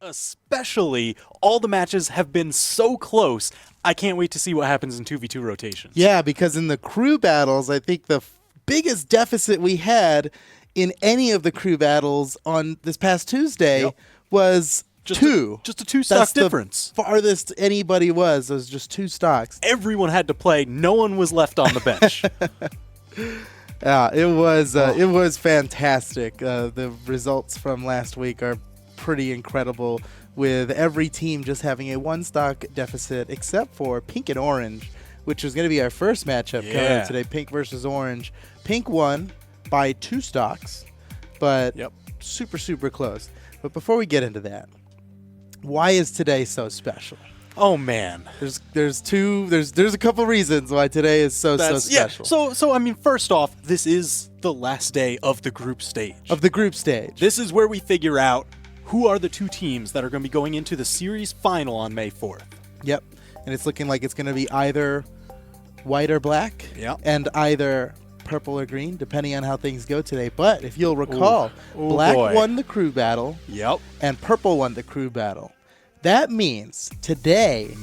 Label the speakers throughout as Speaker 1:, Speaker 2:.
Speaker 1: Especially, all the matches have been so close. I can't wait to see what happens in 2v2 rotations.
Speaker 2: Yeah, because in the crew battles, I think the biggest deficit we had in any of the crew battles on this past Tuesday was
Speaker 1: just
Speaker 2: two.
Speaker 1: Just a two-stock difference.
Speaker 2: The farthest anybody was just two stocks.
Speaker 1: Everyone had to play. No one was left on the bench.
Speaker 2: Yeah, it was fantastic. The results from last week are pretty incredible, with every team just having a one-stock deficit except for Pink and Orange, which is going to be our first matchup coming up today, Pink versus Orange. Pink won by 2 stocks, but super, super close. But before we get into that, why is today so special?
Speaker 1: Oh man,
Speaker 2: there's a couple reasons why today is so special.
Speaker 1: Yeah. So I mean, first off, this is the last day of the group stage. This is where we figure out who are the 2 teams that are going to be going into the series final on May 4th.
Speaker 2: Yep, and it's looking like it's going to be either white or black, and either purple or green, depending on how things go today. But if you'll recall, black won the crew battle, and purple won the crew battle. That means today,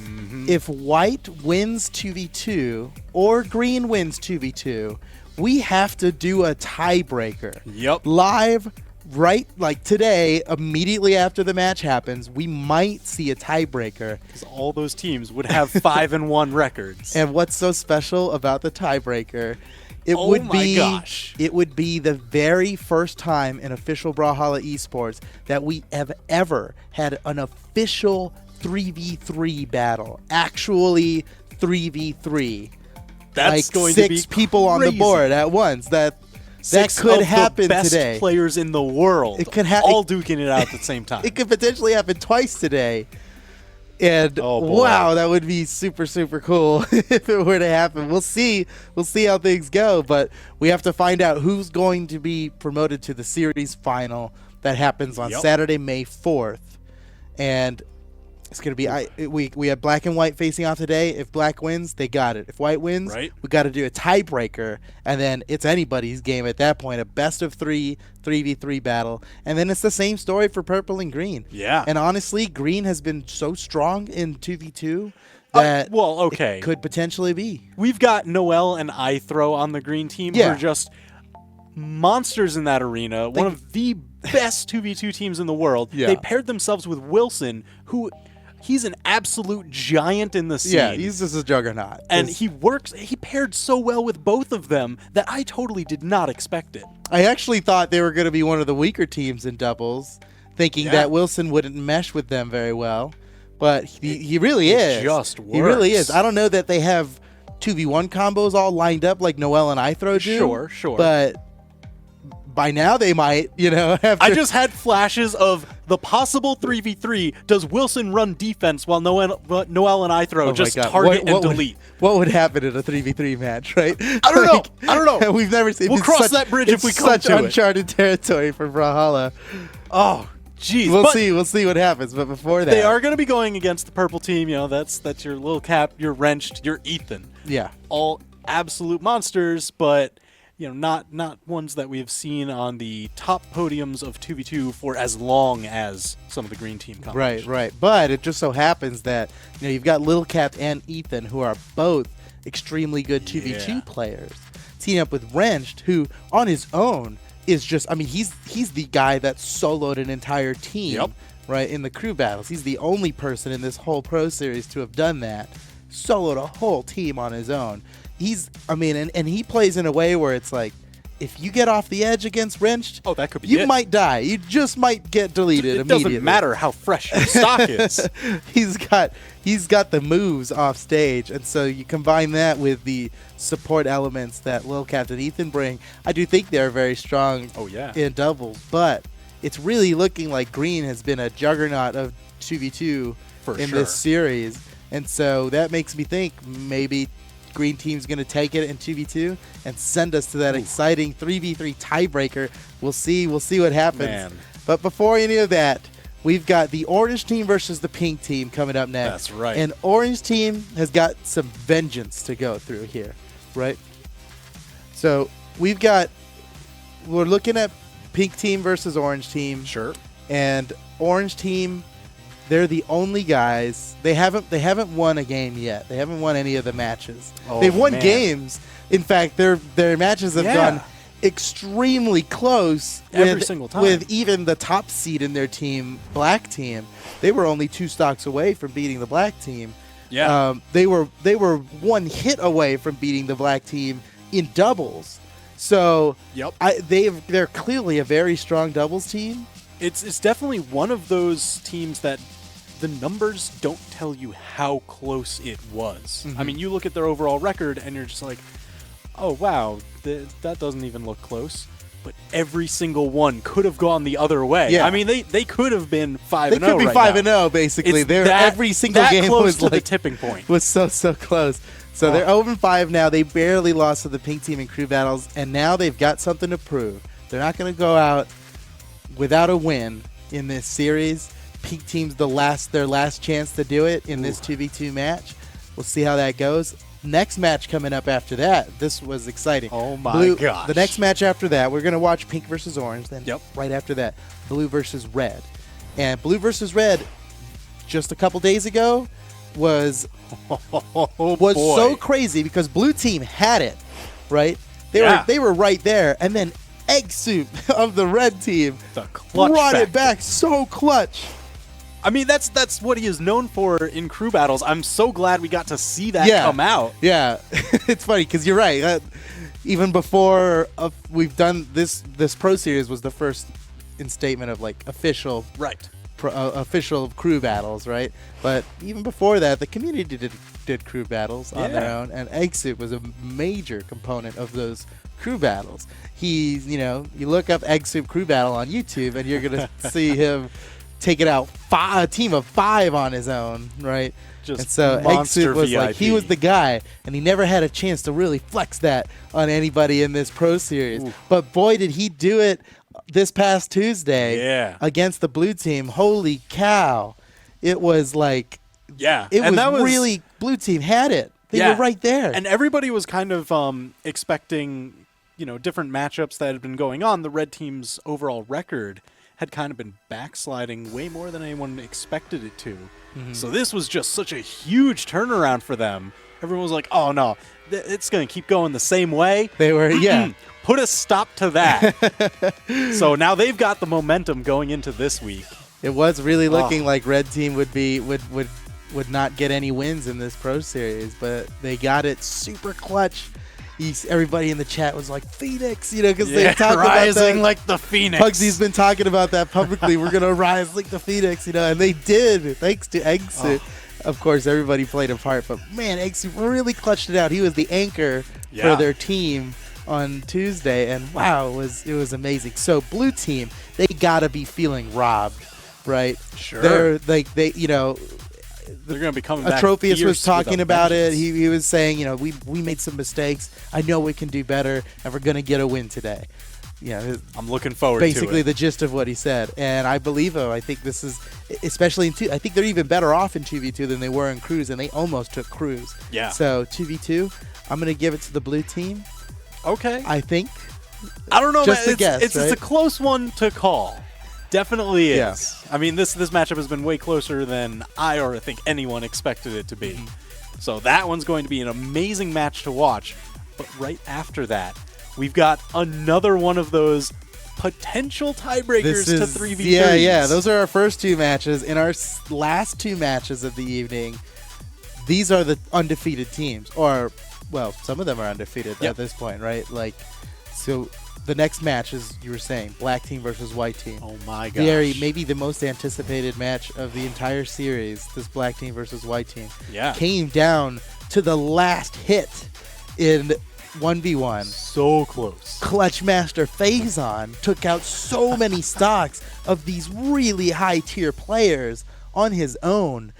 Speaker 2: if white wins 2v2 or green wins 2v2, we have to do a tiebreaker. Live, right, like today, immediately after the match happens, we might see a tiebreaker.
Speaker 1: Because all those teams would have 5-1 records.
Speaker 2: And what's so special about the tiebreaker? It would be the very first time in official Brawlhalla esports that we have ever had an official 3v3 battle. Actually 3v3.
Speaker 1: That's
Speaker 2: like
Speaker 1: going
Speaker 2: 6
Speaker 1: to be
Speaker 2: people on the board at once. That could happen
Speaker 1: the best
Speaker 2: today.
Speaker 1: Players in the world.
Speaker 2: It could
Speaker 1: all duking it out at the same time.
Speaker 2: It could potentially happen twice today. And wow, that would be super, super cool if it were to happen. We'll see how things go, but we have to find out who's going to be promoted to the series final that happens on Saturday, May 4th. And it's going to be we have black and white facing off today. If black wins, they got it. If white wins, we got to do a tiebreaker, and then it's anybody's game at that point, a best of 3 3v3 battle. And then it's the same story for purple and green.
Speaker 1: Yeah.
Speaker 2: And honestly, green has been so strong in 2v2 that it could potentially be.
Speaker 1: We've got Noel and iThrow on the green team who are just monsters in that arena. One of the best 2v2 teams in the world. They paired themselves with Wilson, who he's an absolute giant in the scene.
Speaker 2: Yeah, he's just a juggernaut.
Speaker 1: And he paired so well with both of them that I totally did not expect it.
Speaker 2: I actually thought they were going to be one of the weaker teams in doubles, thinking that Wilson wouldn't mesh with them very well. But he really is.
Speaker 1: It just works.
Speaker 2: He really is. I don't know that they have 2v1 combos all lined up like Noel and iThrow do.
Speaker 1: Sure.
Speaker 2: But by now they might, have to.
Speaker 1: I just had flashes of the possible 3v3. Does Wilson run defense while Noel and iThrow just target and delete?
Speaker 2: What would happen in a 3v3 match, right?
Speaker 1: I don't know.
Speaker 2: We've never seen.
Speaker 1: We'll cross that bridge if we come to it.
Speaker 2: It's such uncharted territory for Brawlhalla.
Speaker 1: Oh, jeez.
Speaker 2: We'll see what happens. But before that,
Speaker 1: they are going to be going against the purple team. That's your little cap, your Wrenched, your Ethan.
Speaker 2: Yeah.
Speaker 1: All absolute monsters, but not ones that we have seen on the top podiums of 2v2 for as long as some of the green team competition.
Speaker 2: Right. But it just so happens that you've got Little Cap and Ethan, who are both extremely good 2v2 players, teaming up with Wrenched, who on his own is just, he's the guy that soloed an entire team, right, in the crew battles. He's the only person in this whole Pro Series to have done that, soloed a whole team on his own. And he plays in a way where it's like, if you get off the edge against Wrenched,
Speaker 1: that could be
Speaker 2: you might die. You just might get deleted immediately.
Speaker 1: It doesn't matter how fresh your stock is.
Speaker 2: He's got the moves off stage, and so you combine that with the support elements that Lil Captain Ethan bring. I do think they're very strong in doubles, but it's really looking like green has been a juggernaut of 2v2 in this series, and so that makes me think maybe green team's going to take it in 2v2 and send us to that exciting 3v3 tiebreaker. We'll see what happens.
Speaker 1: Man.
Speaker 2: But before any of that, we've got the orange team versus the pink team coming up next.
Speaker 1: That's right.
Speaker 2: And orange team has got some vengeance to go through here, right? So we're looking at pink team versus orange team.
Speaker 1: Sure.
Speaker 2: And orange team they're the only guys. They haven't won a game yet. They haven't won any of the matches. They've won games. In fact, their matches have gone extremely close
Speaker 1: every single time.
Speaker 2: With even the top seed in their team, Black Team. They were only 2 stocks away from beating the Black Team.
Speaker 1: Yeah.
Speaker 2: They were 1 hit away from beating the Black Team in doubles. So they're clearly a very strong doubles team.
Speaker 1: It's definitely one of those teams that the numbers don't tell you how close it was.
Speaker 2: Mm-hmm.
Speaker 1: I mean, you look at their overall record and you're just like, oh, wow, that doesn't even look close. But every single one could have gone the other way.
Speaker 2: Yeah.
Speaker 1: I mean, they could have been 5-0
Speaker 2: They could be 5-0 basically. Every single game was
Speaker 1: like
Speaker 2: the
Speaker 1: tipping point.
Speaker 2: Was so close. So they're 0-5 now. They barely lost to the Pink Team in crew battles, and now they've got something to prove. They're not going to go out without a win in this series. Pink Team's their last chance to do it in this 2v2 match. We'll see how that goes. Next match coming up after that. This was exciting.
Speaker 1: Oh my gosh.
Speaker 2: The next match after that, we're going to watch Pink versus Orange. Then right after that, Blue versus Red. And Blue versus Red, just a couple days ago, was so crazy because Blue Team had it, right? They were right there. And then Egg Soup of the Red Team brought it back so clutch.
Speaker 1: I mean, that's what he is known for in crew battles. I'm so glad we got to see that come out.
Speaker 2: Yeah, it's funny because you're right. Even before we've done this Pro Series was the first instatement of like official official crew battles, right? But even before that, the community did crew battles on their own, and Egg Soup was a major component of those crew battles. You look up Egg Soup crew battle on YouTube, and you're gonna see him taking out a team of 5 on his own, right? And so Egg Soup was like, he was the guy, and he never had a chance to really flex that on anybody in this Pro Series. Ooh. But boy, did he do it this past Tuesday against the Blue Team. Holy cow. It was like, really, Blue Team had it. They were right there.
Speaker 1: And everybody was kind of expecting, different matchups that had been going on. The Red Team's overall record had kind of been backsliding way more than anyone expected it to. Mm-hmm. So this was just such a huge turnaround for them. Everyone was like, oh, no, it's going to keep going the same way.
Speaker 2: They were,
Speaker 1: Put a stop to that. So now they've got the momentum going into this week.
Speaker 2: It was really looking like Red Team would not get any wins in this Pro Series, but they got it super clutch. Everybody in the chat was like, Phoenix, because they talked about that.
Speaker 1: Rising like the Phoenix.
Speaker 2: Pugsy's been talking about that publicly. We're going to rise like the Phoenix, and they did, thanks to Egg Soup. Of course, everybody played a part, but man, Egg Soup really clutched it out. He was the anchor for their team on Tuesday, and wow, it was amazing. So Blue Team, they got to be feeling robbed, right?
Speaker 1: Sure.
Speaker 2: They're
Speaker 1: going to be coming back.
Speaker 2: Atropius was talking about it. He was saying, we made some mistakes. I know we can do better, and we're going to get a win today.
Speaker 1: I'm looking forward to it.
Speaker 2: Basically the gist of what he said. And I believe him. I think this is, especially in 2, I think they're even better off in 2v2 than they were in Crews, and they almost took Crews.
Speaker 1: Yeah.
Speaker 2: So 2v2, I'm going to give it to the Blue Team.
Speaker 1: Okay.
Speaker 2: I think.
Speaker 1: I don't know.
Speaker 2: Just a guess,
Speaker 1: it's
Speaker 2: right?
Speaker 1: a close one to call. Definitely is.
Speaker 2: Yeah.
Speaker 1: I mean, this matchup has been way closer than I think anyone expected it to be.
Speaker 2: Mm-hmm.
Speaker 1: So that one's going to be an amazing match to watch. But right after that, we've got another one of those potential tiebreakers to 3v3s.
Speaker 2: Yeah. Those are our first 2 matches. In our last 2 matches of the evening, these are the undefeated teams. Or, well, some of them are undefeated at this point, right? So the next match, as you were saying, Black Team versus White Team.
Speaker 1: Oh my gosh.
Speaker 2: Maybe the most anticipated match of the entire series, this Black Team versus White Team.
Speaker 1: Yeah.
Speaker 2: Came down to the last hit in 1v1.
Speaker 1: So close.
Speaker 2: Clutch Master Phazon took out so many stocks of these really high-tier players on his own.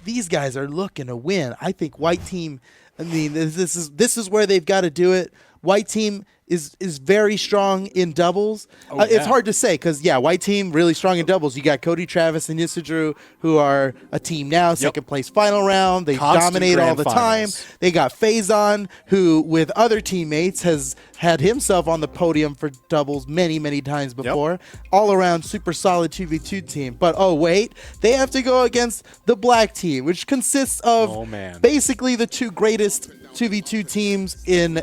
Speaker 2: These guys are looking to win. I think White Team, this is where they've got to do it. white team is very strong in doubles.
Speaker 1: Yeah.
Speaker 2: It's hard to say because, white team really strong in doubles. You got Cody, Travis, and Yusudrew, who are a team now, second place final round. They dominate all the time. They got Faison, who with other teammates has had himself on the podium for doubles many, many times before. All around super solid 2v2 team. But wait, they have to go against the black team, which consists of basically the two greatest 2v2 teams in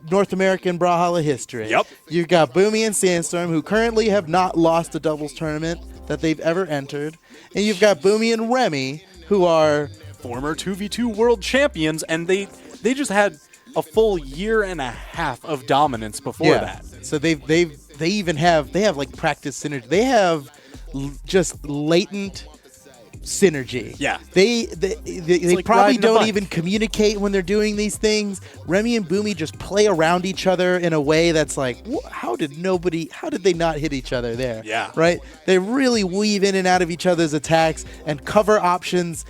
Speaker 2: North American Brawlhalla history. You've got Boomy and Sandstorm, who currently have not lost a doubles tournament that they've ever entered. And you've got Boomy and Remy, who are
Speaker 1: former 2v2 world champions, and they just had a full year and a half of dominance before that.
Speaker 2: So they have like practice synergy. They have just latent synergy. They like probably don't even communicate when they're doing these things. Remy and Boomy just play around each other in a way that's like, how did they not hit each other there? Right? They really weave in and out of each other's attacks and cover options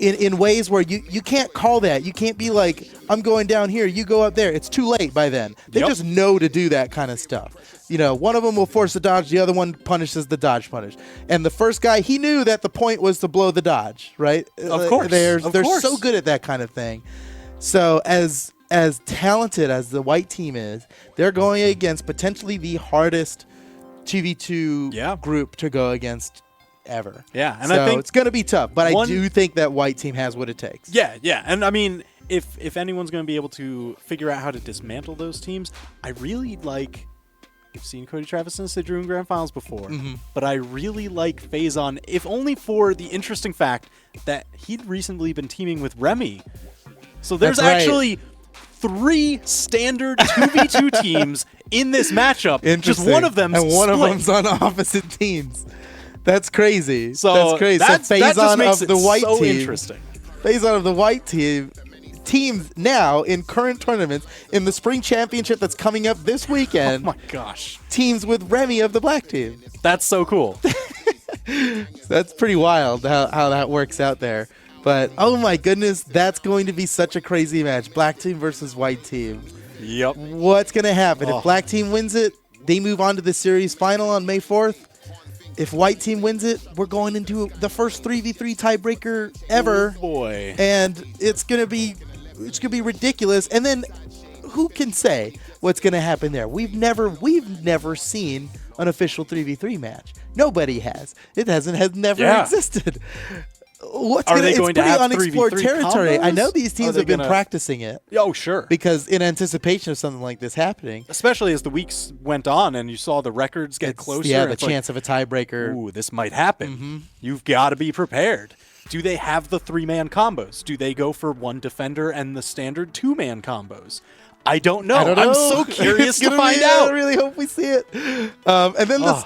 Speaker 2: in ways where you can't call that. You can't be like, I'm going down here, you go up there. It's too late by then. They just know to do that kind of stuff. One of them will force a dodge, the other one punishes the dodge punish. And the first guy, he knew that the point was to blow the dodge, right?
Speaker 1: Of course.
Speaker 2: They're so good at that kind of thing. So as talented as the white team is, they're going against potentially the hardest 2v2 group to go against ever.
Speaker 1: And
Speaker 2: so
Speaker 1: I think
Speaker 2: it's going to be tough, but I do think that white team has what it takes.
Speaker 1: And I mean, if anyone's going to be able to figure out how to dismantle those teams, I really like... I've seen Cody, Travis, and Sidrew in grand finals before, but I really like Faison, if only for the interesting fact that he'd recently been teaming with Remy. So there's actually 3 standard 2v2 teams in this matchup. Just one of them
Speaker 2: and one of them's on opposite teams. That's crazy. That's crazy.
Speaker 1: That just makes
Speaker 2: of the white
Speaker 1: so
Speaker 2: team.
Speaker 1: Interesting.
Speaker 2: Faison of the white team. Teams now in current tournaments in the spring championship that's coming up this weekend.
Speaker 1: Oh my gosh.
Speaker 2: Teams with Remy of the black team.
Speaker 1: That's so cool.
Speaker 2: That's pretty wild how that works out there. But oh my goodness, that's going to be such a crazy match. Black team versus white team. What's going to happen? If black team wins it, they move on to the series final on May 4th. If white team wins it, we're going into the first 3v3 tiebreaker ever.
Speaker 1: Oh boy.
Speaker 2: And it's going to be ridiculous. And then who can say what's going to happen there? We've never seen an official 3v3 match. Nobody has. It has never existed.
Speaker 1: Are they going to have
Speaker 2: unexplored
Speaker 1: 3v3
Speaker 2: territory.
Speaker 1: combos?
Speaker 2: I know these teams have been practicing it.
Speaker 1: Oh, sure.
Speaker 2: Because in anticipation of something like this happening.
Speaker 1: Especially as the weeks went on and you saw the records get closer.
Speaker 2: Yeah, the chance of a tiebreaker.
Speaker 1: Ooh, this might happen. You've got to be prepared. Do they have the 3-man combos? Do they go for one defender and the standard 2-man combos? I don't know. I'm so curious to find out.
Speaker 2: I really hope we see it. And then this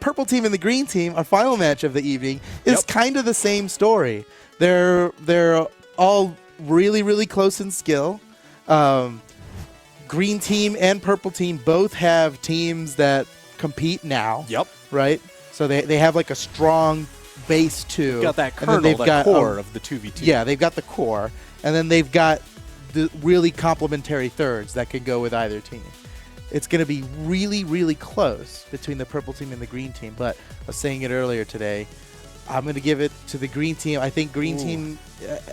Speaker 2: purple team and the green team, our final match of the evening, is kind of the same story. They're all really, really close in skill. Green team and purple team both have teams that compete now. Right? So they have like a strong base too.
Speaker 1: They've got that kernel, that core of the 2v2.
Speaker 2: Yeah, they've got the core. And then they've got the really complementary thirds that can go with either team. It's going to be really, really close between the purple team and the green team. But I was saying it earlier today, I'm going to give it to the green team. I think green team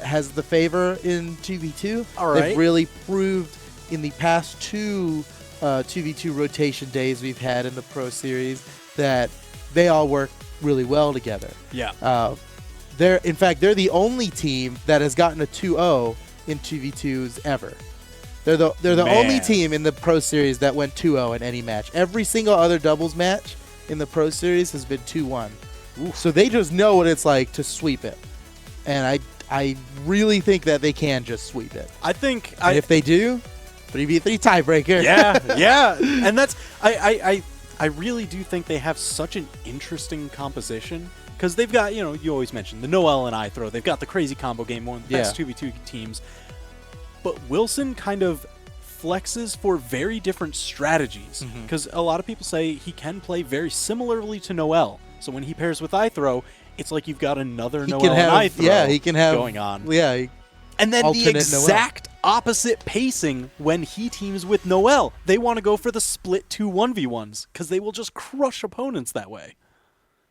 Speaker 2: has the favor in 2v2.
Speaker 1: All right.
Speaker 2: They've really proved in the past 2 2v2 rotation days we've had in the Pro Series that they all work really well together. In fact, they're the only team that has gotten a 2-0 in 2v2s ever. They're the only team in the Pro Series that went 2-0 in any match. Every single other doubles match in the Pro Series has been 2-1. So they just know what it's like to sweep it. And I really think that they can just sweep it.
Speaker 1: And
Speaker 2: if they do, 3v3 tiebreaker.
Speaker 1: Yeah. And that's I really do think they have such an interesting composition. Because they've got, you always mention the Noel and I throw. They've got the crazy combo game, one of the best 2v2 teams. But Wilson kind of flexes for very different strategies. Because a lot of people say he can play very similarly to Noel. So when he pairs with I throw, it's like you've got another Noel and I throw
Speaker 2: he can have
Speaker 1: going on.
Speaker 2: Yeah.
Speaker 1: And then the exact opposite pacing when he teams with Noel. They want to go for the split 2 1v1s because they will just crush opponents that way.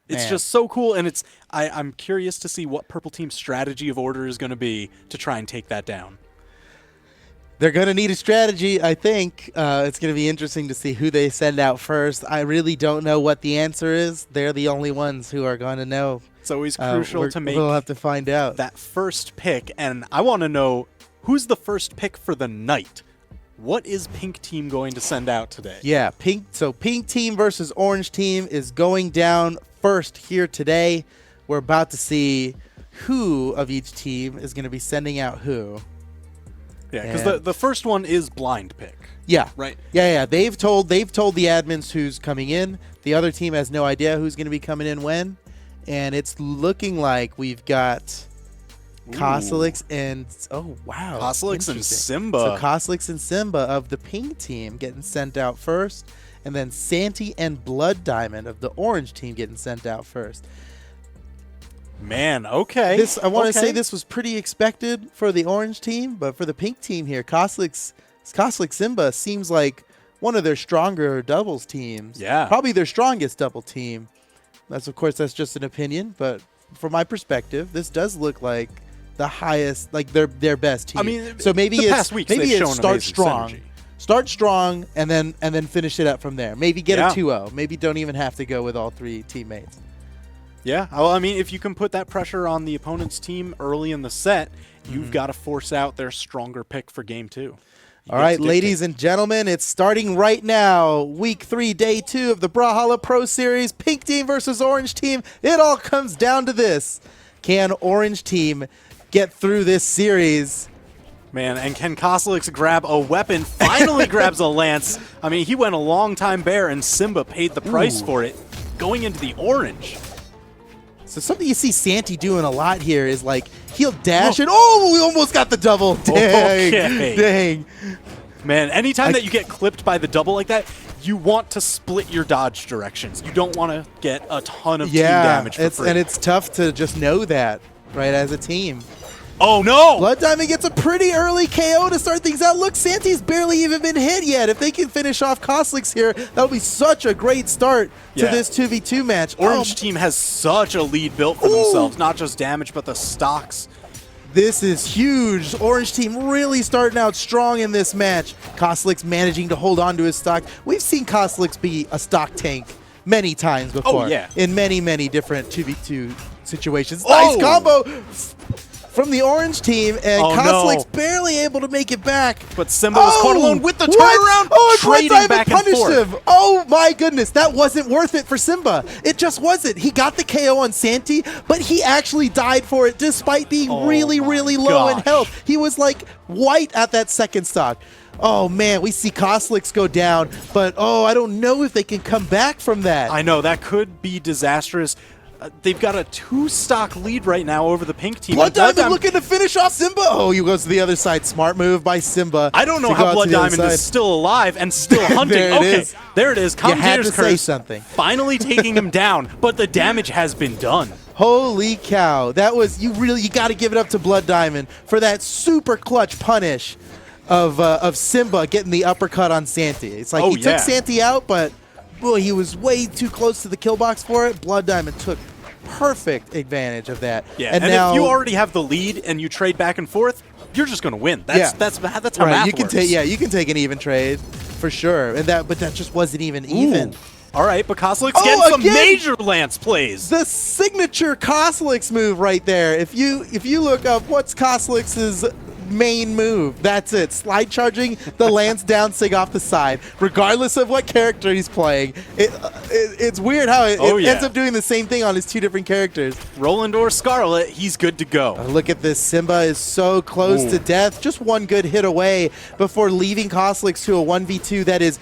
Speaker 1: It's just so cool, and I'm curious to see what Purple Team's strategy of order is going to be to try and take that down.
Speaker 2: They're going to need a strategy, I think. It's going to be interesting to see who they send out first. I really don't know what the answer is. They're the only ones who are going to know.
Speaker 1: It's always crucial to make
Speaker 2: we'll have to find out
Speaker 1: that first pick, and I want to know who's the first pick for the night. What is Pink Team going to send out today?
Speaker 2: Yeah, Pink Team versus Orange Team is going down first here today. We're about to see who of each team is going to be sending out who.
Speaker 1: Yeah, because the first one is blind pick.
Speaker 2: Yeah.
Speaker 1: Right.
Speaker 2: Yeah. They've told the admins who's coming in. The other team has no idea who's going to be coming in when. And it's looking like we've got Koslix and
Speaker 1: Koslix and Simba.
Speaker 2: So Koslix and Simba of the Pink Team getting sent out first, and then Santi and Blood Diamond of the Orange Team getting sent out first.
Speaker 1: Man, okay.
Speaker 2: I want to say this was pretty expected for the Orange Team, but for the Pink Team here, Koslix Simba seems like one of their stronger doubles teams.
Speaker 1: Yeah.
Speaker 2: Probably their strongest double team. That's just an opinion, but from my perspective, this does look like the highest, like their best team.
Speaker 1: I mean,
Speaker 2: so maybe
Speaker 1: the past weeks they've shown
Speaker 2: start strong.
Speaker 1: Synergy.
Speaker 2: Start strong and then finish it up from there. Maybe get a 2-0. Maybe don't even have to go with all 3 teammates.
Speaker 1: Yeah. Well, I mean, if you can put that pressure on the opponent's team early in the set, you've got to force out their stronger pick for game 2.
Speaker 2: All right, ladies and gentlemen, it's starting right now. Week 3, day 2 of the Brawlhalla Pro Series. Pink Team versus Orange Team. It all comes down to this. Can Orange Team get through this series?
Speaker 1: Man, and can Koslix grab a weapon? Finally grabs a lance. I mean, he went a long time bare, and Simba paid the price for it, going into the orange.
Speaker 2: So something you see Santi doing a lot here is like he'll dash and we almost got the double. Dang.
Speaker 1: Man, anytime that you get clipped by the double like that, you want to split your dodge directions. You don't want to get a ton of team damage for free.
Speaker 2: And it's tough to just know that, right, as a team.
Speaker 1: Oh, no!
Speaker 2: Blood Diamond gets a pretty early KO to start things out. Look, Santi's barely even been hit yet. If they can finish off Koslix here, that would be such a great start to this 2v2 match.
Speaker 1: Orange Team has such a lead built for themselves. Not just damage, but the stocks.
Speaker 2: This is huge. Orange Team really starting out strong in this match. Koslix managing to hold on to his stock. We've seen Koslix be a stock tank many times before. In many, many different 2v2 situations. Nice combo from the Orange Team, and Koslix barely able to make it back.
Speaker 1: But Simba was caught alone with the turnaround, trading back and forth.
Speaker 2: Him. Oh my goodness, that wasn't worth it for Simba. It just wasn't. He got the KO on Santi, but he actually died for it despite being really low in health. He was like white at that second stock. Oh man, we see Koslix go down, but I don't know if they can come back from that.
Speaker 1: I know, that could be disastrous. They've got a 2-stock lead right now over the Pink Team.
Speaker 2: Blood Diamond looking to finish off Simba. Oh, he goes to the other side. Smart move by Simba.
Speaker 1: I don't know how Blood Diamond is still alive and still hunting. There it is. Commentator's curse.
Speaker 2: Say something.
Speaker 1: Finally taking him down, but the damage has been done.
Speaker 2: Holy cow. That was, you got to give it up to Blood Diamond for that super clutch punish of Simba getting the uppercut on Santi. It's like he took Santi out, but boy, he was way too close to the kill box for it. Blood Diamond took perfect advantage of that.
Speaker 1: Yeah, and now, if you already have the lead and you trade back and forth, you're just going to win. That's how math works.
Speaker 2: You can take an even trade for sure. But that just wasn't even.
Speaker 1: All right, but Koslix getting some major lance plays.
Speaker 2: The signature Koslix move right there. If you look up what's Koslix's main move, that's it. Slide charging the lance down sig off the side, regardless of what character he's playing. It's weird how it ends up doing the same thing on his 2 different characters.
Speaker 1: Roland or Scarlet, he's good to go.
Speaker 2: Look at this. Simba is so close to death. Just one good hit away before leaving Koslix to a 1v2 that is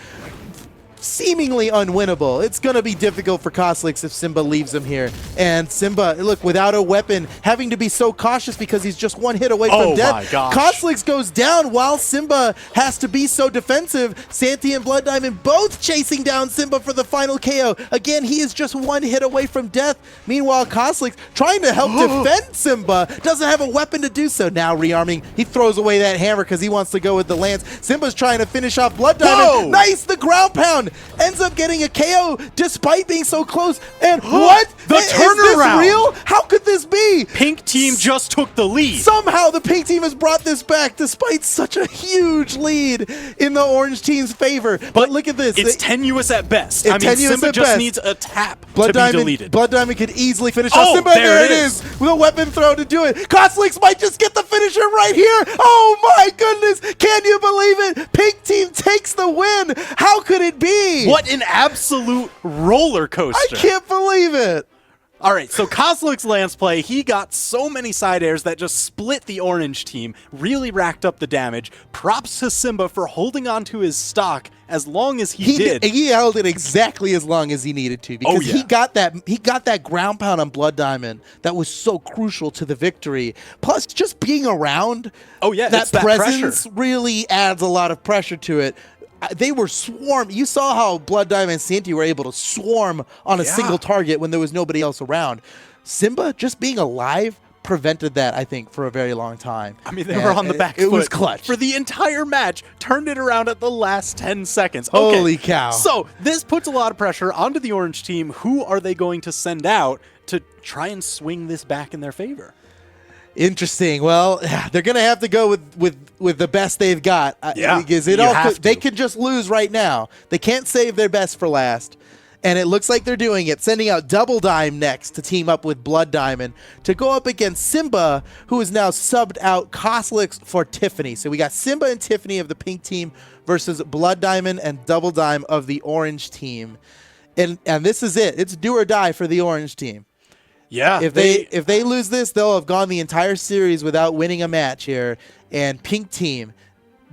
Speaker 2: seemingly unwinnable. It's going to be difficult for Koslix if Simba leaves him here. And Simba, look, without a weapon, having to be so cautious because he's just one hit away from death.
Speaker 1: My gosh.
Speaker 2: Koslix goes down while Simba has to be so defensive. Santi and Blood Diamond both chasing down Simba for the final KO. Again, he is just one hit away from death. Meanwhile, Koslix, trying to help defend Simba, doesn't have a weapon to do so. Now rearming, he throws away that hammer because he wants to go with the lance. Simba's trying to finish off Blood Diamond. Nice, the ground pound. Ends up getting a KO despite being so close. And what?
Speaker 1: The turnaround.
Speaker 2: Is this real? How could this be?
Speaker 1: Pink team just took the lead.
Speaker 2: Somehow the pink team has brought this back despite such a huge lead in the orange team's favor. But look at this.
Speaker 1: It's tenuous at best. I mean, Simba just needs a tap to be deleted.
Speaker 2: Blood Diamond could easily finish off Simba. There it is. With a weapon throw to do it. Koslix might just get the finisher right here. Oh my goodness. Can you believe it? Pink team takes the win. How could it be?
Speaker 1: What an absolute roller coaster.
Speaker 2: I can't believe it.
Speaker 1: All right, so Koslix's lance play, he got so many side airs that just split the orange team, really racked up the damage. Props to Simba for holding on to his stock as long as he did.
Speaker 2: He held it exactly as long as he needed to because he got that ground pound on Blood Diamond that was so crucial to the victory. Plus, just being around, that presence really adds a lot of pressure to it. They were swarmed. You saw how Blood Diamond and Santi were able to swarm on a single target when there was nobody else around. Simba, just being alive, prevented that, I think, for a very long time.
Speaker 1: I mean, they were on the back foot.
Speaker 2: It was clutch.
Speaker 1: For the entire match, turned it around at the last 10 seconds.
Speaker 2: Okay. Holy cow.
Speaker 1: So this puts a lot of pressure onto the orange team. Who are they going to send out to try and swing this back in their favor?
Speaker 2: Interesting. Well, they're going to have to go with the best they've got. Because they could just lose right now. They can't save their best for last. And it looks like they're doing it, sending out Double Dime next to team up with Blood Diamond to go up against Simba, who is now subbed out Koslix for Tiffany. So we got Simba and Tiffany of the pink team versus Blood Diamond and Double Dime of the orange team. And this is it. It's do or die for the orange team.
Speaker 1: Yeah.
Speaker 2: If they lose this, they'll have gone the entire series without winning a match here. And pink team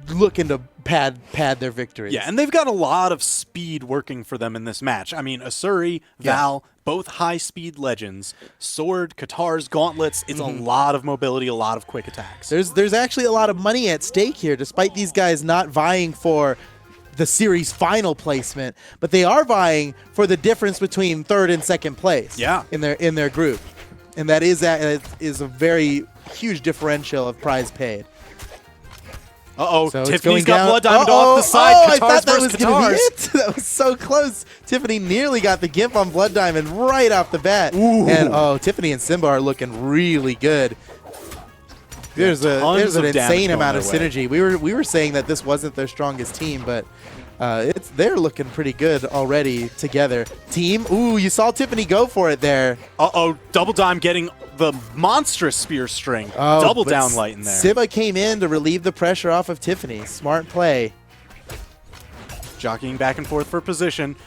Speaker 2: looking to pad their victories.
Speaker 1: Yeah, and they've got a lot of speed working for them in this match. I mean, Asuri, Val, both high-speed legends. Sword, Katars, gauntlets, it's a lot of mobility, a lot of quick attacks.
Speaker 2: There's actually a lot of money at stake here, despite these guys not vying for the series final placement, but they are vying for the difference between third and second place in their group. And that is a very huge differential of prize paid.
Speaker 1: So Tiffany's got Blood Diamond off the side.
Speaker 2: I thought that was going to be it. That was so close. Tiffany nearly got the gimp on Blood Diamond right off the bat.
Speaker 1: Ooh.
Speaker 2: And Tiffany and Simba are looking really good. There's an insane amount of synergy. We were saying that this wasn't their strongest team, but they're looking pretty good already together. Team, you saw Tiffany go for it there.
Speaker 1: Double Dime getting the monstrous spear string. Double down light in there.
Speaker 2: Simba came in to relieve the pressure off of Tiffany. Smart play.
Speaker 1: Jockeying back and forth for position.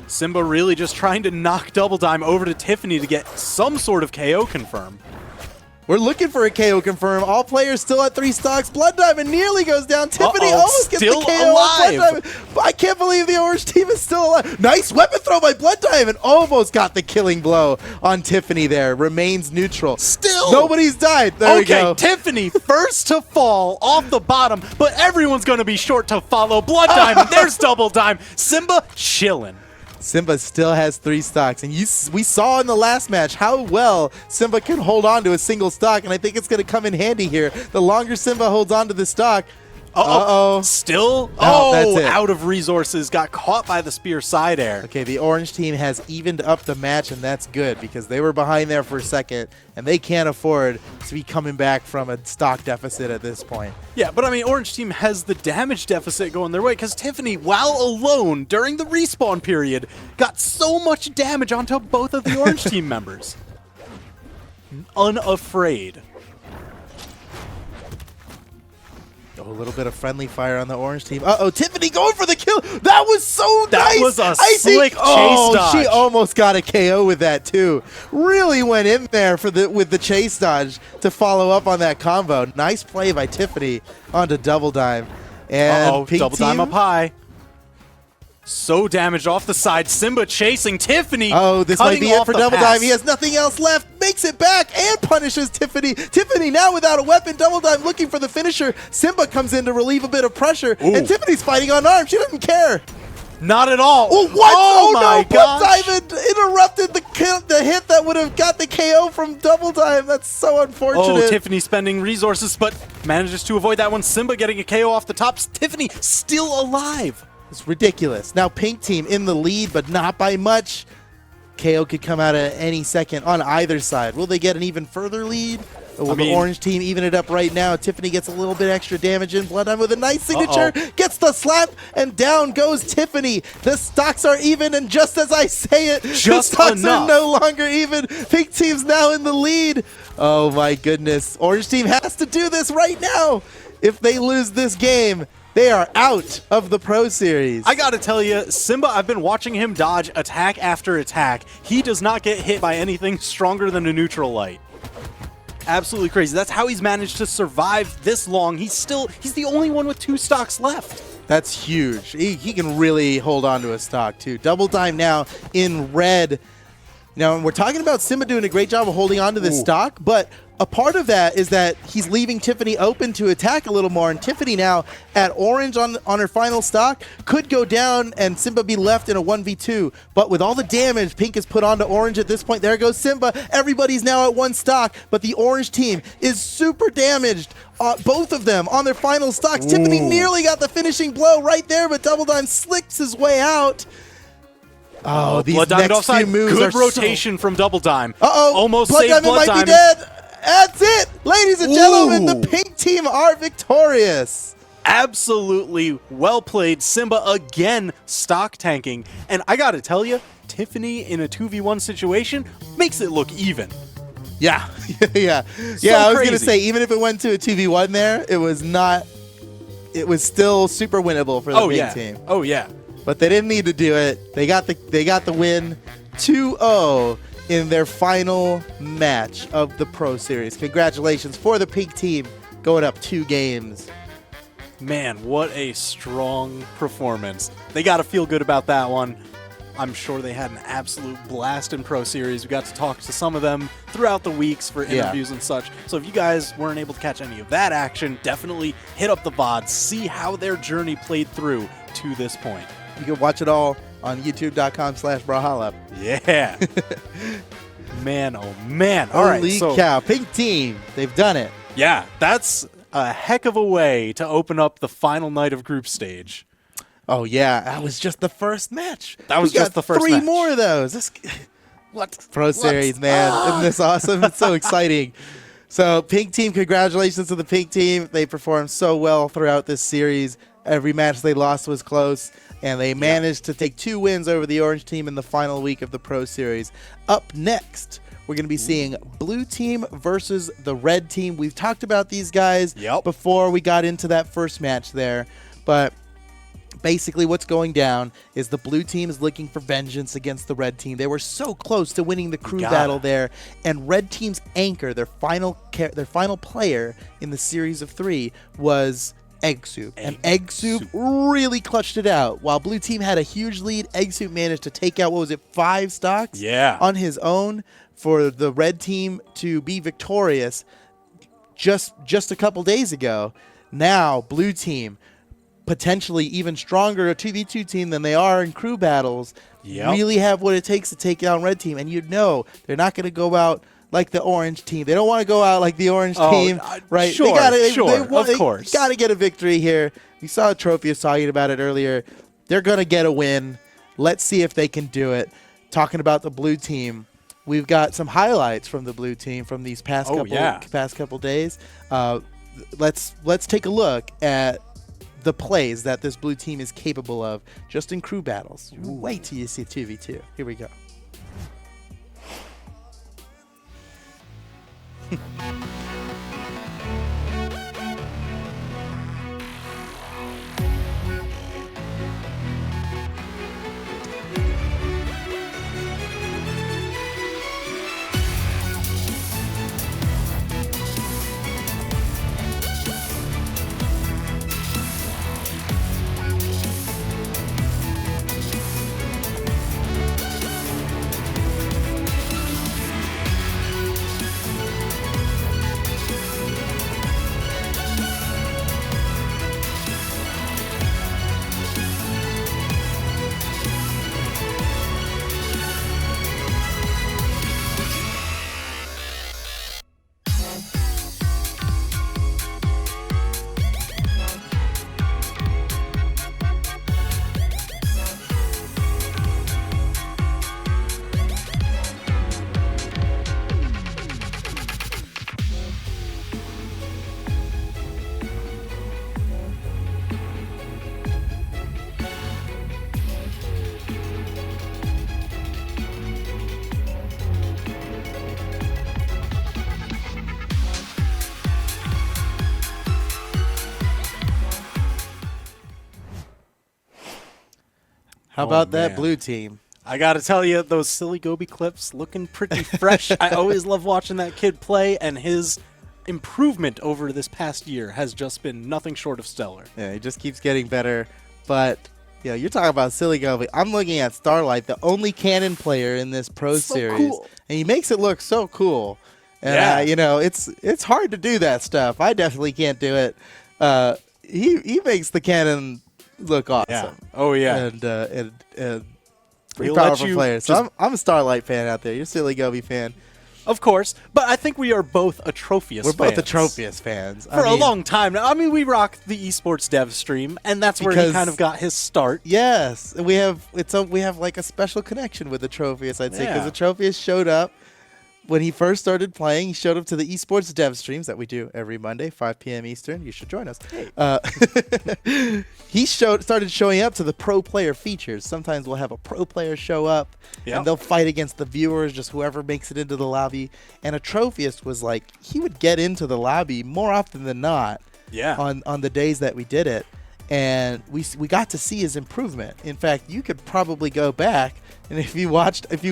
Speaker 1: Simba really just trying to knock Double Dime over to Tiffany to get some sort of KO confirm.
Speaker 2: We're looking for a KO confirm. All players still at 3 stocks. Blood Diamond nearly goes down. Tiffany almost gets the KO on Blood Diamond. I can't believe the orange team is still alive. Nice weapon throw by Blood Diamond. Almost got the killing blow on Tiffany there. Remains neutral.
Speaker 1: Still.
Speaker 2: Nobody's died. There we go.
Speaker 1: Tiffany first to fall off the bottom, but everyone's going to be short to follow. Blood Diamond. There's Double Dime. Simba chilling.
Speaker 2: Simba still has 3 stocks, and we saw in the last match how well Simba can hold on to a single stock, and I think it's going to come in handy here. The longer Simba holds on to the stock,
Speaker 1: still,
Speaker 2: that's it.
Speaker 1: Out of resources, got caught by the spear side air.
Speaker 2: Okay, the orange team has evened up the match, and that's good because they were behind there for a second, and they can't afford to be coming back from a stock deficit at this point.
Speaker 1: Yeah, but I mean, orange team has the damage deficit going their way because Tiffany, while alone during the respawn period, got so much damage onto both of the orange team members. Unafraid.
Speaker 2: A little bit of friendly fire on the orange team. Tiffany going for the kill. That was so nice.
Speaker 1: That was a slick chase dodge.
Speaker 2: She almost got a KO with that too. Really went in there with the chase dodge to follow up on that combo. Nice play by Tiffany onto Double Dime. And
Speaker 1: Double Dime up high. So damaged off the side. Simba chasing Tiffany.
Speaker 2: Oh, this might be it for Double
Speaker 1: Dime.
Speaker 2: Dime. He has nothing else left. Makes it back and punishes Tiffany. Tiffany now without a weapon. Double Dime looking for the finisher. Simba comes in to relieve a bit of pressure. Ooh. And Tiffany's fighting unarmed. She doesn't care.
Speaker 1: Not at all.
Speaker 2: Oh, what?
Speaker 1: Oh my
Speaker 2: gosh. Blood Diamond interrupted the hit that would have got the KO from Double Dime. That's so unfortunate.
Speaker 1: Oh, Tiffany spending resources, but manages to avoid that one. Simba getting a KO off the top. Tiffany still alive.
Speaker 2: It's ridiculous. Now Pink Team in the lead, but not by much. KO could come out at any second on either side. Will they get an even further lead? Or will the Orange Team even it up right now? Tiffany gets a little bit extra damage in. Blood Diamond with a nice signature. Gets the slap, and down goes Tiffany. The stocks are even, and just as I say it, the stocks are no longer even. Pink Team's now in the lead. Oh my goodness. Orange Team has to do this right now. If they lose this game, they are out of the Pro Series.
Speaker 1: I gotta tell you, Simba, I've been watching him dodge attack after attack. He does not get hit by anything stronger than a neutral light. Absolutely crazy. That's how he's managed to survive this long. He's the only one with 2 stocks left.
Speaker 2: That's huge. He can really hold on to a stock too. Double Dime now in red. Now, we're talking about Simba doing a great job of holding on to this stock, but a part of that is that he's leaving Tiffany open to attack a little more, and Tiffany now at orange on her final stock could go down and Simba be left in a 1v2. But with all the damage Pink has put onto orange at this point, there goes Simba. Everybody's now at 1 stock, but the orange team is super damaged. Both of them on their final stocks. Ooh. Tiffany nearly got the finishing blow right there, but Double Dime slicks his way out. Oh, these next few moves
Speaker 1: Good rotation from Double Dime.
Speaker 2: Uh-oh.
Speaker 1: Almost
Speaker 2: Blood
Speaker 1: saved
Speaker 2: Diamond
Speaker 1: Blood
Speaker 2: might
Speaker 1: Diamond.
Speaker 2: be dead. That's it. Ladies and gentlemen, the Pink Team are victorious.
Speaker 1: Absolutely well played. Simba again stock tanking. And I gotta tell you, Tiffany in a 2v1 situation makes it look even.
Speaker 2: Yeah. yeah.
Speaker 1: So
Speaker 2: I was
Speaker 1: crazy.
Speaker 2: going to say, even if it went to a 2v1 there, it was still super winnable for the Pink Team.
Speaker 1: Oh, yeah.
Speaker 2: But they didn't need to do it. They got the win 2-0 in their final match of the Pro Series. Congratulations for the Pink Team going up 2 games.
Speaker 1: Man, what a strong performance. They got to feel good about that one. I'm sure they had an absolute blast in Pro Series. We got to talk to some of them throughout the weeks for interviews and such. So if you guys weren't able to catch any of that action, definitely hit up the VOD, see how their journey played through to this point.
Speaker 2: You can watch it all on youtube.com/Brawlhalla.
Speaker 1: Yeah. Man, oh man. All right.
Speaker 2: Holy cow. Pink Team. They've done it.
Speaker 1: Yeah, that's a heck of a way to open up the final night of group stage.
Speaker 2: Oh, yeah. That was just the first match.
Speaker 1: That was just the first
Speaker 2: 3
Speaker 1: match.
Speaker 2: more of those. What? Pro Series, man. Isn't this awesome? It's so exciting. So, Pink Team, congratulations to the Pink Team. They performed so well throughout this series. Every match they lost was close, and they managed to take 2 wins over the Orange Team in the final week of the Pro Series. Up next, we're going to be seeing Blue Team versus the Red Team. We've talked about these guys before we got into that first match there, but basically what's going down is the Blue Team is looking for vengeance against the Red Team. They were so close to winning the crew battle there, and Red Team's anchor, their final player in the series of 3 was Egg Soup. And Egg Soup really clutched it out. While Blue Team had a huge lead, Egg Soup managed to take out, 5 stocks on his own for the Red Team to be victorious just a couple days ago. Now, Blue Team, potentially even stronger a 2v2 team than they are in crew battles, really have what it takes to take down Red Team. And they're not going to go out like the Orange Team. They don't want to go out like the Orange Team, right?
Speaker 1: Sure, of course.
Speaker 2: They got to get a victory here. We saw Trophius talking about it earlier. They're going to get a win. Let's see if they can do it. Talking about the Blue Team, we've got some highlights from the Blue Team from these past couple days. Let's take a look at the plays that this Blue Team is capable of just in crew battles. Wait till you see 2v2. Here we go. How about that blue team?
Speaker 1: I got to tell you, those silly Gobi clips looking pretty fresh. I always love watching that kid play, and his improvement over this past year has just been nothing short of stellar.
Speaker 2: Yeah, he just keeps getting better. But, you're talking about silly Gobi. I'm looking at Starlight, the only canon player in this Pro Series.
Speaker 1: Cool.
Speaker 2: And he makes it look so cool. And, it's hard to do that stuff. I definitely can't do it. He makes the canon look awesome.
Speaker 1: Yeah. Oh, yeah.
Speaker 2: And pretty powerful player. So I'm a Starlight fan out there. You're a silly Gobi fan.
Speaker 1: Of course, but I think we are both Atrophius fans.
Speaker 2: We're both Atrophius fans.
Speaker 1: For a long time now. I mean, we rock the esports dev stream, and that's where he kind of got his start.
Speaker 2: Yes. We have like a special connection with Atrophius, I'd say, because Atrophius showed up when he first started playing. He showed up to the esports dev streams that we do every Monday, 5 p.m. Eastern. You should join us. Hey. He started showing up to the pro player features. Sometimes we'll have a pro player show up, and they'll fight against the viewers, just whoever makes it into the lobby. And Atrophius was like, he would get into the lobby more often than not on the days that we did it. And we got to see his improvement. In fact, you could probably go back, and if you watched every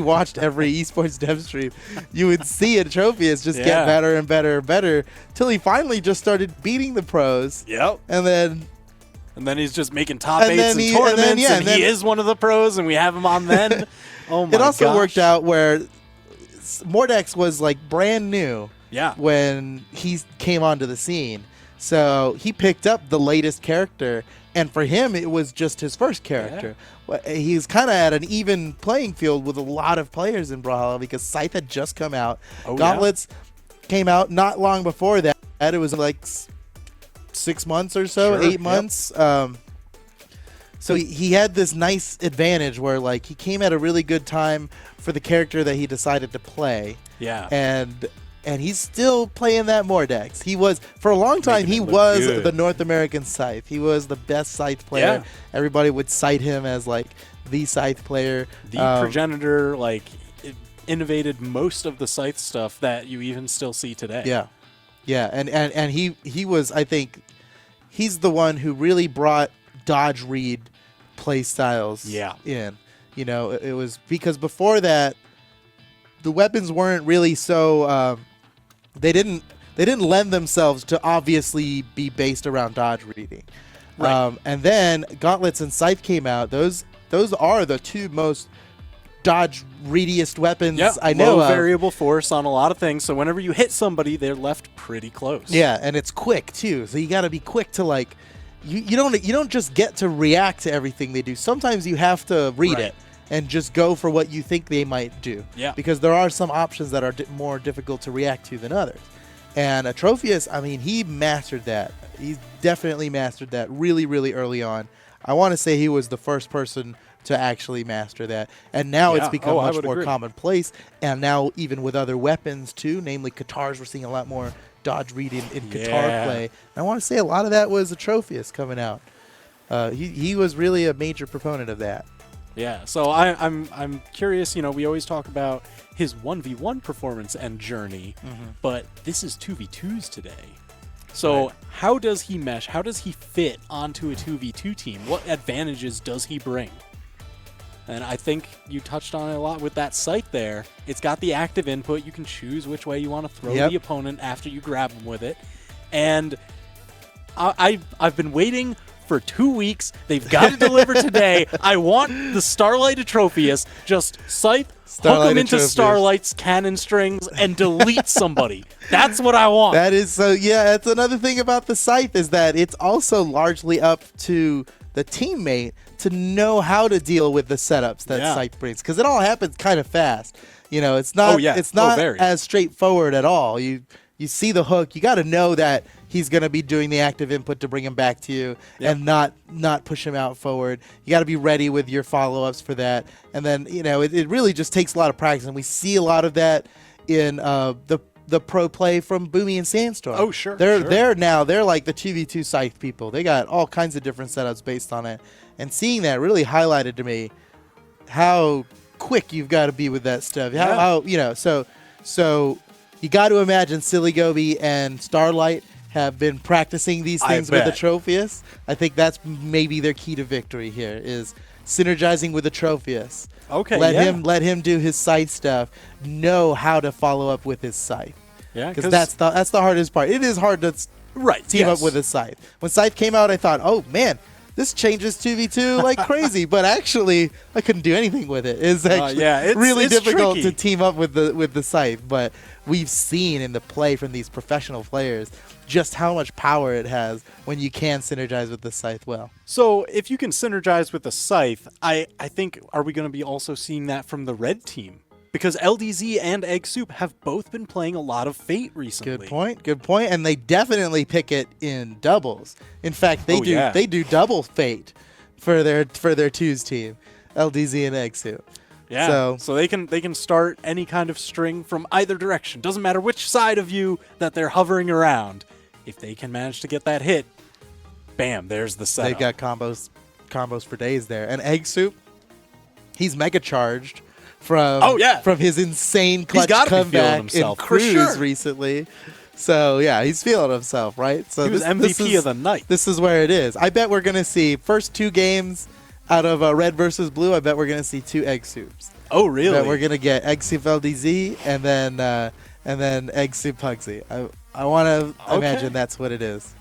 Speaker 2: esports dev stream, you would see Atrophius just get better and better and better till he finally just started beating the pros.
Speaker 1: Yep.
Speaker 2: And then
Speaker 1: he's just making top 8s in tournaments, and he is one of the pros, and we have him on then. Oh my gosh.
Speaker 2: It also worked out where Mordex was like brand new when he came onto the scene. So he picked up the latest character, and for him, it was just his first character. Yeah. He's kind of at an even playing field with a lot of players in Brawlhalla because Scythe had just come out. Gauntlets came out not long before that. It was like 6 months or so, 8 months. So he had this nice advantage where like he came at a really good time for the character that he decided to play.
Speaker 1: Yeah.
Speaker 2: And he's still playing that Mordex. He was, for a long time, he was the North American Scythe. He was the best Scythe player. Yeah. Everybody would cite him as, like, the Scythe player.
Speaker 1: The progenitor, like, innovated most of the Scythe stuff that you even still see today.
Speaker 2: Yeah. Yeah, and he was, I think, he's the one who really brought dodge read play styles in. You know, it was because before that, the weapons weren't really so they didn't lend themselves to obviously be based around dodge reading. Right. And then Gauntlets and Scythe came out. Those are the two most dodge readiest weapons I know
Speaker 1: low variable force on a lot of things. So whenever you hit somebody, they're left pretty close.
Speaker 2: Yeah, and it's quick too. So you got to be quick to like you don't just get to react to everything they do. Sometimes you have to read it and just go for what you think they might do.
Speaker 1: Yeah.
Speaker 2: Because there are some options that are more difficult to react to than others. And Atrophius, I mean, he mastered that. He's definitely mastered that really, really early on. I want to say he was the first person to actually master that. And now it's become much more commonplace. And now even with other weapons too, namely Katars, we're seeing a lot more dodge read in Katar play. And I want to say a lot of that was Atrophius coming out. He was really a major proponent of that.
Speaker 1: Yeah, so I'm curious, you know, we always talk about his 1v1 performance and journey, but this is 2v2s today. So how does he mesh? How does he fit onto a 2v2 team? What advantages does he bring? And I think you touched on it a lot with that Scythe there. It's got the active input. You can choose which way you want to throw the opponent after you grab him with it. And I've been waiting for 2 weeks. They've got to deliver today. I want the Starlight Atrophius. Just Scythe, hook him into Starlight's cannon strings, and delete somebody. That's what I want.
Speaker 2: That is so. Yeah, that's another thing about the Scythe is that it's also largely up to the teammate to know how to deal with the setups that Scythe brings, because it all happens kind of fast. You know, it's not. It's not as straightforward at all. You see the hook. You got to know that he's going to be doing the active input to bring him back to you and not push him out forward. You got to be ready with your follow-ups for that. And then, you know, it really just takes a lot of practice. And we see a lot of that in the pro play from Boomy and Sandstorm.
Speaker 1: Oh, sure.
Speaker 2: They're like the 2v2 Scythe people. They got all kinds of different setups based on it. And seeing that really highlighted to me how quick you've got to be with that stuff. How you know, so you got to imagine Silly Gobi and Starlight have been practicing these things with Atrophius. I think that's maybe their key to victory here is synergizing with Atrophius.
Speaker 1: Okay,
Speaker 2: let him do his scythe stuff. Know how to follow up with his scythe.
Speaker 1: Yeah,
Speaker 2: because that's the hardest part. It is hard to team up with a scythe. When scythe came out, I thought, oh man, this changes 2v2 like crazy. But actually, I couldn't do anything with it. It's actually really difficult to team up with the scythe. But we've seen in the play from these professional players just how much power it has when you can synergize with the scythe well.
Speaker 1: So if you can synergize with the scythe, I think, are we going to be also seeing that from the red team? Because LDZ and Egg Soup have both been playing a lot of Fate recently.
Speaker 2: Good point. And they definitely pick it in doubles. In fact, they do double Fate for their twos team, LDZ and Egg Soup.
Speaker 1: Yeah. So they can start any kind of string from either direction. Doesn't matter which side of you that they're hovering around. If they can manage to get that hit, bam, there's the setup.
Speaker 2: They've got combos for days there. And Egg Soup, he's mega charged from his insane clutch comeback in Cruise recently. So yeah, he's feeling himself, right? So
Speaker 1: he was MVP of the night.
Speaker 2: This is where it is. I bet we're gonna see first 2 games out of Red versus Blue. I bet we're gonna see 2 Egg Soups.
Speaker 1: Oh really?
Speaker 2: I bet we're gonna get Egg Soup LDZ and then Egg Soup Pugsy. I want to imagine that's what it is.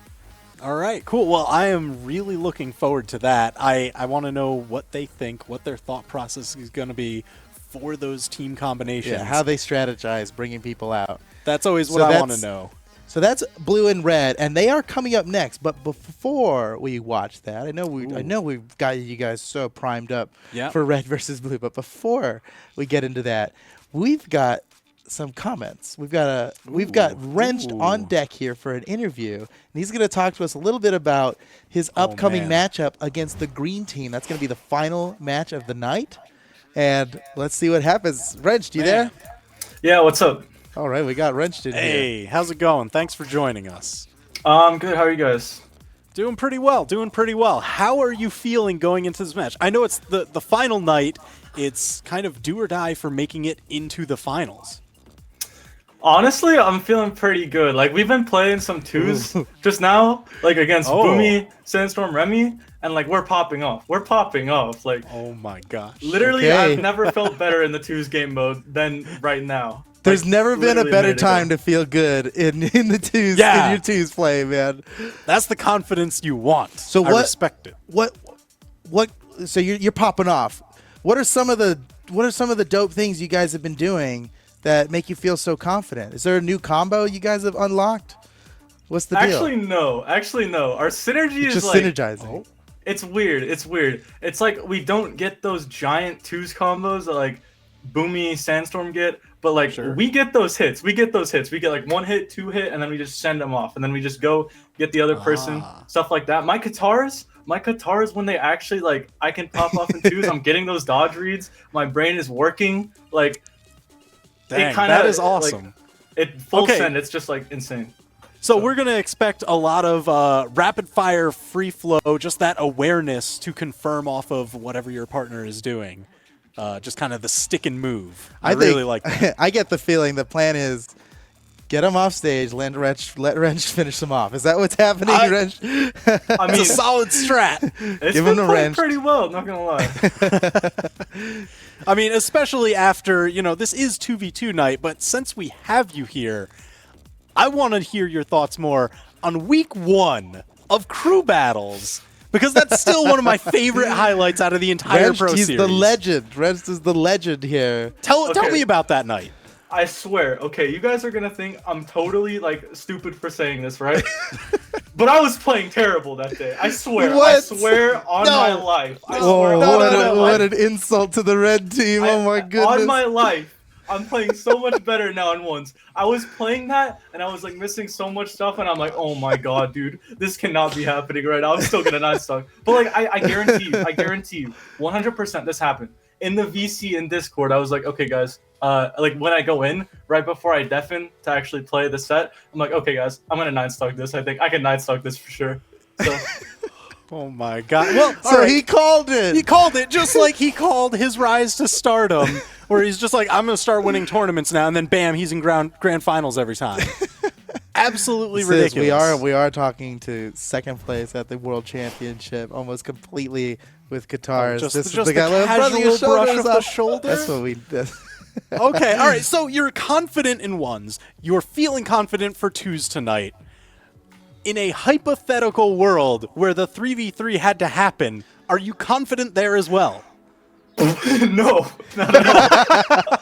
Speaker 1: All right, cool. Well, I am really looking forward to that. I want to know what they think, what their thought process is going to be for those team combinations.
Speaker 2: Yeah, how they strategize bringing people out.
Speaker 1: That's always what I want to know.
Speaker 2: So that's Blue and Red, and they are coming up next. But before we watch that, I know we've got you guys so primed up for Red versus Blue. But before we get into that, we've got some comments. We've got Wrenched on deck here for an interview, and he's going to talk to us a little bit about his upcoming matchup against the green team. That's going to be the final match of the night. And let's see what happens. Wrenched, you there?
Speaker 3: Yeah, what's up?
Speaker 2: All right, we got Wrenched in here.
Speaker 1: Hey, how's it going? Thanks for joining us.
Speaker 3: Good. How are you guys?
Speaker 1: Doing pretty well. How are you feeling going into this match? I know it's the final night. It's kind of do or die for making it into the finals.
Speaker 3: Honestly, I'm feeling pretty good. Like, we've been playing some twos just now, like against Boomy, Sandstorm, Remy, and like we're popping off. Like,
Speaker 1: oh my gosh.
Speaker 3: Literally, I've never felt better in the twos game mode than right now.
Speaker 2: There's never been a better time to feel good in the twos in your twos play, man.
Speaker 1: That's the confidence you want. So I respect it.
Speaker 2: What? So you're popping off. What are some of the dope things you guys have been doing that make you feel so confident? Is there a new combo you guys have unlocked? What's the deal?
Speaker 3: Actually, no. Our synergy is
Speaker 2: just
Speaker 3: like
Speaker 2: synergizing.
Speaker 3: It's weird. It's like we don't get those giant twos combos that like Boomy, Sandstorm get, but like we get those hits. We get like 1 hit, 2 hit, and then we just send them off, and then we just go get the other person, stuff like that. My Katars, when they actually like, I can pop off in twos. I'm getting those dodge reads. My brain is working. Like,
Speaker 1: dang, that is awesome.
Speaker 3: Like, full send. It's just like insane.
Speaker 1: So we're going to expect a lot of rapid fire free flow, just that awareness to confirm off of whatever your partner is doing. Just kind of the stick and move. I really like that.
Speaker 2: I get the feeling the plan is get him off stage, let Wrench finish him off. Is that what's happening, Wrench?
Speaker 3: I mean,
Speaker 1: it's a solid strat.
Speaker 3: Give him the wrench. Pretty well, not gonna lie.
Speaker 1: I mean, especially after, this is 2v2 night, but since we have you here, I want to hear your thoughts more on week 1 of crew battles. Because that's still one of my favorite highlights out of the entire Pro Series.
Speaker 2: He's the legend. Wrench is the legend here.
Speaker 1: Tell me about that night.
Speaker 3: I swear. Okay, you guys are going to think I'm totally, like, stupid for saying this, right? But I was playing terrible that day. I swear.
Speaker 2: What?
Speaker 3: I swear on my life.
Speaker 2: What an insult to the red team. Oh, my goodness.
Speaker 3: On my life. I'm playing so much better now in ones. I was playing that, and I was like missing so much stuff, and I'm like, oh my god, dude, this cannot be happening right now. I'm still gonna 9-stock. But like, I guarantee you, 100% this happened. In the VC in Discord, I was like, okay, guys, like when I go in, right before I deafen to actually play the set, I'm like, okay, guys, I'm gonna 9-stock this. I think I can 9-stock this for sure. So.
Speaker 1: Oh my god. Well,
Speaker 2: so he called it.
Speaker 1: He called it just like he called his rise to stardom, where he's just like, I'm going to start winning tournaments now, and then bam, he's in grand finals every time. absolutely ridiculous.
Speaker 2: We are talking to second place at the World Championship, almost completely with guitars.
Speaker 1: Just
Speaker 2: this
Speaker 1: the
Speaker 2: is the guy
Speaker 1: casual brush of the shoulder.
Speaker 2: That's what we did.
Speaker 1: Okay, all right. So you're confident in ones. You're feeling confident for twos tonight. In a hypothetical world where the 3v3 had to happen, are you confident there as well?
Speaker 3: No, not at all.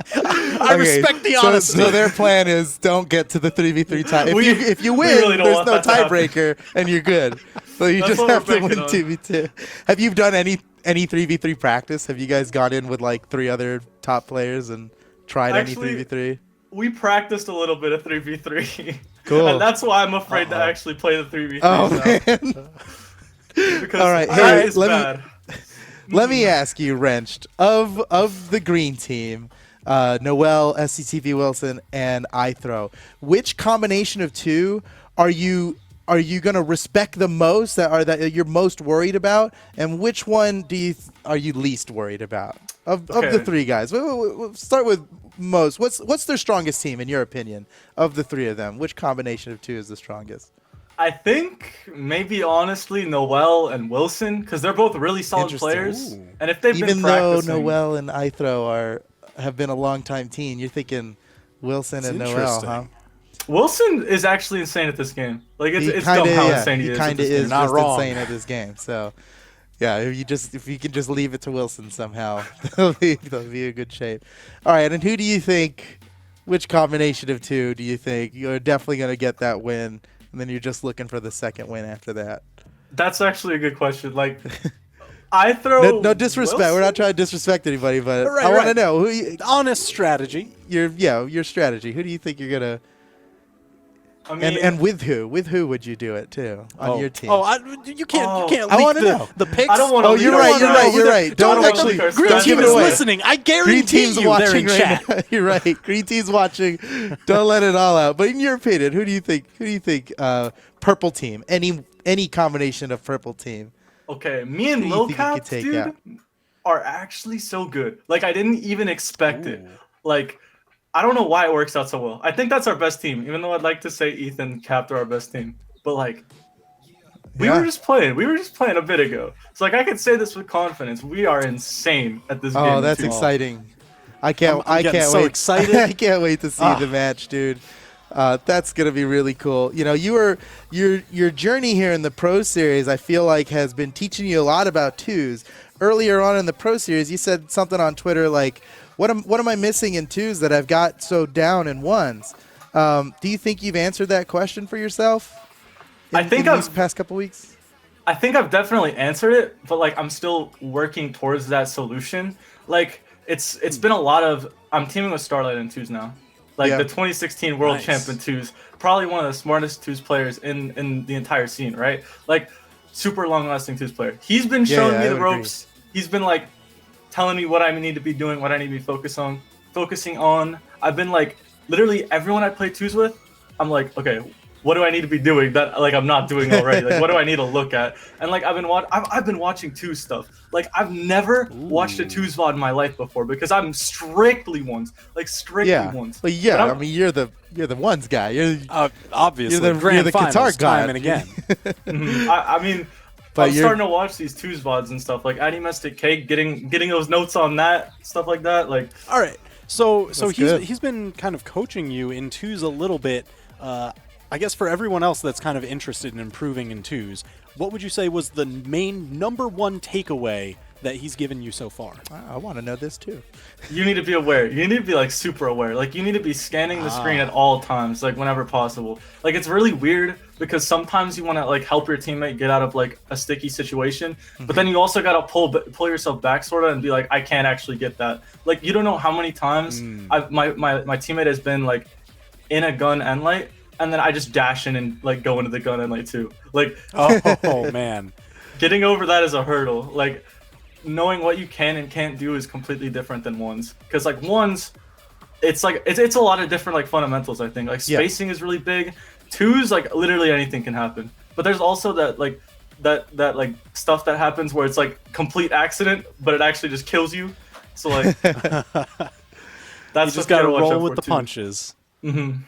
Speaker 1: I respect the honesty.
Speaker 2: So their plan is don't get to the 3v3 tie. If you win,
Speaker 3: really
Speaker 2: there's no tiebreaker, and you're good. So you just have to win 2v2. Have you done any 3v3 practice? Have you guys gone in with like 3 other top players and tried any 3v3?
Speaker 3: We practiced a little bit of 3v3.
Speaker 2: Cool.
Speaker 3: And that's why I'm afraid to actually play the 3v3.
Speaker 2: Oh,
Speaker 3: man. Because
Speaker 2: all right, hey,
Speaker 3: bad.
Speaker 2: Let me ask you, Wrenched, of the green team, Noel, SCTV Wilson, and iThrow, which combination of two are you gonna respect the most, that you're most worried about, and which one are you least worried about of the 3 guys? We'll start with most. What's their strongest team in your opinion of the 3 of them? Which combination of 2 is the strongest?
Speaker 3: I think maybe honestly Noel and Wilson, because they're both really solid players.
Speaker 2: Ooh.
Speaker 3: And if they've
Speaker 2: even
Speaker 3: been practicing,
Speaker 2: though Noel and iThrow have been a long time team, you're thinking Wilson and Noel, huh?
Speaker 3: Wilson is actually insane at this game. Like it's dumb how insane he is.
Speaker 2: He kind of is
Speaker 1: not
Speaker 2: just
Speaker 1: wrong.
Speaker 2: insane at this game. So yeah, if you can just leave it to Wilson somehow, they'll be in good shape. All right, and who do you think? Which combination of 2 do you think you're definitely going to get that win? And then you're just looking for the second win after that.
Speaker 3: That's actually a good question. Like, iThrow.
Speaker 2: No disrespect.
Speaker 3: Wilson?
Speaker 2: We're not trying to disrespect anybody, but
Speaker 1: Right,
Speaker 2: I want to
Speaker 1: right.
Speaker 2: know
Speaker 1: Honest strategy.
Speaker 2: your strategy. Who do you think you're gonna?
Speaker 3: I mean,
Speaker 2: And with who? With who would you do it too on your team?
Speaker 1: You can't
Speaker 2: I
Speaker 1: leak
Speaker 2: wanna know.
Speaker 1: the picks.
Speaker 3: I don't want to.
Speaker 2: Oh, you're right. Don't actually.
Speaker 1: Green
Speaker 2: Don't
Speaker 1: team
Speaker 2: give
Speaker 1: is
Speaker 2: it away.
Speaker 1: listening. I
Speaker 2: Green
Speaker 1: guarantee
Speaker 2: team's
Speaker 1: you they're
Speaker 2: watching
Speaker 1: in chat.
Speaker 2: right now. You're right. Green team's watching. Don't let it all out. But in your opinion, who do you think? Purple team. Any combination of purple team.
Speaker 3: Okay, me and
Speaker 2: Who do you think you could
Speaker 3: Lilcap,
Speaker 2: take
Speaker 3: dude,
Speaker 2: out?
Speaker 3: are actually so good. Like, I didn't even expect it. Like, I don't know why it works out so well. I think that's our best team, even though I'd like to say Ethan and Capt are our best team. But, like, we were just playing. We were just playing a bit ago. So, like, I could say this with confidence. We are insane at this game.
Speaker 2: Oh, that's exciting. I can't
Speaker 1: getting so
Speaker 2: wait.
Speaker 1: excited.
Speaker 2: I can't wait to see the match, dude. That's gonna be really cool. You know, your journey here in the Pro Series, I feel like, has been teaching you a lot about 2s. Earlier on in the Pro Series, you said something on Twitter like, "What am I missing in 2s that I've got so down in 1s?" Do you think you've answered that question for yourself?
Speaker 3: I think
Speaker 2: these past couple weeks.
Speaker 3: I think I've definitely answered it, but like I'm still working towards that solution. Like it's been a lot of. I'm teaming with Starlight in 2s now. Like the 2016 World Champion 2s, probably one of the smartest 2s players in the entire scene, right? Like super long-lasting 2s player. He's been showing me the ropes. He's been like telling me what I need to be doing, what I need to be focusing on. I've been like literally everyone I play 2s with, I'm like, okay, what do I need to be doing that like I'm not doing already? Like what do I need to look at? And like I've been watching 2 stuff. Like I've never watched a 2s VOD in my life before because I'm strictly 1s. Like strictly 1s.
Speaker 2: Well, yeah, I mean you're the 1s guy. You're
Speaker 1: obviously
Speaker 2: you're the guitar guy.
Speaker 1: Time and again.
Speaker 3: I mean I'm starting to watch these 2s VODs and stuff like Animestic Cake, getting those notes on that, stuff like that. Like
Speaker 1: all right. So
Speaker 2: good.
Speaker 1: he's been kind of coaching you in 2s a little bit. I guess for everyone else that's kind of interested in improving in 2s, what would you say was the main number 1 takeaway that he's given you so far?
Speaker 2: I want to know this too.
Speaker 3: You need to be aware. You need to be like super aware. Like you need to be scanning the screen at all times, like whenever possible. Like it's really weird because sometimes you want to like help your teammate get out of like a sticky situation, but then you also gotta pull yourself back sort of and be like, I can't actually get that. Like you don't know how many times my teammate has been like in a gun end light, and then I just dash in and like go into the gun end light too. Like
Speaker 1: oh man,
Speaker 3: getting over that is a hurdle. Like knowing what you can and can't do is completely different than 1s. Because like 1s, it's like it's a lot of different like fundamentals. I think like spacing is really big. 2s, like literally anything can happen. But there's also that like that like stuff that happens where it's like complete accident, but it actually just kills you. So like that's
Speaker 1: you just gotta roll with the punches.
Speaker 3: Mm-hmm.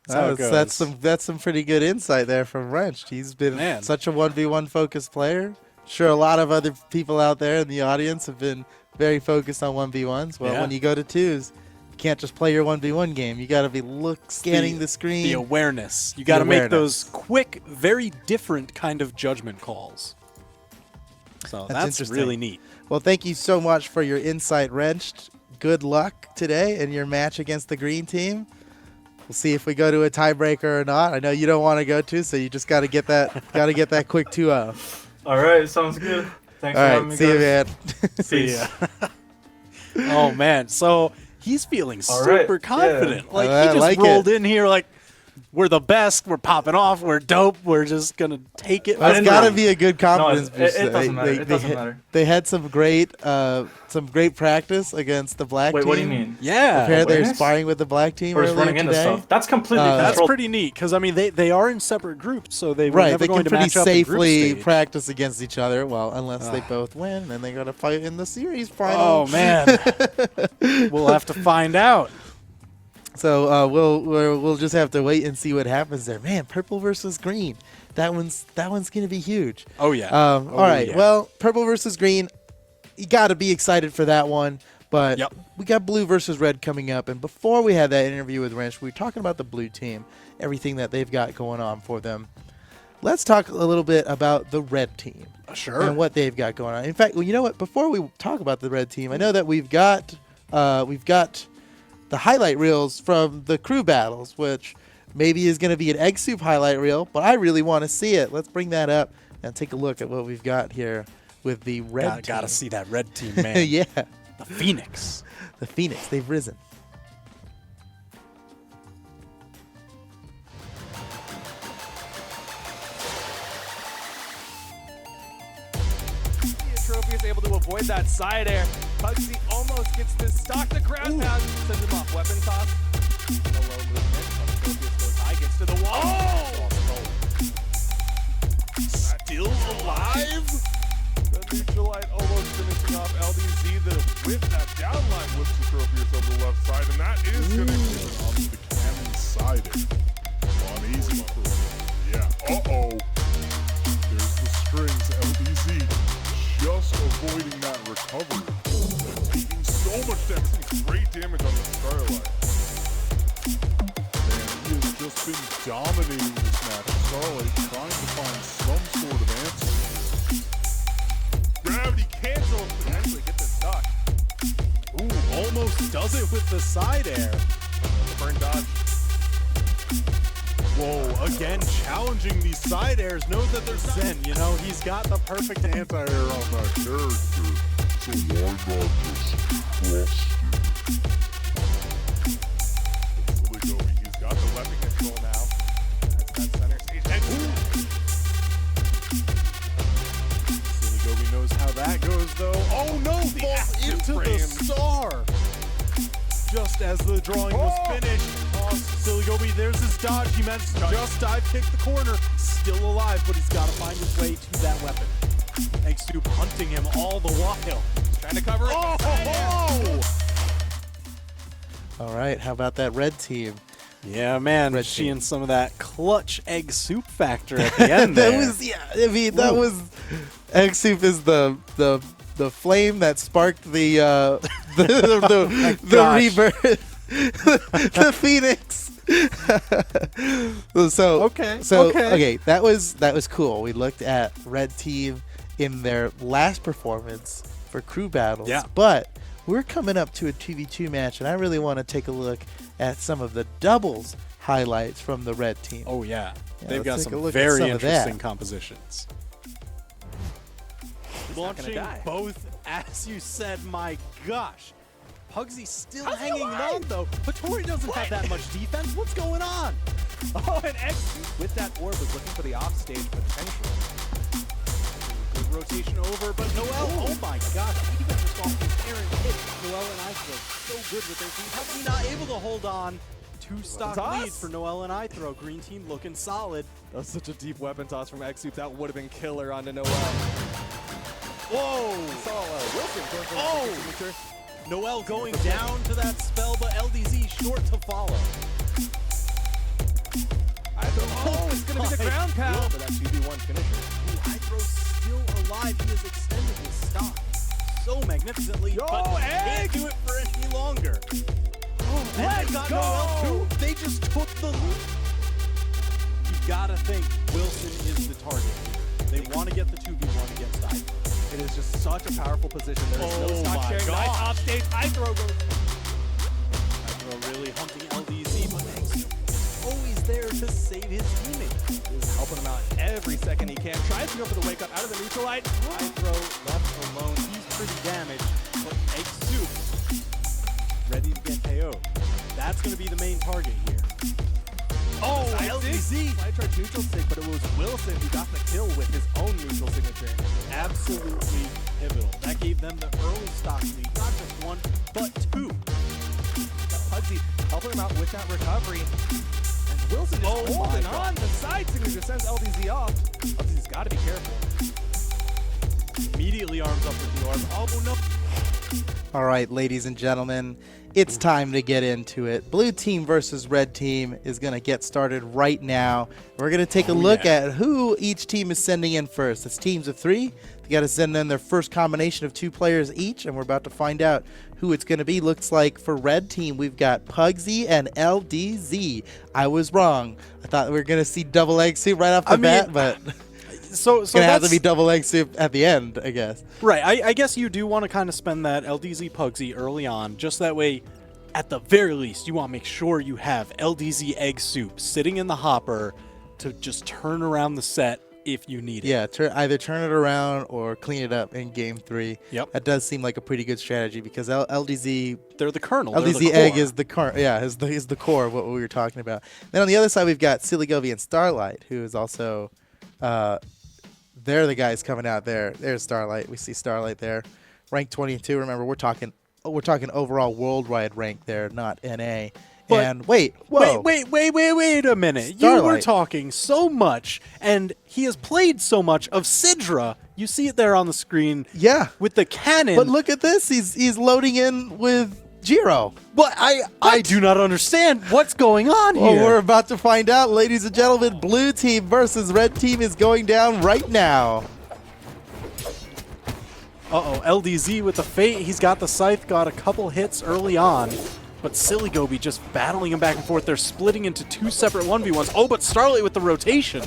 Speaker 2: That's some pretty good insight there from Wrench. He's been such a 1v1 focused player. Sure, a lot of other people out there in the audience have been very focused on 1v1s. Well, when you go to 2s, you can't just play your 1v1 game. You got to be scanning the screen.
Speaker 1: The awareness. You got to make those quick, very different kind of judgment calls. So that's really neat.
Speaker 2: Well, thank you so much for your insight, Wrench. Good luck today in your match against the green team. We'll see if we go to a tiebreaker or not. I know you don't want to go to, so you just got to get that quick 2-0.
Speaker 3: All right, sounds good. Thanks for having me,
Speaker 2: see you, man.
Speaker 1: See ya. Oh man, so he's feeling super confident.
Speaker 3: Yeah.
Speaker 1: Like he just rolled in here like, we're the best. We're popping off. We're dope. We're just gonna take it.
Speaker 2: It's got to be a good confidence
Speaker 3: boost. It doesn't matter. It doesn't matter.
Speaker 2: They had some great practice against the black team.
Speaker 3: Wait, what do you mean?
Speaker 1: Yeah,
Speaker 2: apparently they're sparring with the black team.
Speaker 3: Or just running into stuff. That's completely.
Speaker 1: That's pretty neat because I mean they are in separate groups, so they were never
Speaker 2: they
Speaker 1: going
Speaker 2: can
Speaker 1: to
Speaker 2: pretty
Speaker 1: match up
Speaker 2: safely
Speaker 1: in group
Speaker 2: practice against each other. Well, unless they both win, then they got to fight in the series final.
Speaker 1: Oh man, we'll have to find out.
Speaker 2: So we'll just have to wait and see what happens there. Man, purple versus green. That one's gonna be huge.
Speaker 1: Oh yeah.
Speaker 2: All right. Yeah. Well, purple versus green. You got to be excited for that one. But we got blue versus red coming up. And before we had that interview with Wrench, we were talking about the blue team, everything that they've got going on for them. Let's talk a little bit about the red team.
Speaker 1: Sure.
Speaker 2: And what they've got going on. In fact, well, you know what? Before we talk about the red team, I know that we've got the highlight reels from the crew battles, which maybe is going to be an egg soup highlight reel, but I really want to see it. Let's bring that up and take a look at what we've got here with the red team.
Speaker 1: Gotta see that red team, man.
Speaker 2: Yeah.
Speaker 1: The Phoenix.
Speaker 2: The Phoenix. They've risen.
Speaker 4: Trophy is able to avoid that side air. Pugsy almost gets this stock the ground pound, sends him off. Weapon toss. A low movement. Tropius goes high, gets to the wall.
Speaker 5: Still alive? The Neutralite almost finishing off LDZ. The whip that downline whips the Tropius over the left side, and that is going to give it onto the cannon side. On easy. Yeah. Uh-oh. There's the strings. LDZ just avoiding that recovery. Taking so much damage, great damage on the Starlight. And he has just been dominating this match. Starlight trying to find some sort of answer. Gravity cancel and potentially get this stock.
Speaker 1: Ooh, almost does it with the side air.
Speaker 5: Burn dodge.
Speaker 1: Whoa, again challenging these side airs, knows that they're Zen, you know, he's got the perfect anti-air on that character.
Speaker 5: So why not just trust it? He's got the weapon control now. That's that center stage.
Speaker 1: Silly Gobi knows how that goes though. Oh no, falls into the star. Just as the drawing was finished, Silly Gobi, there's his dodge. He managed to just dive kick the corner. Still alive, but he's got to find his way to that weapon. Egg Soup hunting him all the while.
Speaker 4: Trying to cover it.
Speaker 2: All right, how about that red team?
Speaker 1: Yeah, man, seeing some of that clutch Egg Soup factor at the end there.
Speaker 2: That was Egg Soup is the flame that sparked the rebirth. The Phoenix. Okay, that was cool. We looked at red team in their last performance for crew battles.
Speaker 1: Yeah.
Speaker 2: But we're coming up to a 2v2 match, and I really want to take a look at some of the doubles highlights from the red team.
Speaker 1: Oh yeah, they've got some very interesting compositions. Launching both, as you said, my gosh. Pugsy still hanging on though, but Tori doesn't have that much defense. What's going on?
Speaker 4: Oh, and X with that orb was looking for the offstage potential.
Speaker 1: Good rotation over, but Noel, oh my gosh, even just off his errant hit, Noel and Ithro so good with their team. Pugsy not able to hold on. Two-stock lead for Noel and Ithro. Green team looking solid.
Speaker 4: That was such a deep weapon toss from X Soup. That would have been killer onto Noel.
Speaker 1: Whoa!
Speaker 4: Wilson going for the
Speaker 1: Noel going down to that spell, but LDZ short to follow.
Speaker 4: gonna be the ground pound for that 2v1 finisher.
Speaker 1: Hydro's still alive. He has extended his stock so magnificently, but can't do it for any longer.
Speaker 4: Let's go!
Speaker 1: They just took the lead. You gotta think Wilson is the target here. They want to get the 2v1 against Hydro.
Speaker 4: It is just such a powerful position. There is no stock sharing. Nice off stage. Hydro goes.
Speaker 1: Hydro really hunting LDZ, but he's always there to save his teammates.
Speaker 4: He's helping him out every second he can. Tries to go for the wake up out of the neutral light.
Speaker 1: Hydro left alone. He's pretty damaged, but Egg Soup ready to get KO'd. That's going to be the main target here.
Speaker 4: Oh, LDZ! I tried neutral sig, but it was Wilson who got the kill with his own neutral signature.
Speaker 1: Absolutely pivotal. That gave them the early stock lead, not just one, but two.
Speaker 4: Pugsy helping him out with that recovery. And Wilson is holding on. The side signature sends LDZ off. LDZ's got to be careful.
Speaker 1: Immediately arms up with the orb. Oh, no.
Speaker 2: All right, ladies and gentlemen, it's time to get into it. Blue team versus red team is going to get started right now. We're going to take a look at who each team is sending in first. It's teams of 3. They got to send in their first combination of 2 players each, and we're about to find out who it's going to be. Looks like for red team, we've got Pugsy and LDZ. I was wrong. I thought we were going to see double egg soup right off the bat, but
Speaker 1: so
Speaker 2: it's going to have to be double egg soup at the end, I guess.
Speaker 1: Right. I guess you do want to kind of spend that LDZ Pugsy early on, just that way, at the very least, you want to make sure you have LDZ egg soup sitting in the hopper to just turn around the set if you need it.
Speaker 2: Yeah, either turn it around or clean it up in game 3.
Speaker 1: Yep.
Speaker 2: That does seem like a pretty good strategy because LDZ...
Speaker 1: They're the kernel.
Speaker 2: LDZ egg is the core. Yeah, is the core of what we were talking about. Then on the other side, we've got Silly Govy and Starlight, who is also... they're the guys coming out there. There's Starlight. We see Starlight there. Rank 22. Remember, we're talking overall worldwide rank there, not NA.
Speaker 1: But
Speaker 2: and wait
Speaker 1: a minute.
Speaker 2: Starlight.
Speaker 1: You were talking so much, and he has played so much of Sidra. You see it there on the screen.
Speaker 2: Yeah.
Speaker 1: With the cannon.
Speaker 2: But look at this. He's loading in with Jiro.
Speaker 1: But I do not understand what's going on here.
Speaker 2: Well, we're about to find out, ladies and gentlemen. Blue team versus red team is going down right now.
Speaker 1: Uh-oh, LDZ with the Fate. He's got the Scythe, got a couple hits early on. But Silly Goby just battling him back and forth. They're splitting into 2 separate 1v1s. Oh, but Starlight with the rotation.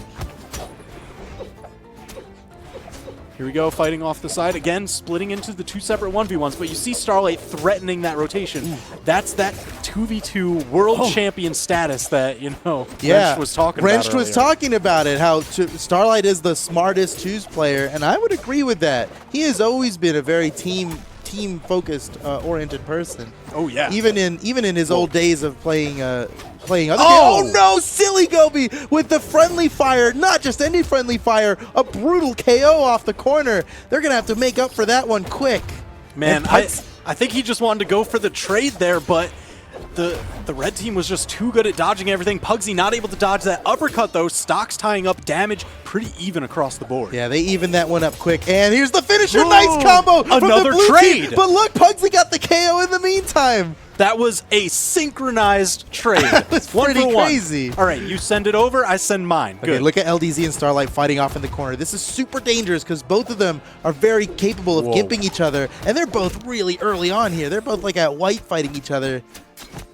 Speaker 1: Here we go, fighting off the side. Again, splitting into the 2 separate 1v1s. But you see Starlight threatening that rotation. That's that 2v2 world champion status that, Wrench was talking about
Speaker 2: Wrench was talking about it, how Starlight is the smartest 2s player. And I would agree with that. He has always been a very team-focused, oriented person.
Speaker 1: Oh yeah.
Speaker 2: Even in his old days of playing other games. Oh no, Silly Goby with the friendly fire, not just any friendly fire, a brutal KO off the corner. They're gonna have to make up for that one quick.
Speaker 1: Man, I think he just wanted to go for the trade there, but the red team was just too good at dodging everything. Pugsy not able to dodge that uppercut though. Stocks tying up damage pretty even across the board.
Speaker 2: Yeah, they evened that one up quick. And here's the finisher. Nice combo.
Speaker 1: Another trade.
Speaker 2: Team. But look, Pugsy got the KO in the meantime.
Speaker 1: That was a synchronized trade.
Speaker 2: That was pretty crazy.
Speaker 1: All right, you send it over, I send mine.
Speaker 2: Okay,
Speaker 1: good.
Speaker 2: Look at LDZ and Starlight fighting off in the corner. This is super dangerous because both of them are very capable of gimping each other. And they're both really early on here. They're both like at white fighting each other.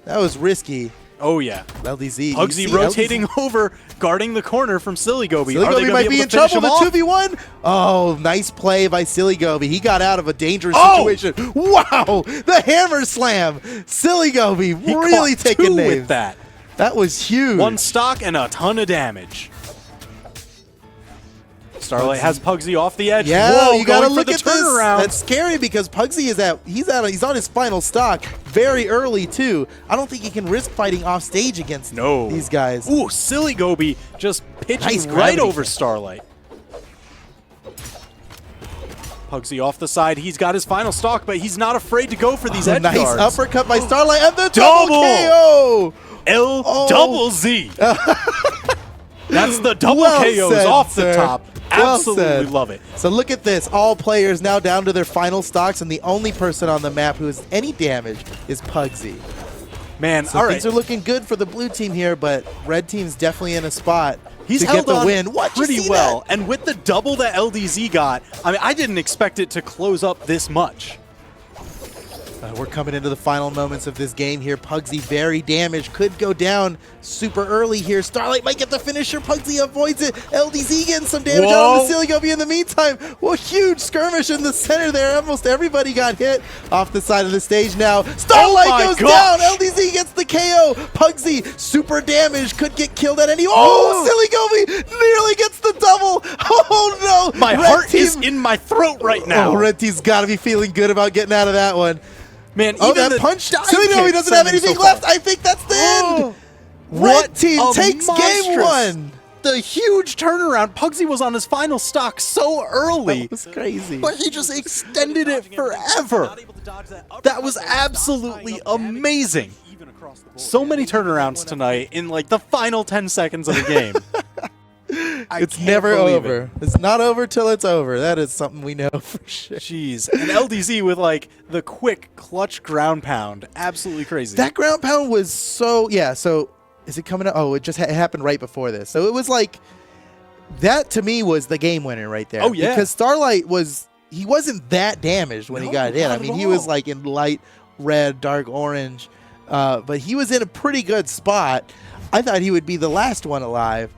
Speaker 2: That was risky.
Speaker 1: Oh, yeah.
Speaker 2: LDZ.
Speaker 1: Pugsy rotating over, guarding the corner from Silly Goby.
Speaker 2: Silly Goby might be in trouble. The 2v1. Oh, nice play by Silly Goby. He got out of a dangerous situation. Wow. The hammer slam. Silly Goby really taking names
Speaker 1: with that.
Speaker 2: That was huge.
Speaker 1: 1 stock and a ton of damage. Starlight has Pugsy off the edge.
Speaker 2: Yeah,
Speaker 1: whoa,
Speaker 2: you gotta look at
Speaker 1: turnaround.
Speaker 2: this. That's scary because Pugsy he's on his final stock very early too. I don't think he can risk fighting off stage against these guys.
Speaker 1: Ooh, Silly Goby just pitching right over Starlight. Pugsy off the side. He's got his final stock, but he's not afraid to go for these edge guards.
Speaker 2: Nice uppercut by Starlight and the double KO.
Speaker 1: Double Z. That's the double KOs off the top. Absolutely love it.
Speaker 2: So look at this. All players now down to their final stocks, and the only person on the map who has any damage is
Speaker 1: Man,
Speaker 2: so things are looking good for the blue team here, but red team's definitely in a spot
Speaker 1: He's
Speaker 2: to
Speaker 1: held
Speaker 2: get the
Speaker 1: on
Speaker 2: win. What,
Speaker 1: pretty well. And with the double that LDZ got, I mean, I didn't expect it to close up this much.
Speaker 2: We're coming into the final moments of this game here. Pugsy very damaged. Could go down super early here. Starlight might get the finisher. Pugsy avoids it. LDZ getting some damage out of the Siligobi in the meantime. Well, huge skirmish in the center there. Almost everybody got hit off the side of the stage now. Starlight goes down. LDZ gets the KO. Pugsy super damaged. Could get killed at any... Oh, Siligobi nearly gets the double. Oh, no.
Speaker 1: My heart is in my throat right now.
Speaker 2: Oh, Red Team's got to be feeling good about getting out of that one.
Speaker 1: Man,
Speaker 2: oh,
Speaker 1: even
Speaker 2: that punch! Siligobi doesn't have anything left. I think that's the end. Red Team takes game 1.
Speaker 1: The huge turnaround. Pugsy was on his final stock so early.
Speaker 2: That was crazy.
Speaker 1: But he just extended it forever. That was absolutely amazing. So many turnarounds tonight in like the final 10 seconds of the game.
Speaker 2: It's never over. It's not over till it's over. That is something we know for sure.
Speaker 1: Jeez. And LDZ with like the quick clutch ground pound. Absolutely crazy.
Speaker 2: That ground pound was so, yeah, so is it coming up? Oh, it just happened right before this. So it was like, that to me was the game winner right there.
Speaker 1: Oh, yeah.
Speaker 2: Because Starlight he wasn't that damaged when he got in. I mean, he was like in light red, dark orange, but he was in a pretty good spot. I thought he would be the last one alive.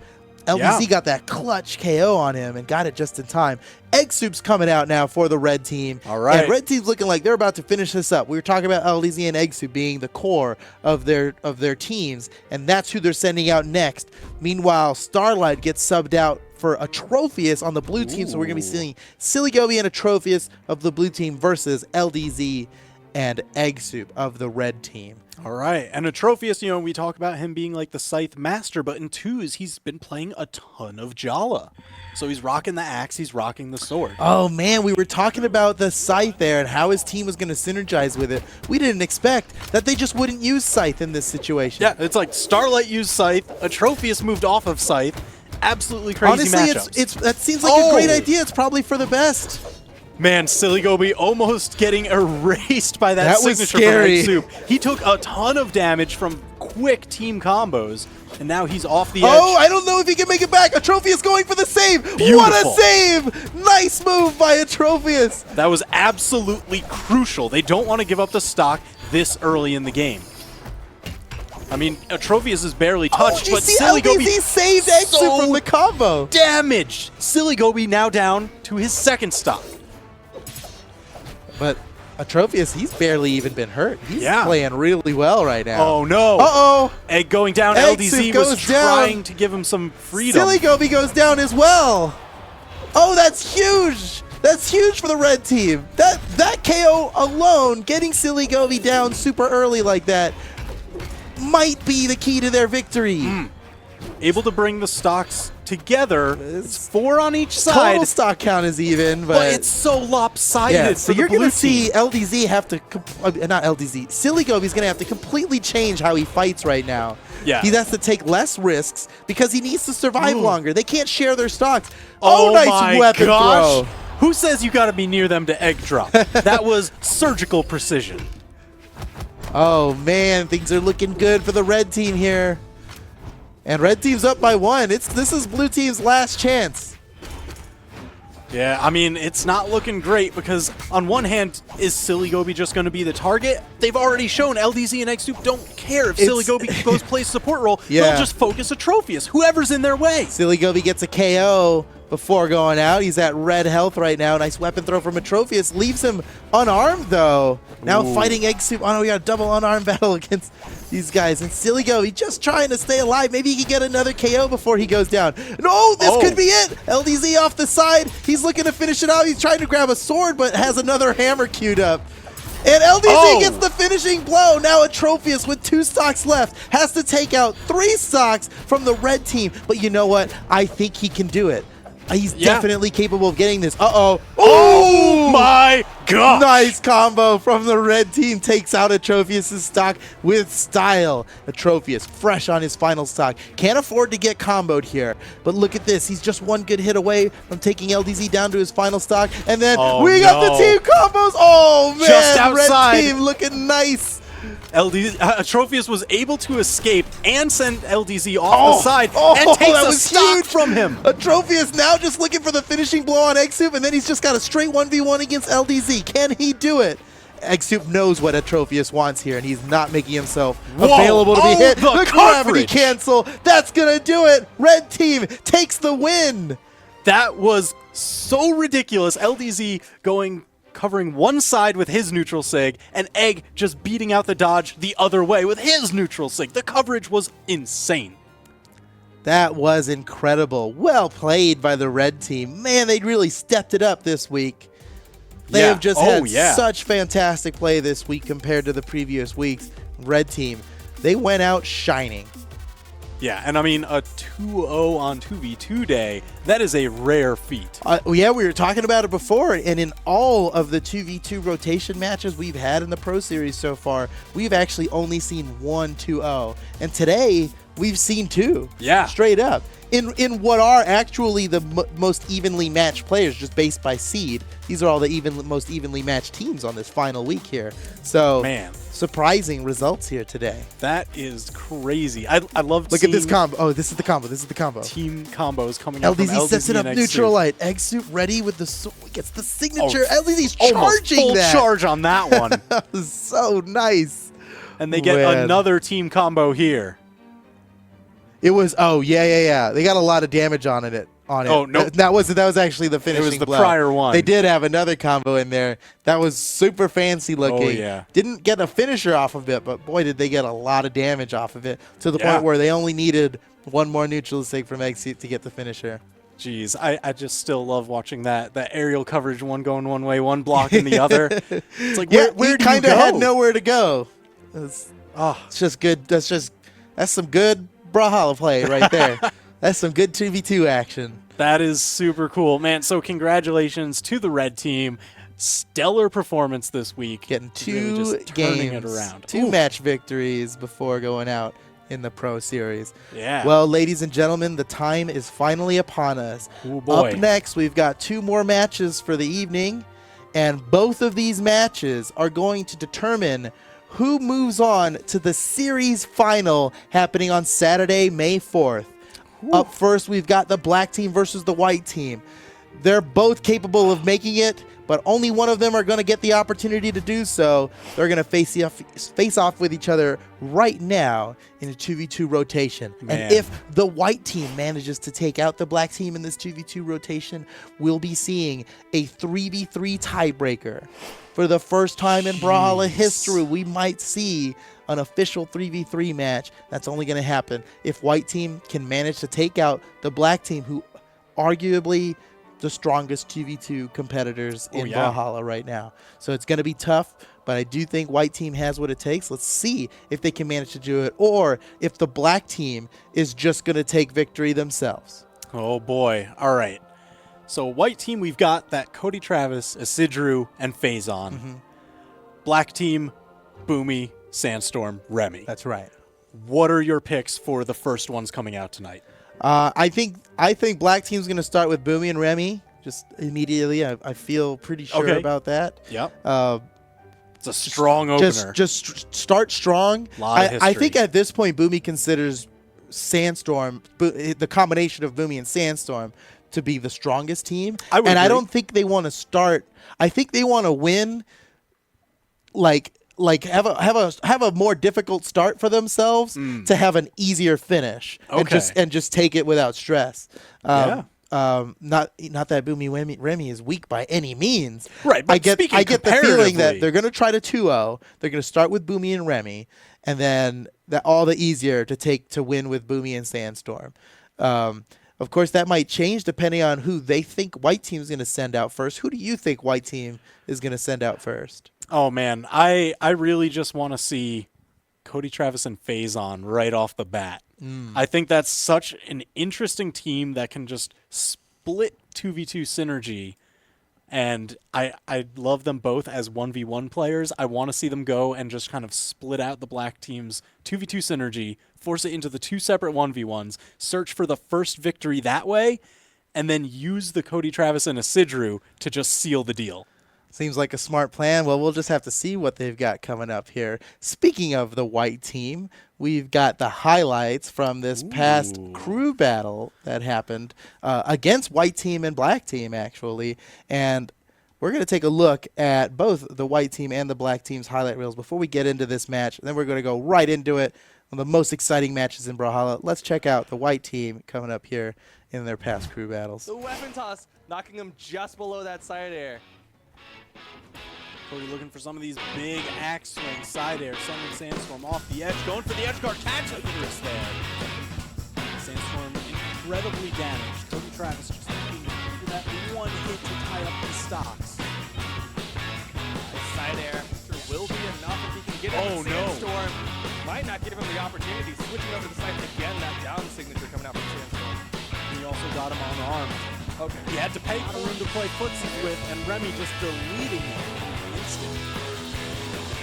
Speaker 2: LDZ got that clutch KO on him and got it just in time. Egg Soup's coming out now for the red team.
Speaker 1: All right.
Speaker 2: And red team's looking like they're about to finish this up. We were talking about LDZ and Egg Soup being the core of their teams, and that's who they're sending out next. Meanwhile, Starlight gets subbed out for Atrophius on the blue team, so we're going to be seeing Siligobi and Atrophius of the blue team versus LDZ and Egg Soup of the red team.
Speaker 1: All right. And Atrophius, you know, we talk about him being like the Scythe master, but in twos, he's been playing a ton of Brawlhalla. So he's rocking the axe, he's rocking the sword.
Speaker 2: Oh, man, we were talking about the Scythe there and how his team was going to synergize with it. We didn't expect that they just wouldn't use Scythe in this situation.
Speaker 1: Yeah, it's like Starlight used Scythe, Atrophius moved off of Scythe. Absolutely crazy matchups.
Speaker 2: Honestly, that seems like a great idea. It's probably for the best.
Speaker 1: Man, Siligobi almost getting erased by that signature
Speaker 2: was scary.
Speaker 1: from Egg Soup. He took a ton of damage from quick team combos, and now he's off the edge.
Speaker 2: Oh, I don't know if he can make it back. Atrophius going for the save.
Speaker 1: Beautiful.
Speaker 2: What a save! Nice move by Atrophius.
Speaker 1: That was absolutely crucial. They don't want to give up the stock this early in the game. I mean, Atrophius is barely touched, but Siligobi
Speaker 2: saved Egg Soup from the combo.
Speaker 1: Damaged. Siligobi now down to his second stock.
Speaker 2: But Atrophius, he's barely even been hurt. He's playing really well right now.
Speaker 1: Oh, no.
Speaker 2: Uh-oh.
Speaker 1: Egg going down. LDZ was trying to give him some freedom.
Speaker 2: Siligobi goes down as well. Oh, that's huge. That's huge for the red team. That KO alone, getting Siligobi down super early like that, might be the key to their victory.
Speaker 1: Able to bring the stocks together. It's 4 on each side.
Speaker 2: Total stock count is even, but
Speaker 1: it's so lopsided.
Speaker 2: Yeah, so you're
Speaker 1: going to
Speaker 2: see LDZ have to, not LDZ, Siligobi's going to have to completely change how he fights right now.
Speaker 1: Yeah.
Speaker 2: He has to take less risks because he needs to survive longer. They can't share their stocks. Oh, nice weapon throw.
Speaker 1: Who says you got to be near them to egg drop? That was surgical precision.
Speaker 2: Oh, man, things are looking good for the red team here. And red team's up by 1. This is blue team's last chance.
Speaker 1: Yeah, I mean, it's not looking great because on one hand, is Siligobi just going to be the target? They've already shown LDZ and Egg Soup don't care if Siligobi goes play support role. They'll just focus Atrophius, whoever's in their way.
Speaker 2: Siligobi gets a KO before going out. He's at red health right now. Nice weapon throw from Atrophius. Leaves him unarmed, though. Now fighting Egg Soup. Oh, no, we got a double unarmed battle against these guys. And Siligobi just trying to stay alive. Maybe he can get another KO before he goes down. No, this could be it. LDZ off the side. He's looking to finish it out. He's trying to grab a sword, but has another hammer queued up. And LDZ gets the finishing blow. Now Atrophius with 2 stocks left has to take out 3 stocks from the red team. But you know what? I think he can do it. He's definitely capable of getting this. Uh-oh.
Speaker 1: Oh my God!
Speaker 2: Nice combo from the red team. Takes out Atrophius' stock with style. Atrophius fresh on his final stock. Can't afford to get comboed here. But look at this. He's just 1 good hit away from taking LDZ down to his final stock. And then we got the team combos. Oh, man.
Speaker 1: Just outside.
Speaker 2: Red team looking nice.
Speaker 1: Atrophius was able to escape and send LDZ off the side and takes
Speaker 2: that
Speaker 1: a
Speaker 2: was
Speaker 1: stock
Speaker 2: huge
Speaker 1: from him.
Speaker 2: Atrophius now just looking for the finishing blow on Eggsoup, and then he's just got a straight 1v1 against LDZ. Can he do it? Eggsoup knows what Atrophius wants here, and he's not making himself available to be hit. The gravity cancel. That's going to do it. Red team takes the win.
Speaker 1: That was so ridiculous. LDZ covering one side with his neutral sig, and Egg just beating out the dodge the other way with his neutral sig. The coverage was insane.
Speaker 2: That was incredible. Well played by the red team. Man, they really stepped it up this week. They have just had such fantastic play this week compared to the previous weeks. Red team, they went out shining.
Speaker 1: Yeah, and I mean, a 2-0 on 2v2 day, that is a rare feat.
Speaker 2: Yeah, we were talking about it before, and in all of the 2v2 rotation matches we've had in the Pro Series so far, we've actually only seen one 2-0. And today, we've seen two.
Speaker 1: Yeah.
Speaker 2: Straight up. In what are actually the most evenly matched players, just based by seed. These are all the most evenly matched teams on this final week here. So,
Speaker 1: man,
Speaker 2: surprising results here today.
Speaker 1: That is crazy. I love
Speaker 2: Look at this combo. Oh, this is the combo. This is the combo.
Speaker 1: Team combos coming out from
Speaker 2: LDZ sets it up neutral light. Eggsoup ready with the gets the signature. LDZ's charging
Speaker 1: full
Speaker 2: that.
Speaker 1: Charge on that one.
Speaker 2: That was so nice.
Speaker 1: And they get another team combo here.
Speaker 2: It was yeah. They got a lot of damage on it.
Speaker 1: Oh no,
Speaker 2: that was actually the finishing.
Speaker 1: It was the
Speaker 2: blow.
Speaker 1: prior one.
Speaker 2: They did have another combo in there that was super fancy looking.
Speaker 1: Oh yeah.
Speaker 2: Didn't get a finisher off of it, but boy did they get a lot of damage off of it to the point where they only needed one more neutral sig from Eggsoup to get the finisher.
Speaker 1: Jeez, I just still love watching that aerial coverage, one going one way, one blocking the other. It's like where do you go?
Speaker 2: Kind of had nowhere to go. It's just good. That's some good Brawlhalla play right there. That's some good 2v2 action.
Speaker 1: That is super cool, man. So congratulations to the red team. Stellar performance this week.
Speaker 2: Getting two
Speaker 1: really just turning
Speaker 2: games,
Speaker 1: it around.
Speaker 2: Two match victories before going out in the Pro Series.
Speaker 1: Yeah.
Speaker 2: Well, ladies and gentlemen, the time is finally upon us.
Speaker 1: Oh boy.
Speaker 2: Up next, we've got two more matches for the evening, and both of these matches are going to determine who moves on to the series final happening on Saturday, May 4th. Ooh. Up first, we've got the black team versus the white team. They're both capable of making it, but only one of them are going to get the opportunity to do so. They're going to face off with each other right now in a 2v2 rotation. Man. And if the white team manages to take out the black team in this 2v2 rotation, we'll be seeing a 3v3 tiebreaker. For the first time in Brawlhalla history, we might see an official 3v3 match. That's only going to happen if white team can manage to take out the black team, who arguably the strongest 2v2 competitors in Brawlhalla right now. So it's going to be tough, but I do think white team has what it takes. Let's see if they can manage to do it, or if the black team is just going to take victory themselves.
Speaker 1: Oh boy. All right. So white team, we've got that Cody Travis, Isidru, and Phazon. Mm-hmm. Black team, Boomy, Sandstorm, Remy.
Speaker 2: That's right.
Speaker 1: What are your picks for the first ones coming out tonight?
Speaker 2: I think black team's going to start with Boomy and Remy just immediately. I feel pretty sure about that.
Speaker 1: Yep. It's a strong opener.
Speaker 2: Just start strong. I think at this point, Boomy considers Sandstorm, the combination of Boomy and Sandstorm, to be the strongest team. I don't think they want to start. I think they want to win, like have a more difficult start for themselves to have an easier finish, and just take it without stress. Not that Boomy Remy is weak by any means.
Speaker 1: Right, but I get
Speaker 2: the feeling that they're going to try to 2-0. They're going to start with Boomy and Remy, and then all the easier to win with Boomy and Sandstorm. Of course, that might change depending on who they think white team is going to send out first. Who do you think white team is going to send out first?
Speaker 1: Oh, man. I really just want to see Cody Travis and Phazon right off the bat. I think that's such an interesting team that can just split 2v2 synergy. And I love them both as 1v1 players. I want to see them go and just kind of split out the black team's 2v2 synergy, force it into the two separate 1v1s, search for the first victory that way, and then use the Cody Travis and Isidru to just seal the deal.
Speaker 2: Seems like a smart plan. Well, we'll just have to see what they've got coming up here. Speaking of the white team, we've got the highlights from this past crew battle that happened against white team and black team, actually. And we're going to take a look at both the white team and the black team's highlight reels before we get into this match. And then we're going to go right into it. One of the most exciting matches in Brawlhalla. Let's check out the white team coming up here in their past crew battles.
Speaker 4: The weapon toss, knocking him just below that side air.
Speaker 1: Cody looking for some of these big axe swings, side air, sending Sandstorm off the edge, going for the edge guard, catches the wrist there. Sandstorm incredibly damaged. Cody Travis just looking for that one hit to tie up the stocks.
Speaker 4: Side air will be enough if he can get it. Sandstorm might not give him the opportunity. Switching over to the side again, that down signature coming out from Sandstorm.
Speaker 1: He also got him on arm.
Speaker 4: Okay.
Speaker 1: He had to pay for him to play footsies with, and Remy just deleting him.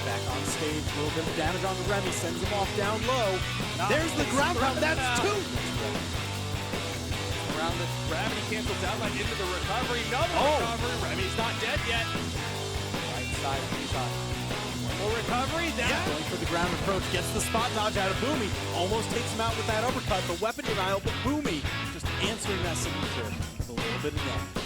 Speaker 1: Back on stage, a little bit of damage on Remy, sends him off down low. There's the ground pound, that's two!
Speaker 4: Around the gravity cancels out, like into the recovery. Another recovery, Remy's not dead yet. Right side, he's on. Full recovery,
Speaker 1: going for the ground approach, gets the spot dodge out of Boomy. Almost takes him out with that uppercut, the weapon denial, but Boomy just answering that signature with a little bit of damage.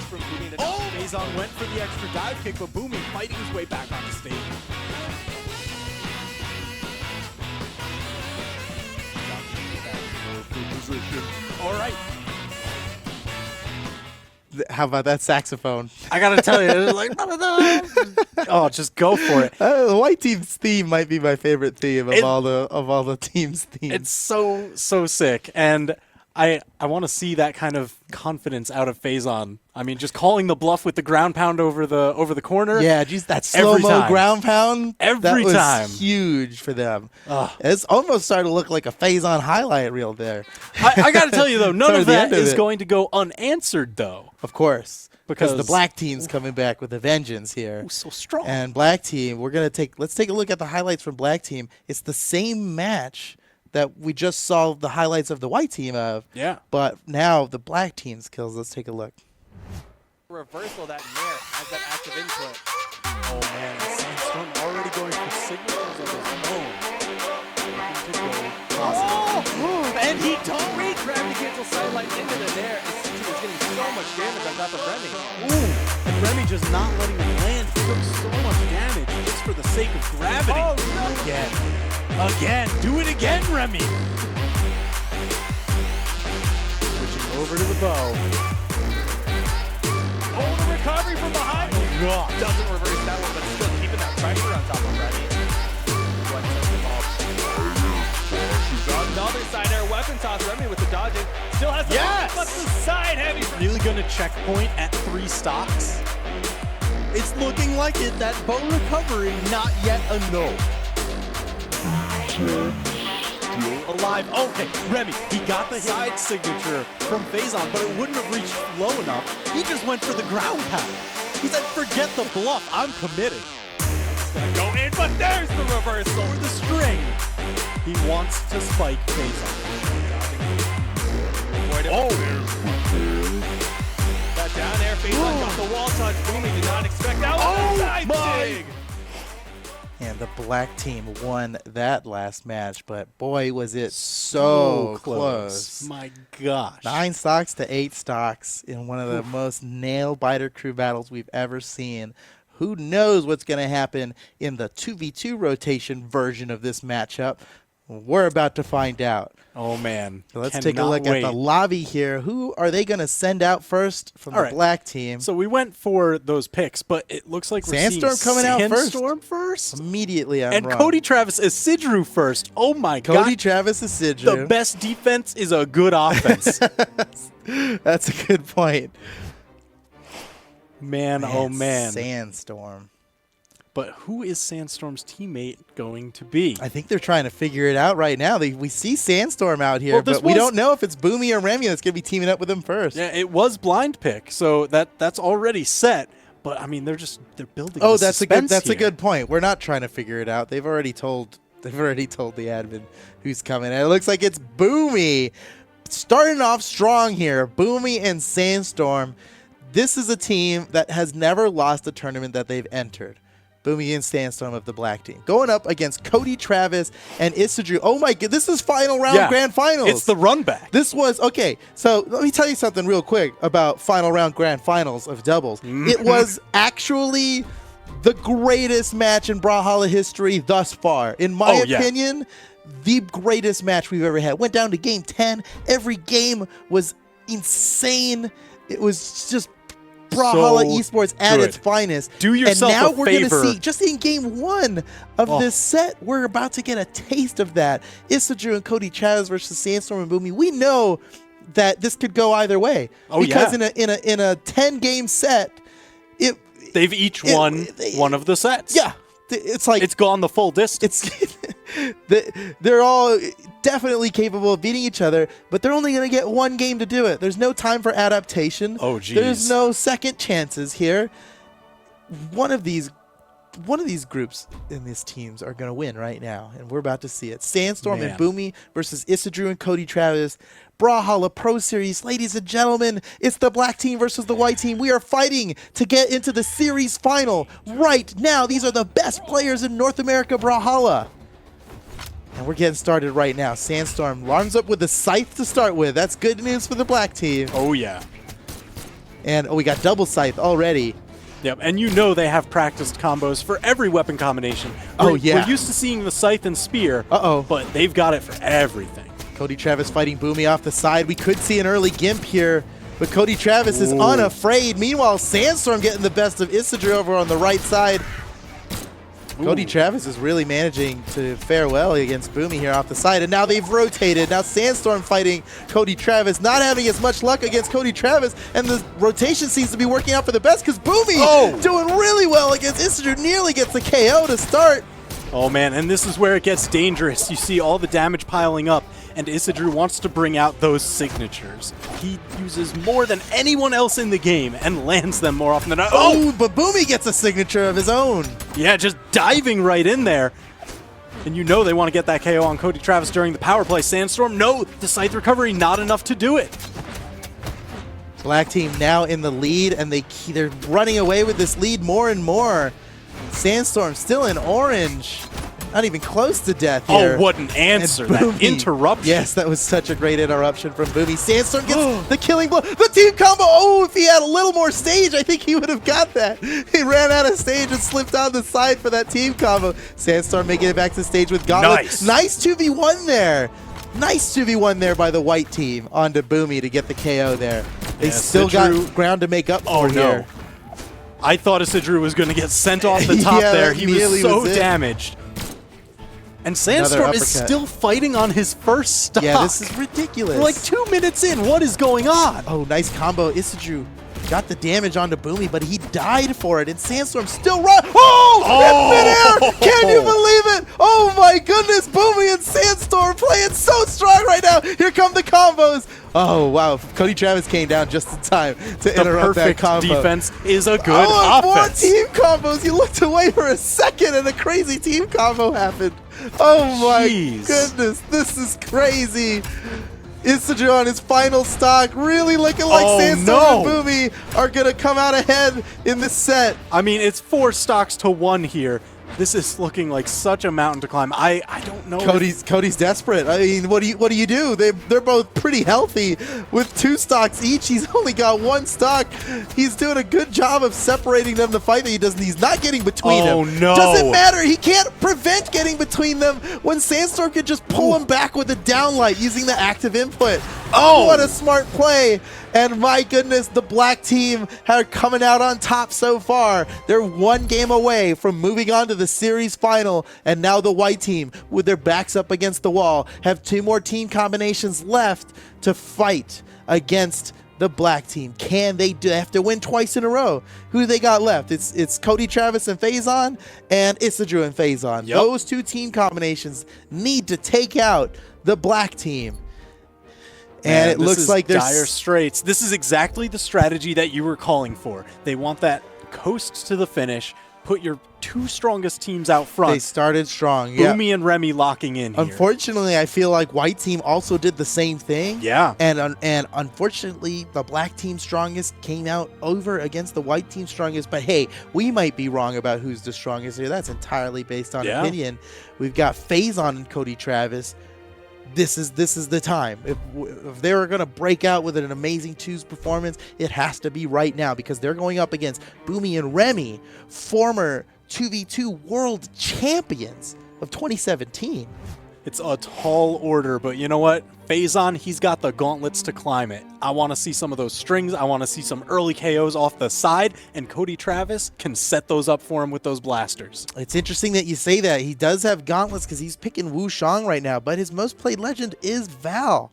Speaker 4: From Boomy to
Speaker 1: Faison went for the extra dive kick, but Boomy fighting his way back on the stage. All right.
Speaker 2: How about that saxophone?
Speaker 1: I gotta tell you, it's like, oh, just go for it.
Speaker 2: The white team's theme might be my favorite theme of all the teams' themes.
Speaker 1: It's so sick, and I want to see that kind of confidence out of Faison. I mean, just calling the bluff with the ground pound over the corner.
Speaker 2: Yeah, geez, that slow-mo ground pound.
Speaker 1: Every time.
Speaker 2: Was huge for them. It's almost started to look like a Faison highlight reel there.
Speaker 1: I got to tell you, though, none of that is going to go unanswered, though.
Speaker 2: Of course.
Speaker 1: Because
Speaker 2: the black team's coming back with a vengeance here.
Speaker 1: Ooh, so strong.
Speaker 2: And black team, let's take a look at the highlights from black team. It's the same match that we just saw the highlights of the white team of.
Speaker 1: Yeah.
Speaker 2: But now the black team's kills. Let's take a look.
Speaker 4: Reversal that Nair has that active input.
Speaker 1: Oh man, Sandstorm already going for signatures of his own.
Speaker 4: And he don't read gravity cancel sideline into the Nair. He was getting so much damage on top of Remy.
Speaker 1: Ooh, and Remy just not letting him land. He took so much damage just for the sake of gravity.
Speaker 4: Oh no!
Speaker 1: Again, do it again, Remy. Switching over to the bow.
Speaker 4: Oh, the recovery from behind.
Speaker 1: Oh, God.
Speaker 4: Doesn't reverse that one, but still keeping that pressure on top of Remy. What sets him off? Another side air weapon toss. Remy with the dodging. Still has the but the side heavy.
Speaker 1: Really going to checkpoint at 3 stocks? It's looking like it. That bow recovery, not yet a no. Still alive. Okay, Remy, he got the side signature from Faison, but it wouldn't have reached low enough. He just went for the ground pound. He said, forget the bluff, I'm committed.
Speaker 4: It's gonna go in, but there's the reversal.
Speaker 1: Or the string. He wants to spike Faison.
Speaker 4: That down air Faison got the wall touch. Boomy did not expect that. Oh my!
Speaker 2: And the black team won that last match, but boy, was it so close.
Speaker 1: My gosh.
Speaker 2: 9 stocks to 8 stocks in one of the most nail-biter crew battles we've ever seen. Who knows what's going to happen in the 2v2 rotation version of this matchup? We're about to find out.
Speaker 1: Oh, man.
Speaker 2: So let's take a look at the lobby here. Who are they going to send out first from the black team?
Speaker 1: So we went for those picks, but it looks like we're
Speaker 2: Sandstorm
Speaker 1: seeing
Speaker 2: coming out first.
Speaker 1: Sandstorm first?
Speaker 2: Immediately I'm
Speaker 1: and
Speaker 2: wrong.
Speaker 1: Cody Travis is Sidru first. Oh, my God.
Speaker 2: Cody Travis is Sidru.
Speaker 1: The best defense is a good offense.
Speaker 2: That's a good point.
Speaker 1: Man, oh, man.
Speaker 2: Sandstorm.
Speaker 1: But who is Sandstorm's teammate going to be?
Speaker 2: I think they're trying to figure it out right now. We see Sandstorm out here, but we don't know if it's Boomy or Remy that's going to be teaming up with him first.
Speaker 1: Yeah, it was blind pick, so that's already set. But I mean, they're building.
Speaker 2: Oh, that's a good point. We're not trying to figure it out. They've already told the admin who's coming. And it looks like it's Boomy starting off strong here. Boomy and Sandstorm This is a team that has never lost a tournament that they've entered. Boomy and Sandstorm of the black team. Going up against Cody Travis and Isidru. Oh my god, this is final round grand finals.
Speaker 1: It's the run back.
Speaker 2: This was, okay, so let me tell you something real quick about final round grand finals of doubles. It was actually the greatest match in Brawlhalla history thus far. In my opinion, the greatest match we've ever had. Went down to game 10. Every game was insane. It was just Brawlhalla esports at its finest.
Speaker 1: Do yourself a favor.
Speaker 2: And now we're going to see, just in game 1 of this set, we're about to get a taste of that. Isidru and Cody Travis versus Sandstorm and Boomy. We know that this could go either way. Because in a 10-game set,
Speaker 1: they've each won one of the sets.
Speaker 2: Yeah. It's like...
Speaker 1: It's gone the full distance.
Speaker 2: They're all definitely capable of beating each other, but they're only going to get one game to do it. There's no time for adaptation.
Speaker 1: Oh, geez.
Speaker 2: There's no second chances here. One of these groups in these teams are going to win right now, and we're about to see it. Sandstorm and Boomy versus Isidru and Cody Travis. Brawlhalla Pro Series. Ladies and gentlemen, it's the black team versus the white team. We are fighting to get into the series final right now. These are the best players in North America Brawlhalla. And we're getting started right now. Sandstorm lines up with the Scythe to start with. That's good news for the black team.
Speaker 1: Oh, yeah.
Speaker 2: And we got double Scythe already.
Speaker 1: Yep, and you know they have practiced combos for every weapon combination. We're used to seeing the Scythe and Spear, but they've got it for everything.
Speaker 2: Cody Travis fighting Boomy off the side. We could see an early Gimp here, but Cody Travis is unafraid. Meanwhile, Sandstorm getting the best of Isidru over on the right side. Cody Travis is really managing to fare well against Boomy here off the side, and now they've rotated. Now Sandstorm fighting Cody Travis, not having as much luck against Cody Travis, and the rotation seems to be working out for the best because Boomy doing really well against Isidru, nearly gets the KO to start.
Speaker 1: Oh man, and this is where it gets dangerous. You see all the damage piling up, and Isidru wants to bring out those signatures. He uses more than anyone else in the game and lands them more often than not.
Speaker 2: Oh, but Boomy gets a signature of his own.
Speaker 1: Yeah, just diving right in there. And you know they want to get that KO on Cody Travis during the power play. Sandstorm, no, the Scythe recovery, not enough to do it.
Speaker 2: Black team now in the lead, and they're running away with this lead more and more. Sandstorm still in orange. Not even close to death here.
Speaker 1: Oh, what an answer. That interruption.
Speaker 2: Yes, that was such a great interruption from Boomy. Sandstorm gets the killing blow. The team combo. Oh, if he had a little more stage, I think he would have got that. He ran out of stage and slipped on the side for that team combo. Sandstorm making it back to stage with Gauntlet. Nice 2v1 there. Nice 2v1 there by the white team onto Boomy to get the KO there. They still got ground to make up for here.
Speaker 1: I thought Isidru was going to get sent off the top there. He was so damaged. And Sandstorm is still fighting on his first stock.
Speaker 2: Yeah, this is ridiculous.
Speaker 1: We're like 2 minutes in. What is going on?
Speaker 2: Oh, nice combo. Isidru got the damage onto Boomy, but he died for it. And Sandstorm still run. Oh, midair! Can you believe it? Oh my goodness, Boomy and Sandstorm playing so strong right now. Here come the combos. Oh, wow. Cody Travis came down just in time to interrupt that combo.
Speaker 1: The perfect defense is a good offense.
Speaker 2: More team combos. You looked away for a second and a crazy team combo happened. Oh my goodness. This is crazy. Isidru on his final stock, really looking like Sandstorm and Boomy are going to come out ahead in this set.
Speaker 1: I mean, it's 4 stocks to 1 here. This is looking like such a mountain to climb. I don't know.
Speaker 2: Cody's desperate. I mean, what do you do? They're both pretty healthy with 2 stocks each. He's only got 1 stock. He's doing a good job of separating them to fight that he doesn't. He's not getting between them.
Speaker 1: Oh no!
Speaker 2: Doesn't matter. He can't prevent getting between them when Sandstorm could just pull him back with a downlight using the active input. Oh, what a smart play. And my goodness, the black team are coming out on top so far. They're 1 game away from moving on to the series final. And now the white team, with their backs up against the wall, have 2 more team combinations left to fight against the black team. Can they do? They have to win twice in a row. Who they got left? It's Cody Travis and Faison and Isidru and Faison.
Speaker 1: Yep.
Speaker 2: Those 2 team combinations need to take out the black team. And it looks like there's
Speaker 1: dire straits. This is exactly the strategy that you were calling for. They want that coast to the finish, put your two strongest teams out front.
Speaker 2: They started strong. Yeah.
Speaker 1: Boomy and Remy locking in here.
Speaker 2: Unfortunately, I feel like white team also did the same thing.
Speaker 1: Yeah.
Speaker 2: And unfortunately, the black team strongest came out over against the white team strongest. But hey, we might be wrong about who's the strongest here. That's entirely based on opinion. We've got Phazon and Cody Travis. This is the time. If they were going to break out with an amazing twos performance, it has to be right now because they're going up against Boomy and Remy, former 2v2 world champions of 2017.
Speaker 1: It's a tall order, but you know what? Phazon, he's got the gauntlets to climb it. I want to see some of those strings. I want to see some early KOs off the side, and Cody Travis can set those up for him with those blasters.
Speaker 2: It's interesting that you say that. He does have gauntlets because he's picking Wu Shang right now, but his most played legend is Val.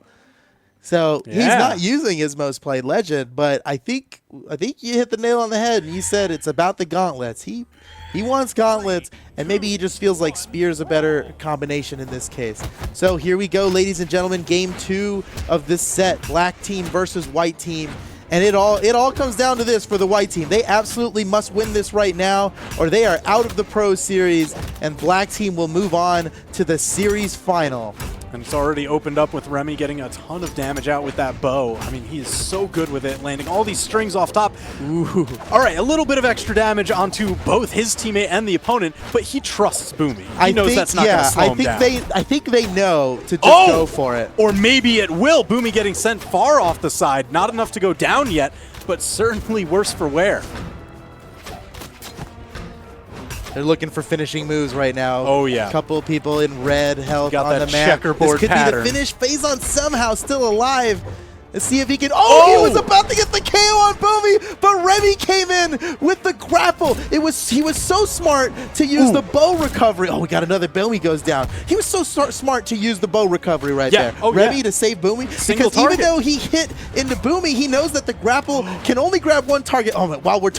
Speaker 2: So he's not using his most played legend, but I think you hit the nail on the head, and you said it's about the gauntlets. He wants gauntlets, and maybe he just feels like Spear's a better combination in this case. So here we go, ladies and gentlemen, game 2 of this set, black team versus white team. And it all comes down to this for the white team. They absolutely must win this right now, or they are out of the Pro Series, and black team will move on to the series final.
Speaker 1: And it's already opened up with Remy getting a ton of damage out with that bow. I mean, he is so good with it, landing all these strings off top. Ooh. All right, a little bit of extra damage onto both his teammate and the opponent, but he trusts Boomy. He knows that's not going to slow him down.
Speaker 2: I think they know to just go for it.
Speaker 1: Or maybe it will. Boomy getting sent far off the side. Not enough to go down yet, but certainly worse for wear.
Speaker 2: They're looking for finishing moves right now.
Speaker 1: Oh, yeah.
Speaker 2: A couple of people in red health
Speaker 1: got
Speaker 2: on
Speaker 1: that
Speaker 2: the map.
Speaker 1: checkerboard
Speaker 2: This could
Speaker 1: pattern.
Speaker 2: be the finish. Phazon somehow still alive. Let's see if he can. Oh, he was about to get the KO on Boomy, but Remy came in with the grapple. He was so smart to use the bow recovery. Oh, we got another Boomy goes down. He was so smart to use the bow recovery right there. Remy to save Boomy.
Speaker 1: Single
Speaker 2: because
Speaker 1: target.
Speaker 2: even though he hit into Boomy, he knows that the grapple can only grab one target. Oh, while we're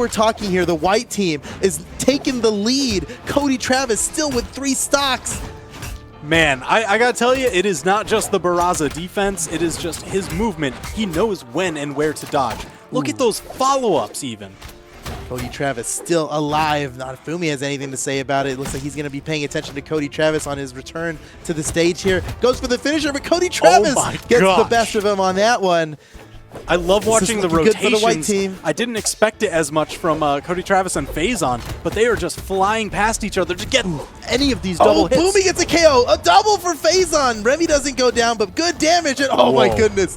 Speaker 2: talking here, the white team is taking the lead. Cody Travis still with 3 stocks.
Speaker 1: Man, I gotta tell you, it is not just the Barraza defense, it is just his movement. He knows when and where to dodge. Look at those follow-ups even.
Speaker 2: Cody Travis still alive. Not if Boomy has anything to say about it. It looks like he's going to be paying attention to Cody Travis on his return to the stage here. Goes for the finisher, but Cody Travis gets the best of him on that one.
Speaker 1: I love watching the rotations.
Speaker 2: Good for the white team.
Speaker 1: I didn't expect it as much from Cody Travis and Phazon, but they are just flying past each other to get any of these double hits.
Speaker 2: Boomy gets a KO. A double for Phazon. Remy doesn't go down, but good damage. And my goodness.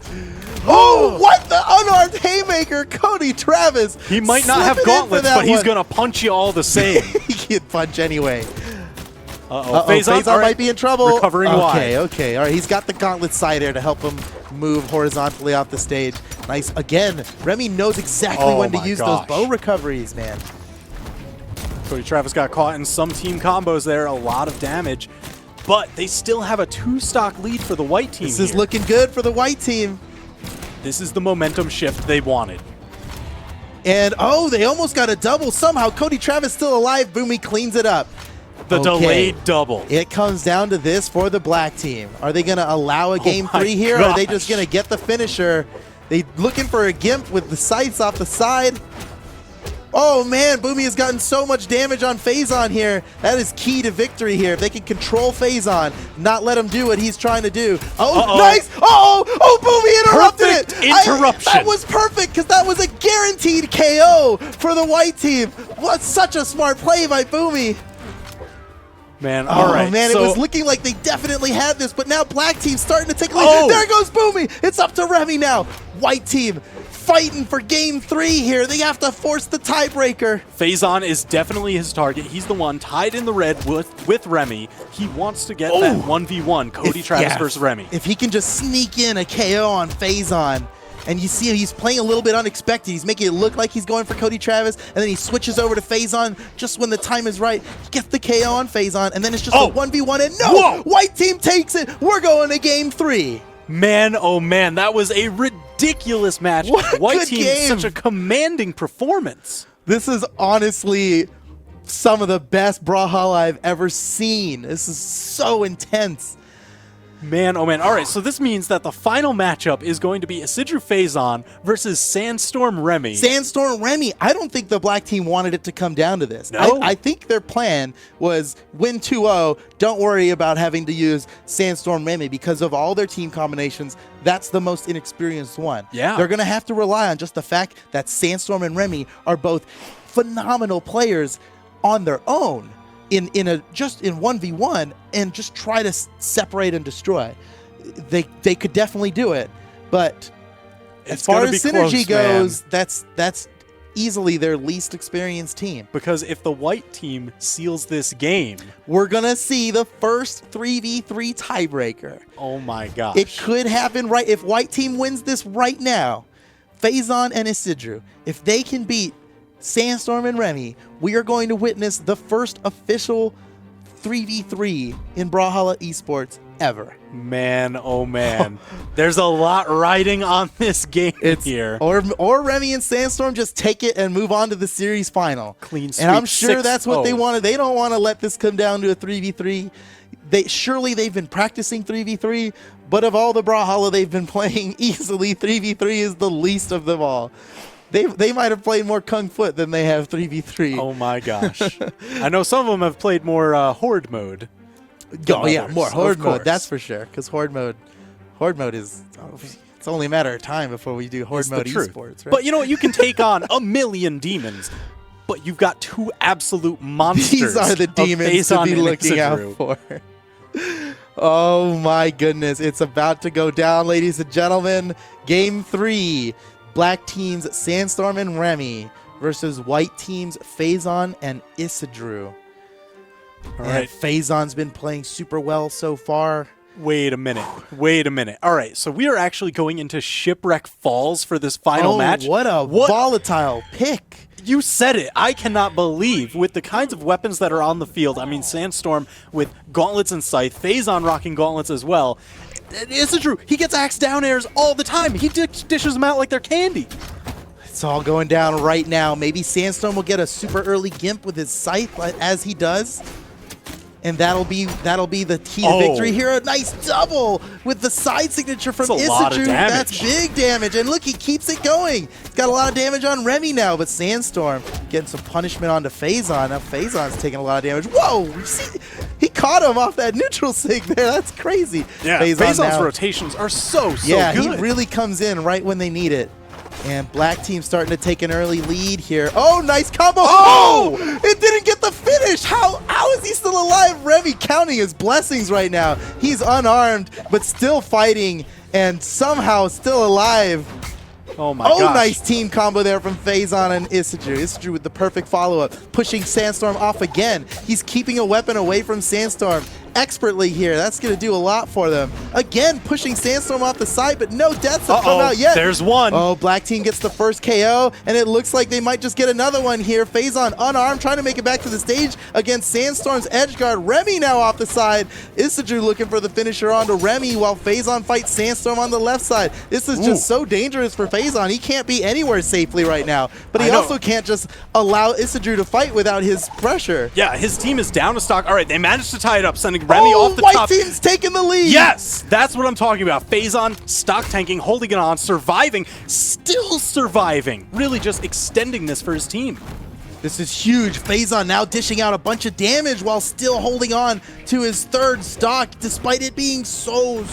Speaker 2: Oh, what the unarmed haymaker, Cody Travis.
Speaker 1: He might not have gauntlets, but he's going to punch you all the same.
Speaker 2: He can punch anyway.
Speaker 1: Phazon
Speaker 2: might be in trouble.
Speaker 1: Recovering wide.
Speaker 2: Okay. All right, he's got the gauntlet side air to help him move horizontally off the stage. Nice. Again, Remy knows exactly when to use those bow recoveries, man.
Speaker 1: Cody Travis got caught in some team combos there. A lot of damage. But they still have a 2-stock lead for the white team.
Speaker 2: This is looking good for the white team.
Speaker 1: This is the momentum shift they wanted.
Speaker 2: And, they almost got a double. Somehow, Cody Travis still alive. Boomy cleans it up.
Speaker 1: The delayed double.
Speaker 2: It comes down to this for the black team. Are they going to allow a game 3 here, or are they just going to get the finisher? They looking for a gimp with the sights off the side. Oh, man, Boomy has gotten so much damage on Phazon here. That is key to victory here. If they can control Phazon, not let him do what he's trying to do. Nice. Boomy interrupted it.
Speaker 1: Interruption.
Speaker 2: That was perfect because that was a guaranteed KO for the white team. What such a smart play by Boomy.
Speaker 1: Man, all right.
Speaker 2: Man, it was looking like they definitely had this, but now black team's starting to take a lead. There goes Boomy. It's up to Remy now. White team fighting for game 3 here. They have to force the tiebreaker.
Speaker 1: Phazon is definitely his target. He's the one tied in the red with Remy. He wants to get that 1v1, Cody Travis versus Remy.
Speaker 2: If he can just sneak in a KO on Phazon, and you see he's playing a little bit unexpected. He's making it look like he's going for Cody Travis, and then he switches over to Phazon just when the time is right. He gets the KO on Phazon, and then it's just a 1v1, and white team takes it. We're going to game 3.
Speaker 1: Man, oh man, that was a ridiculous match. White team, such a commanding performance.
Speaker 2: This is honestly some of the best Brawlhalla I've ever seen. This is so intense.
Speaker 1: Man, oh man. All right, so this means that the final matchup is going to be Isidru Phazon versus Sandstorm Remy.
Speaker 2: Sandstorm Remy. I don't think the black team wanted it to come down to this.
Speaker 1: No?
Speaker 2: I think their plan was win 2-0. Don't worry about having to use Sandstorm Remy because of all their team combinations. That's the most inexperienced one.
Speaker 1: Yeah.
Speaker 2: They're going to have to rely on just the fact that Sandstorm and Remy are both phenomenal players on their own. In 1v1 and just try to separate and destroy. They could definitely do it, but as far as synergy goes, that's easily their least experienced team.
Speaker 1: Because if the white team seals this game,
Speaker 2: we're gonna see the first 3v3 tiebreaker.
Speaker 1: Oh my gosh.
Speaker 2: It could happen right if white team wins this right now. Phazon and Isidru, if they can beat Sandstorm and Remy, we are going to witness the first official 3v3 in Brawlhalla esports ever.
Speaker 1: Man, oh man. There's a lot riding on this game here.
Speaker 2: Or Remy and Sandstorm just take it and move on to the series final.
Speaker 1: Clean sweep.
Speaker 2: And I'm sure that's what they
Speaker 1: 6-0.
Speaker 2: wanted. They don't want to let this come down to a 3v3. Surely they've been practicing 3v3, but of all the Brawlhalla they've been playing, easily 3v3 is the least of them all. They might have played more Kung Foot than they have 3v3.
Speaker 1: Oh my gosh. I know some of them have played more Horde mode.
Speaker 2: Oh yeah, more Horde
Speaker 1: of
Speaker 2: mode,
Speaker 1: course.
Speaker 2: that's for sure. Because Horde mode is, it's only a matter of time before we do Horde
Speaker 1: It's the
Speaker 2: mode
Speaker 1: truth.
Speaker 2: esports, right?
Speaker 1: But you know what? You can take on a million demons, but you've got two absolute monsters.
Speaker 2: These are the demons to
Speaker 1: Phazon
Speaker 2: be
Speaker 1: and
Speaker 2: looking out
Speaker 1: Isidru.
Speaker 2: for. Oh my goodness, it's about to go down, ladies and gentlemen. Game 3. Black teams Sandstorm and Remy versus white teams Phazon and Isidru.
Speaker 1: All right.
Speaker 2: Phazon's been playing super well so far.
Speaker 1: Wait a minute. All right, so we are actually going into Shipwreck Falls for this final match.
Speaker 2: What a volatile pick.
Speaker 1: You said it. I cannot believe with the kinds of weapons that are on the field. I mean, Sandstorm with gauntlets and scythe, Phazon rocking gauntlets as well. Isidru, he gets axe down airs all the time. He dishes them out like they're candy.
Speaker 2: It's all going down right now. Maybe Sandstorm will get a super early gimp with his scythe as he does. And that'll be the key to victory here. A nice double with the side signature from
Speaker 1: That's a lot of
Speaker 2: Isidru.
Speaker 1: damage.
Speaker 2: That's big damage. And look, he keeps it going. He's got a lot of damage on Remy now, but Sandstorm getting some punishment onto Phazon. Now Phazon's taking a lot of damage. Whoa! You see, he caught him off that neutral sig there. That's crazy.
Speaker 1: Yeah, Phazon's rotations are so good.
Speaker 2: Yeah, he really comes in right when they need it. And black team starting to take an early lead here. Oh, nice combo. Oh! It didn't get the finish. How is he still alive? Remy counting his blessings right now. He's unarmed, but still fighting and somehow still alive.
Speaker 1: Oh my gosh.
Speaker 2: Nice team combo there from Phazon and Isidru. Isidru with the perfect follow-up, pushing Sandstorm off again. He's keeping a weapon away from Sandstorm expertly here. That's going to do a lot for them. Again, pushing Sandstorm off the side, but no deaths have come out yet.
Speaker 1: There's one.
Speaker 2: Oh, black team gets the first KO, and it looks like they might just get another one here. Phazon unarmed, trying to make it back to the stage against Sandstorm's edge guard. Remy now off the side. Isidru looking for the finisher onto Remy while Phazon fights Sandstorm on the left side. This is just so dangerous for Phazon. He can't be anywhere safely right now, but he also can't just allow Isidru to fight without his pressure.
Speaker 1: Yeah, his team is down to stock. All right, they managed to tie it up, sending Remy off the
Speaker 2: white
Speaker 1: top.
Speaker 2: team's taking the lead.
Speaker 1: Yes, that's what I'm talking about. Phazon stock tanking, holding it on, surviving, still surviving. Really just extending this for his team.
Speaker 2: This is huge. Phazon now dishing out a bunch of damage while still holding on to his third stock, despite it being so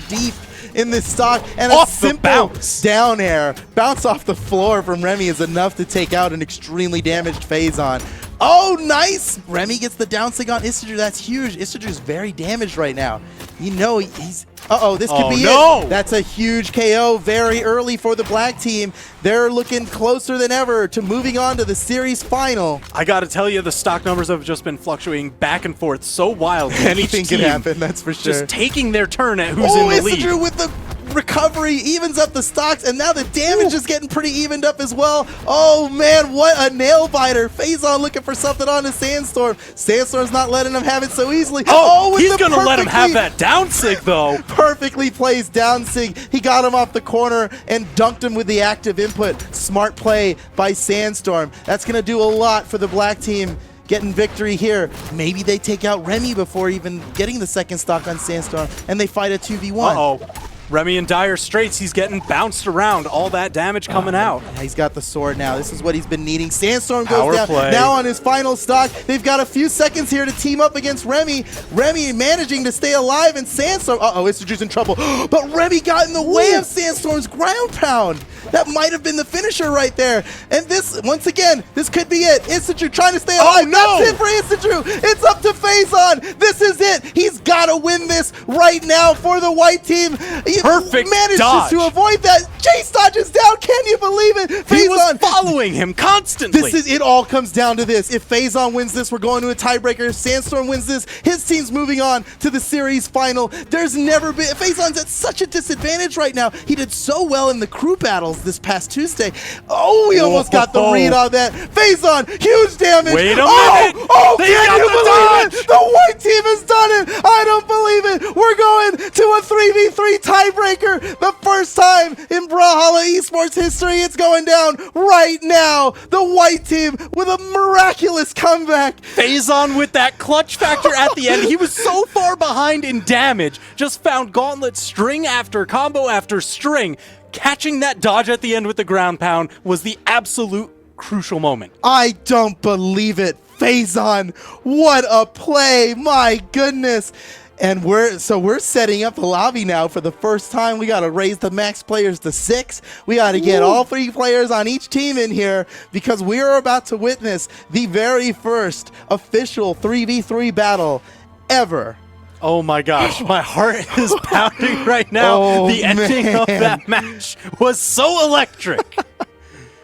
Speaker 2: deep in this stock. And a simple down air bounce off the floor from Remy is enough to take out an extremely damaged Phazon. Oh, nice! Remy gets the down sig on Isidru. That's huge. Isidru's very damaged right now. You know, he's... Uh-oh, this could be it. That's a huge KO very early for the black team. They're looking closer than ever to moving on to the series final.
Speaker 1: I got to tell you, the stock numbers have just been fluctuating back and forth so wildly.
Speaker 2: Anything can happen, that's for sure.
Speaker 1: Just taking their turn at who's in the lead.
Speaker 2: Isidru with the recovery evens up the stocks, and now the damage is getting pretty evened up as well. Oh man, what a nail biter. Phazon looking for something on his Sandstorm. Sandstorm's not letting him have it so easily.
Speaker 1: He's gonna let him have that down sig though.
Speaker 2: Perfectly placed down sig. He got him off the corner and dunked him with the active input. Smart play by Sandstorm. That's gonna do a lot for the black team, getting victory here. Maybe they take out Remy before even getting the second stock on Sandstorm, and they fight a 2v1.
Speaker 1: Uh-oh. Remy in dire straits. He's getting bounced around. All that damage coming out.
Speaker 2: He's got the sword now. This is what he's been needing. Sandstorm goes down.
Speaker 1: Play.
Speaker 2: Now on his final stock. They've got a few seconds here to team up against Remy. Remy managing to stay alive, and Sandstorm... Uh-oh, Issaju's in trouble. But Remy got in the way of Sandstorm's ground pound. That might have been the finisher right there. And this, once again, this could be it. Issaju trying to stay alive.
Speaker 1: Oh, no!
Speaker 2: That's it for Issaju. It's up to Faison. This is it. He's got to win this right now for the white team. He
Speaker 1: Perfect
Speaker 2: manages
Speaker 1: dodge.
Speaker 2: to avoid that. Chase dodges down. Can you believe it?
Speaker 1: He was
Speaker 2: Faison
Speaker 1: following him constantly.
Speaker 2: This is it. All comes down to this. If Faison wins this, we're going to a tiebreaker. If Sandstorm wins this, his team's moving on to the series final. There's never been... Faison's at such a disadvantage right now. He did so well in the crew battles this past Tuesday. Oh, we almost got the read on that. Faison, huge damage.
Speaker 1: Wait a minute.
Speaker 2: Oh,
Speaker 1: They
Speaker 2: can
Speaker 1: got
Speaker 2: you
Speaker 1: the
Speaker 2: believe
Speaker 1: dodge.
Speaker 2: it? The white team has done it. I don't believe it. We're going to a 3v3 tiebreaker. The first time in Brawlhalla esports history. It's going down right now. The white team with a miraculous comeback.
Speaker 1: Faison with that clutch factor at the end. He was so far behind in damage. Just found gauntlet string after combo after string. Catching that dodge at the end with the ground pound was the absolute crucial moment.
Speaker 2: I don't believe it. Faison, what a play. My goodness. And we're setting up the lobby now for the first time. We got to raise the max players to 6. We got to get all 3 players on each team in here because we are about to witness the very first official 3v3 battle ever.
Speaker 1: Oh my gosh, my heart is pounding right now. The ending of that match was so electric.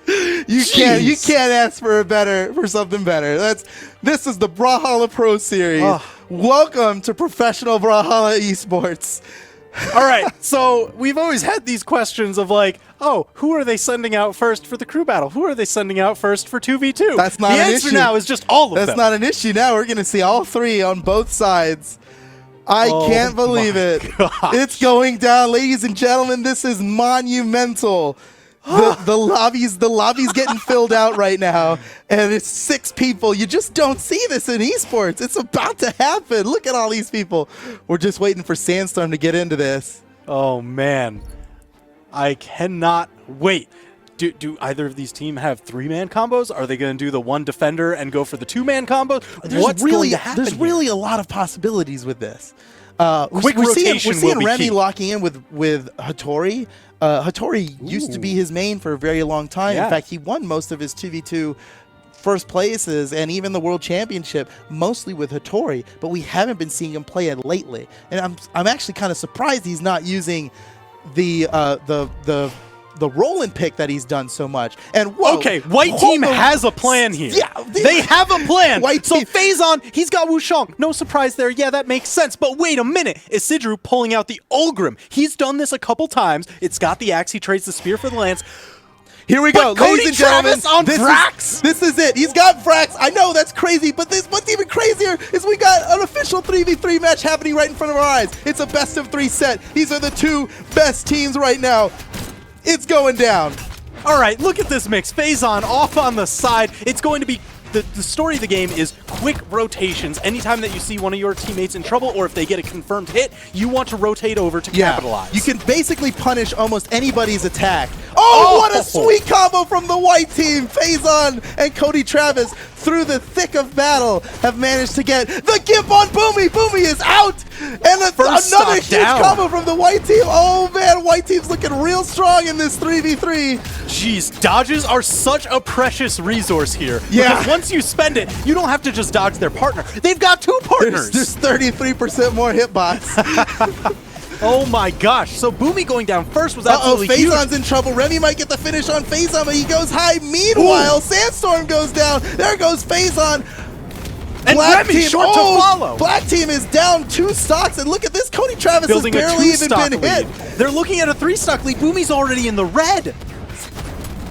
Speaker 2: You can't ask for something better. This is the Brawlhalla Pro Series. Welcome to professional Brawlhalla esports.
Speaker 1: All right, so we've always had these questions of like, oh, who are they sending out first for the crew battle? Who are they sending out first for 2v2?
Speaker 2: That's not
Speaker 1: the
Speaker 2: an
Speaker 1: answer
Speaker 2: issue.
Speaker 1: now is just all of them.
Speaker 2: That's not an issue now. We're going to see all 3 on both sides. I can't believe it.
Speaker 1: Gosh.
Speaker 2: It's going down, ladies and gentlemen. This is monumental. The lobby's getting filled out right now, and it's 6 people. You just don't see this in esports. It's about to happen. Look at all these people. We're just waiting for Sandstorm to get into this.
Speaker 1: Oh man, I cannot wait. Do either of these teams have 3-man combos? Are they going to do the 1 defender and go for the 2-man combos? What's going to happen?
Speaker 2: There's really a lot of possibilities with this.
Speaker 1: Quick
Speaker 2: we're
Speaker 1: rotation
Speaker 2: seeing
Speaker 1: will be
Speaker 2: Remy
Speaker 1: key.
Speaker 2: locking in with Hattori. Hattori used to be his main for a very long time.
Speaker 1: Yeah.
Speaker 2: In fact, he won most of his 2v2 first places and even the World Championship mostly with Hattori, but we haven't been seeing him play it lately. And I'm actually kind of surprised he's not using the Roland pick that he's done so much. And whoa,
Speaker 1: okay, white team has a plan here.
Speaker 2: Yeah,
Speaker 1: they have a plan.
Speaker 2: White
Speaker 1: so
Speaker 2: team.
Speaker 1: Faison, he's got Wushang. No surprise there. Yeah, that makes sense. But wait a minute. Isidru pulling out the Ulgrim. He's done this a couple times. It's got the axe. He trades the spear for the lance.
Speaker 2: Here we go,
Speaker 1: But Cody
Speaker 2: ladies and gentlemen.
Speaker 1: Travis on Vrax?
Speaker 2: This is it. He's got Vrax. I know that's crazy, but what's even crazier is we got an official 3v3 match happening right in front of our eyes. It's a best of 3 set. These are the 2 best teams right now. It's going down.
Speaker 1: All right, look at this mix. Faison off on the side. It's going to be... The story of the game is quick rotations. Anytime that you see one of your teammates in trouble or if they get a confirmed hit, you want to rotate over to capitalize.
Speaker 2: You can basically punish almost anybody's attack. Oh, what a sweet combo from the white team. Faison and Cody Travis, through the thick of battle, have managed to get the gimp on Boomy. Boomy is out. And another huge combo from the white team. Oh, man, white team's looking real strong in this 3v3.
Speaker 1: Jeez, dodges are such a precious resource here.
Speaker 2: Yeah.
Speaker 1: Because once you spend it, you don't have to just dodge their partner. They've got 2 partners.
Speaker 2: There's 33% more hitbox.
Speaker 1: Oh my gosh. So Boomy going down first was absolutely huge.
Speaker 2: Faison's in trouble. Remy might get the finish on Faison, but he goes high. Meanwhile, Sandstorm goes down. There goes Faison.
Speaker 1: And Remy short to follow.
Speaker 2: Black team is down 2 stocks, and look at this. Cody Travis
Speaker 1: Building
Speaker 2: has barely even been
Speaker 1: lead.
Speaker 2: hit.
Speaker 1: They're looking at a 3-stock lead. Boomy's already in the red.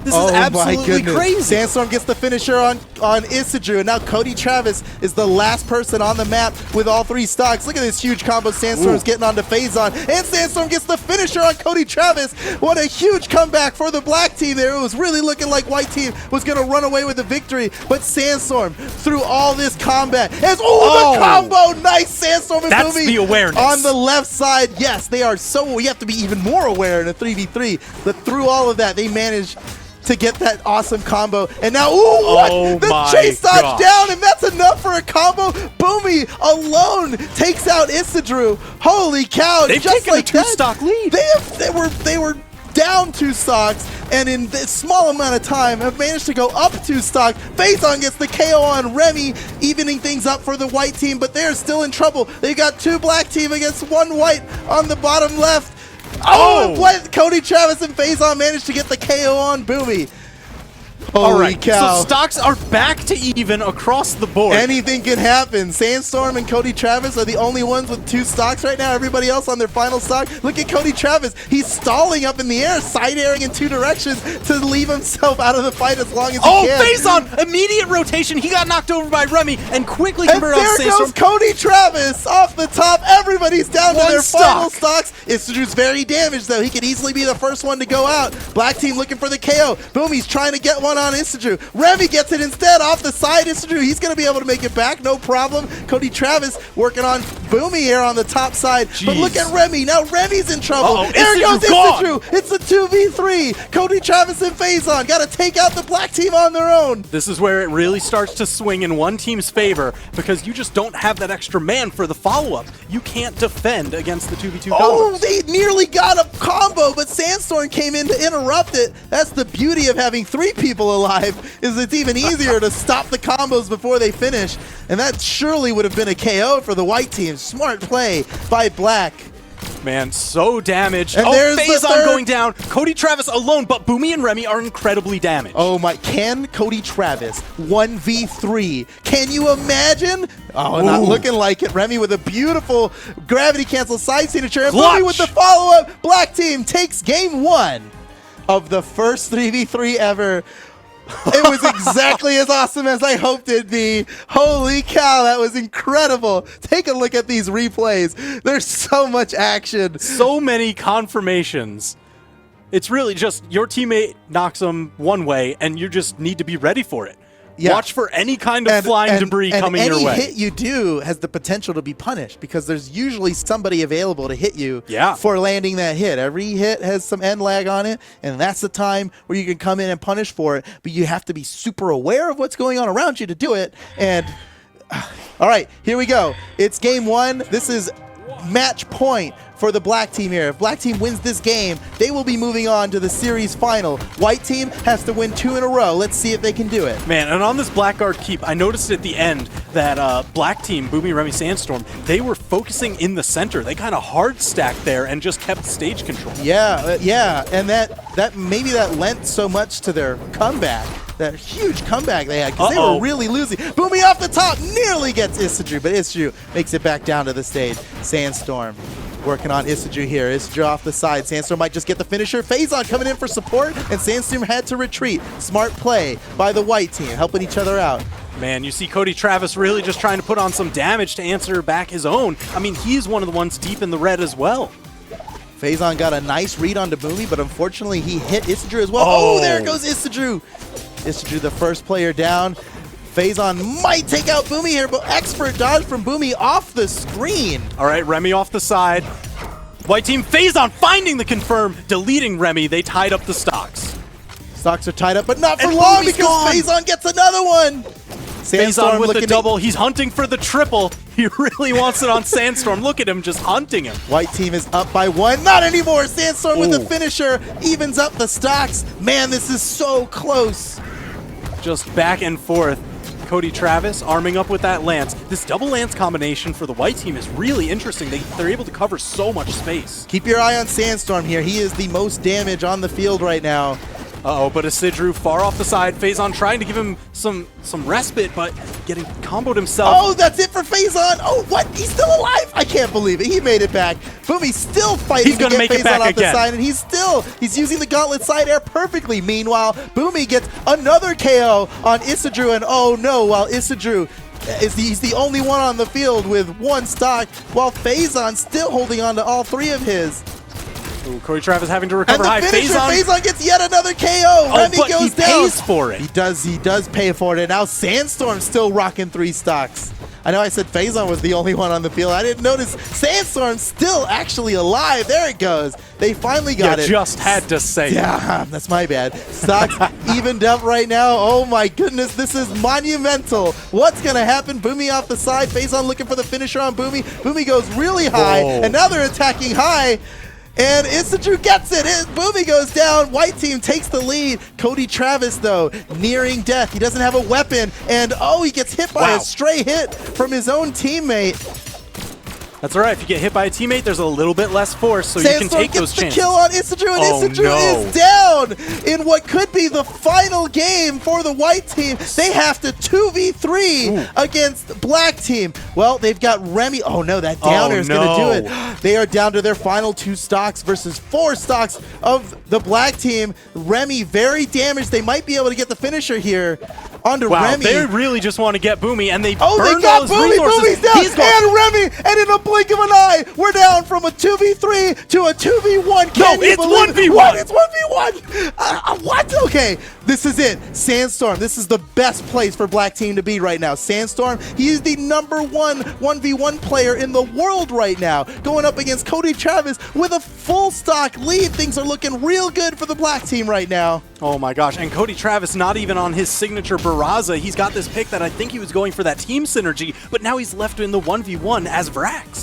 Speaker 1: This is absolutely crazy.
Speaker 2: Sandstorm gets the finisher on Isidru, and now Cody Travis is the last person on the map with all 3 stocks. Look at this huge combo Sandstorm's getting onto Phazon, and Sandstorm gets the finisher on Cody Travis. What a huge comeback for the black team there. It was really looking like white team was going to run away with the victory, but Sandstorm, through all this combat, has the combo! Nice Sandstorm and
Speaker 1: That's
Speaker 2: Boomy
Speaker 1: the awareness.
Speaker 2: on the left side. Yes, they are so, you have to be even more aware in a 3v3, but through all of that, they managed to get that awesome combo. And now, the chase dodge down, and that's enough for a combo. Boomy alone takes out Isidru. Holy cow.
Speaker 1: They've
Speaker 2: just
Speaker 1: taken
Speaker 2: like
Speaker 1: a 2-stock lead.
Speaker 2: They were down 2 stocks, and in this small amount of time have managed to go up 2 stock. Phazon gets the KO on Remy, evening things up for the white team, but they're still in trouble. They got 2 black team against 1 white on the bottom left. What? Cody Travis and Phazon managed to get the KO on Boomy. Holy cow.
Speaker 1: So stocks are back to even across the board.
Speaker 2: Anything can happen. Sandstorm and Cody Travis are the only ones with 2 stocks right now. Everybody else on their final stock. Look at Cody Travis. He's stalling up in the air, side-airing in 2 directions to leave himself out of the fight as long as he can.
Speaker 1: Phazon! Immediate rotation. He got knocked over by Remy and quickly converted on
Speaker 2: Sandstorm.
Speaker 1: Sandstorm.
Speaker 2: There goes Cody Travis off the top. Everybody's down to their final stocks. Isidru's very damaged, though. He could easily be the first one to go out. Black team looking for the KO. Boomy's trying to get one on Isidru. Remy gets it instead off the side. Isidru, he's going to be able to make it back, no problem. Cody Travis working on Boomy here on the top side. Jeez. But look at Remy. Now Remy's in trouble. There goes Isidru. It's a 2v3. Cody Travis and Phazon got to take out the black team on their own.
Speaker 1: This is where it really starts to swing in one team's favor because you just don't have that extra man for the follow-up. You can't defend against the 2v2 combos.
Speaker 2: They nearly got a combo, but Sandstorm came in to interrupt it. That's the beauty of having 3 people alive, is it's even easier to stop the combos before they finish. And that surely would have been a KO for the white team. Smart play by Black.
Speaker 1: Man, so damaged.
Speaker 2: And there's
Speaker 1: Phazon going down. Cody Travis alone, but Boomy and Remy are incredibly damaged.
Speaker 2: Oh my, can Cody Travis 1v3? Can you imagine? Oh, not looking like it. Remy with a beautiful gravity cancel side signature. And Boomy with the follow-up. Black team takes game 1 of the first 3v3 ever. It was exactly as awesome as I hoped it'd be. Holy cow, that was incredible. Take a look at these replays. There's so much action.
Speaker 1: So many confirmations. It's really just your teammate knocks them one way, and you just need to be ready for it. Yeah. Watch for any kind of flying debris coming your way.
Speaker 2: Any hit you do has the potential to be punished because there's usually somebody available to hit you for landing that hit. Every hit has some end lag on it, and that's the time where you can come in and punish for it. But you have to be super aware of what's going on around you to do it. And all right, here we go. It's game 1. This is match point for the black team here. If black team wins this game, they will be moving on to the series final. White team has to win 2 in a row. Let's see if they can do it.
Speaker 1: Man, and on this blackguard keep, I noticed at the end that black team, Boomy, Remy, Sandstorm, they were focusing in the center. They kind of hard stacked there and just kept stage control.
Speaker 2: Yeah, and that maybe that lent so much to their comeback. That huge comeback they had because they were really losing. Boomy off the top nearly gets Isidru, but Isidru makes it back down to the stage. Sandstorm working on Isidru here. Isidru off the side. Sandstorm might just get the finisher. Phazon coming in for support, and Sandstorm had to retreat. Smart play by the white team, helping each other out.
Speaker 1: Man, you see Cody Travis really just trying to put on some damage to answer back his own. I mean, he's one of the ones deep in the red as well.
Speaker 2: Phazon got a nice read onto Boomy, but unfortunately he hit Isidru as well. Oh, there goes Isidru. Isidru, the first player down. Phazon might take out Boomy here, but expert dodge from Boomy off the screen.
Speaker 1: All right, Remy off the side. White team, Phazon finding the confirm, deleting Remy. They tied up the stocks.
Speaker 2: Stocks are tied up, but not for long because Phazon gets another one.
Speaker 1: Phazon with the double. He's hunting for the triple. He really wants it on Sandstorm. Look at him just hunting him.
Speaker 2: White team is up by 1. Not anymore. Sandstorm with the finisher evens up the stocks. Man, this is so close.
Speaker 1: Just back and forth. Cody Travis arming up with that lance. This double lance combination for the white team is really interesting. They're able to cover so much space.
Speaker 2: Keep your eye on Sandstorm here. He is the most damage on the field right now.
Speaker 1: Uh-oh, but Isidru far off the side. Phazon trying to give him some respite, but getting comboed himself.
Speaker 2: Oh, that's it for Phazon. Oh, what? He's still alive? I can't believe it. He made it back. Boomy's still fighting
Speaker 1: He's gonna
Speaker 2: to
Speaker 1: make
Speaker 2: get
Speaker 1: it back
Speaker 2: Phazon off the
Speaker 1: again.
Speaker 2: side, and he's using the gauntlet side air perfectly. Meanwhile, Boomy gets another KO on Isidru, and oh no, while Isidru he's the only one on the field with 1 stock, while Phazon still holding on to all 3 of his.
Speaker 1: Ooh, Cody Travis having to recover
Speaker 2: And
Speaker 1: high.
Speaker 2: the finisher,
Speaker 1: Phazon.
Speaker 2: Phazon gets yet another KO. Remy
Speaker 1: but
Speaker 2: goes
Speaker 1: he
Speaker 2: down.
Speaker 1: pays for it.
Speaker 2: He does pay for it. And now Sandstorm still rocking 3 stocks. I know I said Phazon was the only one on the field. I didn't notice Sandstorm's still actually alive. There it goes. They finally got it.
Speaker 1: You just had to say it.
Speaker 2: Yeah, that's my bad. Stocks evened up right now. Oh my goodness, this is monumental. What's gonna happen? Boomy off the side. Phazon looking for the finisher on Boomy. Boomy goes really high,
Speaker 1: Whoa.
Speaker 2: and now they're attacking high. And Isidru gets it. Boomy goes down. White team takes the lead. Cody Travis, though, nearing death. He doesn't have a weapon. And, oh, he gets hit by a stray hit from his own teammate.
Speaker 1: That's all right. If you get hit by a teammate, there's a little bit less force, so you can
Speaker 2: Sandstorm
Speaker 1: take those
Speaker 2: gets the
Speaker 1: chances.
Speaker 2: kill on Isidru, and
Speaker 1: Oh,
Speaker 2: Isidru
Speaker 1: no.
Speaker 2: is down in what could be the final game for the white team. They have to 2v3 against black team. Well, they've got Remy. Oh no, that downer is going to do it. They are down to their final 2 stocks versus 4 stocks of the black team. Remy very damaged. They might be able to get the finisher here onto
Speaker 1: Wow,
Speaker 2: Remy.
Speaker 1: they really just want to get Boomy, and they
Speaker 2: Oh,
Speaker 1: burned
Speaker 2: they got
Speaker 1: all his
Speaker 2: Boomy.
Speaker 1: resources.
Speaker 2: Boomy's down.
Speaker 1: He's gone.
Speaker 2: And Remy. And in a blink of an eye, we're down from a 2v3 to a 2v1. Can you
Speaker 1: it's
Speaker 2: believe
Speaker 1: 1v1.
Speaker 2: What? It's 1v1. What? Okay, this is it. Sandstorm. This is the best place for black team to be right now. Sandstorm, he is the #1 1v1 player in the world right now, going up against Cody Travis with a full stock lead. Things are looking real good for the black team right now.
Speaker 1: Oh my gosh, and Cody Travis not even on his signature Barraza. He's got this pick that I think he was going for that team synergy, but now he's left in the 1v1 as Vrax.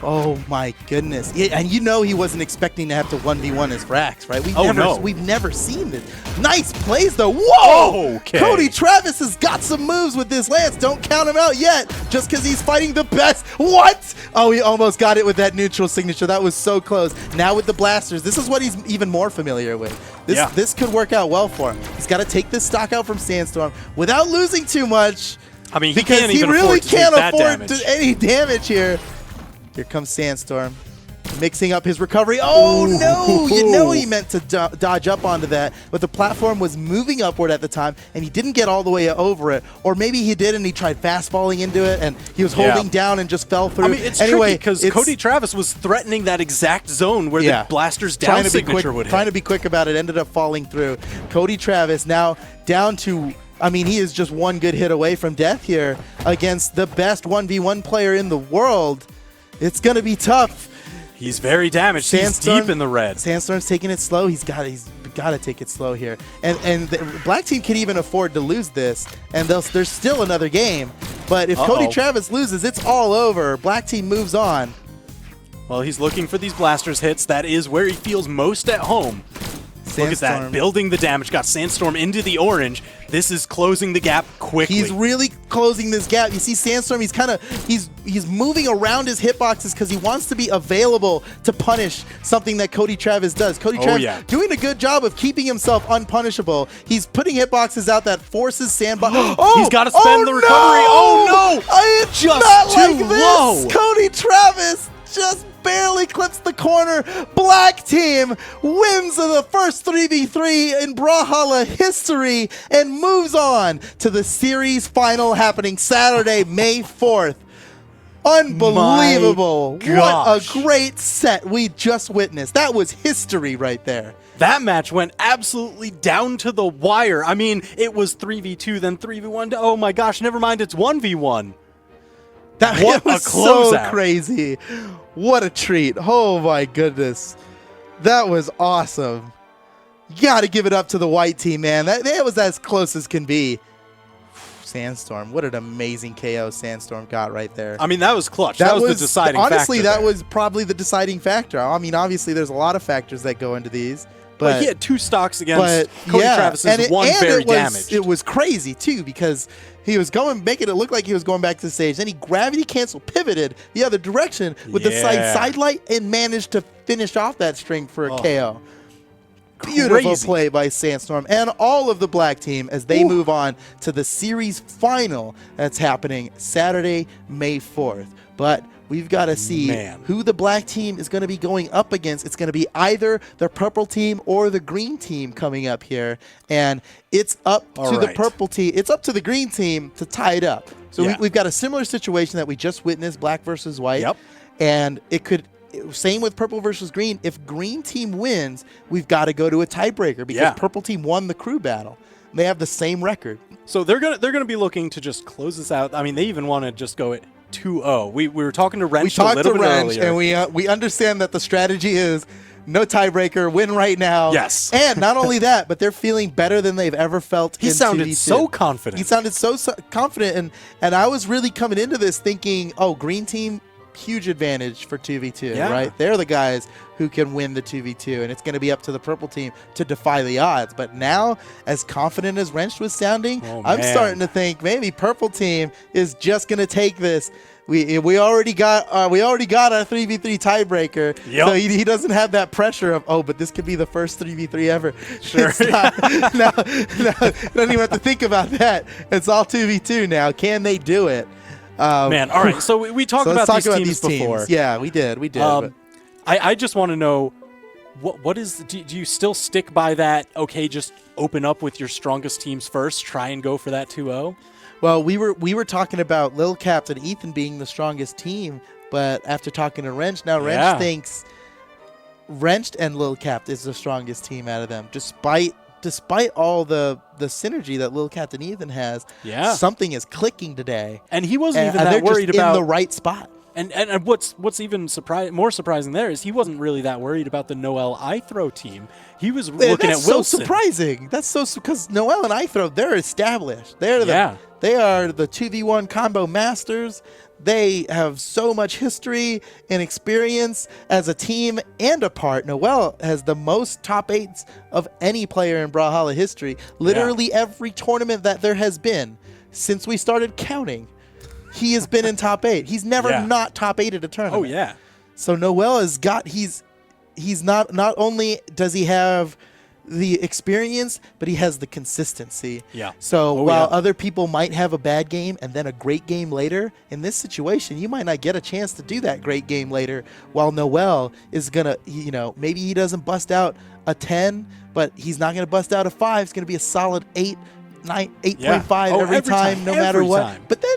Speaker 2: Oh my goodness. Yeah, and you know he wasn't expecting to have to 1v1 as Vrax, right? We've never seen this. Nice plays though. Whoa!
Speaker 1: Okay.
Speaker 2: Cody Travis has got some moves with this lance. Don't count him out yet, just because he's fighting the best. What? Oh, he almost got it with that neutral signature. That was so close. Now with the blasters, this is what he's even more familiar with. This could work out well for him. He's got to take this stock out from Sandstorm without losing too much.
Speaker 1: I mean,
Speaker 2: because
Speaker 1: can't
Speaker 2: he
Speaker 1: even
Speaker 2: really
Speaker 1: afford to take
Speaker 2: can't
Speaker 1: that
Speaker 2: afford
Speaker 1: damage.
Speaker 2: any damage here. Here comes Sandstorm, mixing up his recovery. Oh no! You know he meant to dodge up onto that, but the platform was moving upward at the time, and he didn't get all the way over it. Or maybe he did, and he tried fast falling into it, and he was holding down and just fell through.
Speaker 1: I mean, it's
Speaker 2: anyway,
Speaker 1: tricky because Cody Travis was threatening that exact zone where the blaster's down
Speaker 2: trying to
Speaker 1: signature would hit.
Speaker 2: Trying to be quick about it, ended up falling through. Cody Travis now down to, I mean, he is just one good hit away from death here against the best 1v1 player in the world. It's going to be tough.
Speaker 1: He's very damaged. He's deep in the red.
Speaker 2: Sandstorm's taking it slow. He's got to take it slow here. And the black team can even afford to lose this, and there's still another game. But if Cody Travis loses, it's all over. Black team moves on.
Speaker 1: Well, he's looking for these blasters hits. That is where he feels most at home. Look at that, building the damage. Got Sandstorm into the orange. This is closing the gap quickly.
Speaker 2: He's really closing this gap. You see Sandstorm, he's moving around his hitboxes because he wants to be available to punish something that Cody Travis does. Cody Travis doing a good job of keeping himself unpunishable. He's putting hitboxes out that forces Sandbox.
Speaker 1: He's got to spend the recovery. Oh no!
Speaker 2: It's
Speaker 1: just
Speaker 2: not
Speaker 1: too
Speaker 2: like
Speaker 1: low.
Speaker 2: this. Cody Travis just barely clips the corner. Black team wins the first 3v3 in Brawlhalla history and moves on to the series final happening Saturday, May 4th. Unbelievable. What a great set we just witnessed. That was history right there.
Speaker 1: That match went absolutely down to the wire. I mean, it was 3v2, then 3v1. Oh my gosh, never mind, it's 1v1.
Speaker 2: That was so crazy. What a treat. Oh my goodness. That was awesome. You got to give it up to the white team, man. That was as close as can be. Sandstorm. What an amazing KO Sandstorm got right there.
Speaker 1: I mean, that was clutch. That was the deciding factor.
Speaker 2: Honestly, that was probably the deciding factor. I mean, obviously, there's a lot of factors that go into these.
Speaker 1: But he had 2 stocks against Cody Travis's one very damaged.
Speaker 2: It was crazy, too, because he was making it look like he was going back to the stage. Then he gravity canceled, pivoted the other direction with the side light and managed to finish off that string for a KO. Beautiful play by Sandstorm and all of the black team as they move on to the series final that's happening Saturday, May 4th. But we've got to see who the black team is going to be going up against. It's going to be either the purple team or the green team coming up here. And it's up to the purple team. It's up to the green team to tie it up. So we've got a similar situation that we just witnessed, black versus white.
Speaker 1: Yep.
Speaker 2: And it could... Same with purple versus green. If green team wins, we've got to go to a tiebreaker because purple team won the crew battle. They have the same record.
Speaker 1: So they're gonna be looking to just close this out. I mean, they even want to just go at 2-0. We were talking to Wrench a little bit earlier.
Speaker 2: And we understand that the strategy is no tiebreaker, win right now.
Speaker 1: Yes.
Speaker 2: And not only that, but they're feeling better than they've ever felt.
Speaker 1: He sounded so confident.
Speaker 2: He sounded so confident, and I was really coming into this thinking, oh, green team, huge advantage for 2v2, right? They're the guys who can win the 2v2, and it's going to be up to the purple team to defy the odds. But now, as confident as Wrench was sounding, I'm starting to think maybe purple team is just going to take this. We already got our 3v3 tiebreaker, so he doesn't have that pressure of, oh, but this could be the first 3v3 ever.
Speaker 1: Sure.
Speaker 2: No, don't even have to think about that. It's all 2v2 now. Can they do it?
Speaker 1: Man, all right. So we talked about these teams before.
Speaker 2: Yeah, we did.
Speaker 1: I just want to know, what is? Do you still stick by that? Okay, just open up with your strongest teams first. Try and go for that 2-0.
Speaker 2: Well, we were talking about Lil Cap and Ethan being the strongest team, but after talking to Wrench, now Wrench thinks Wrench and Lil Cap is the strongest team out of them, despite all the synergy that Lil Captain Ethan has. Something is clicking today,
Speaker 1: and he wasn't even that worried about
Speaker 2: in the right spot.
Speaker 1: And what's even more surprising there is he wasn't really that worried about the Noel iThrow team. He was looking at Wilson.
Speaker 2: That's so surprising. That's so because Noel and iThrow, they're established. They are the 2v1 combo masters. They have so much history and experience as a team and a part. Noel has the most top 8s of any player in Brawlhalla history. Literally every tournament that there has been since we started counting, he has been in top 8. He's never not top 8 at a tournament.
Speaker 1: Oh yeah.
Speaker 2: So Noel has got he's not only does he have the experience, but he has the consistency. So while other people might have a bad game and then a great game later, in this situation, you might not get a chance to do that great game later. While Noel is gonna, maybe he doesn't bust out a 10, but he's not gonna bust out a 5. It's gonna be a solid 8, 9, 8.5 every time, no matter what. But then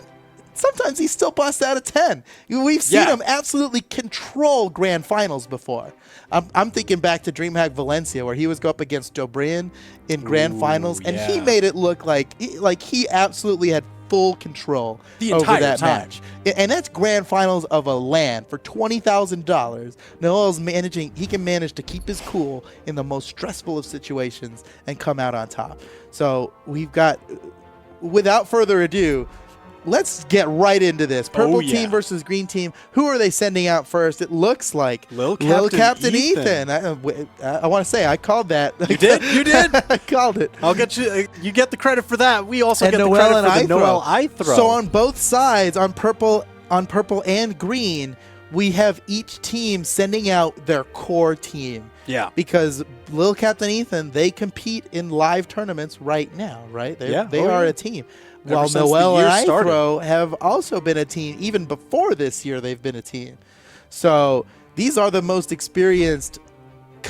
Speaker 2: sometimes he still busts out a 10. We've seen him absolutely control grand finals before. I'm thinking back to DreamHack Valencia, where he was go up against Dobrian in grand finals, and he made it look like he absolutely had full control over that match. And that's grand finals of a LAN for $20,000. Noel's he can manage to keep his cool in the most stressful of situations and come out on top. So we've got, without further ado, let's get right into this. Purple team versus green team. Who are they sending out first? It looks like
Speaker 1: Lil
Speaker 2: Captain Ethan. I want to say I called that.
Speaker 1: You did? You did?
Speaker 2: I called it.
Speaker 1: I'll get you. You get the credit for that. We also get the credit for the Noel iThrow.
Speaker 2: So on both sides, on purple and green, we have each team sending out their core team.
Speaker 1: Yeah.
Speaker 2: Because Lil Captain Ethan, they compete in live tournaments right now, right? They are a team. While Noel and iThrow have also been a team. Even before this year, they've been a team. So these are the most experienced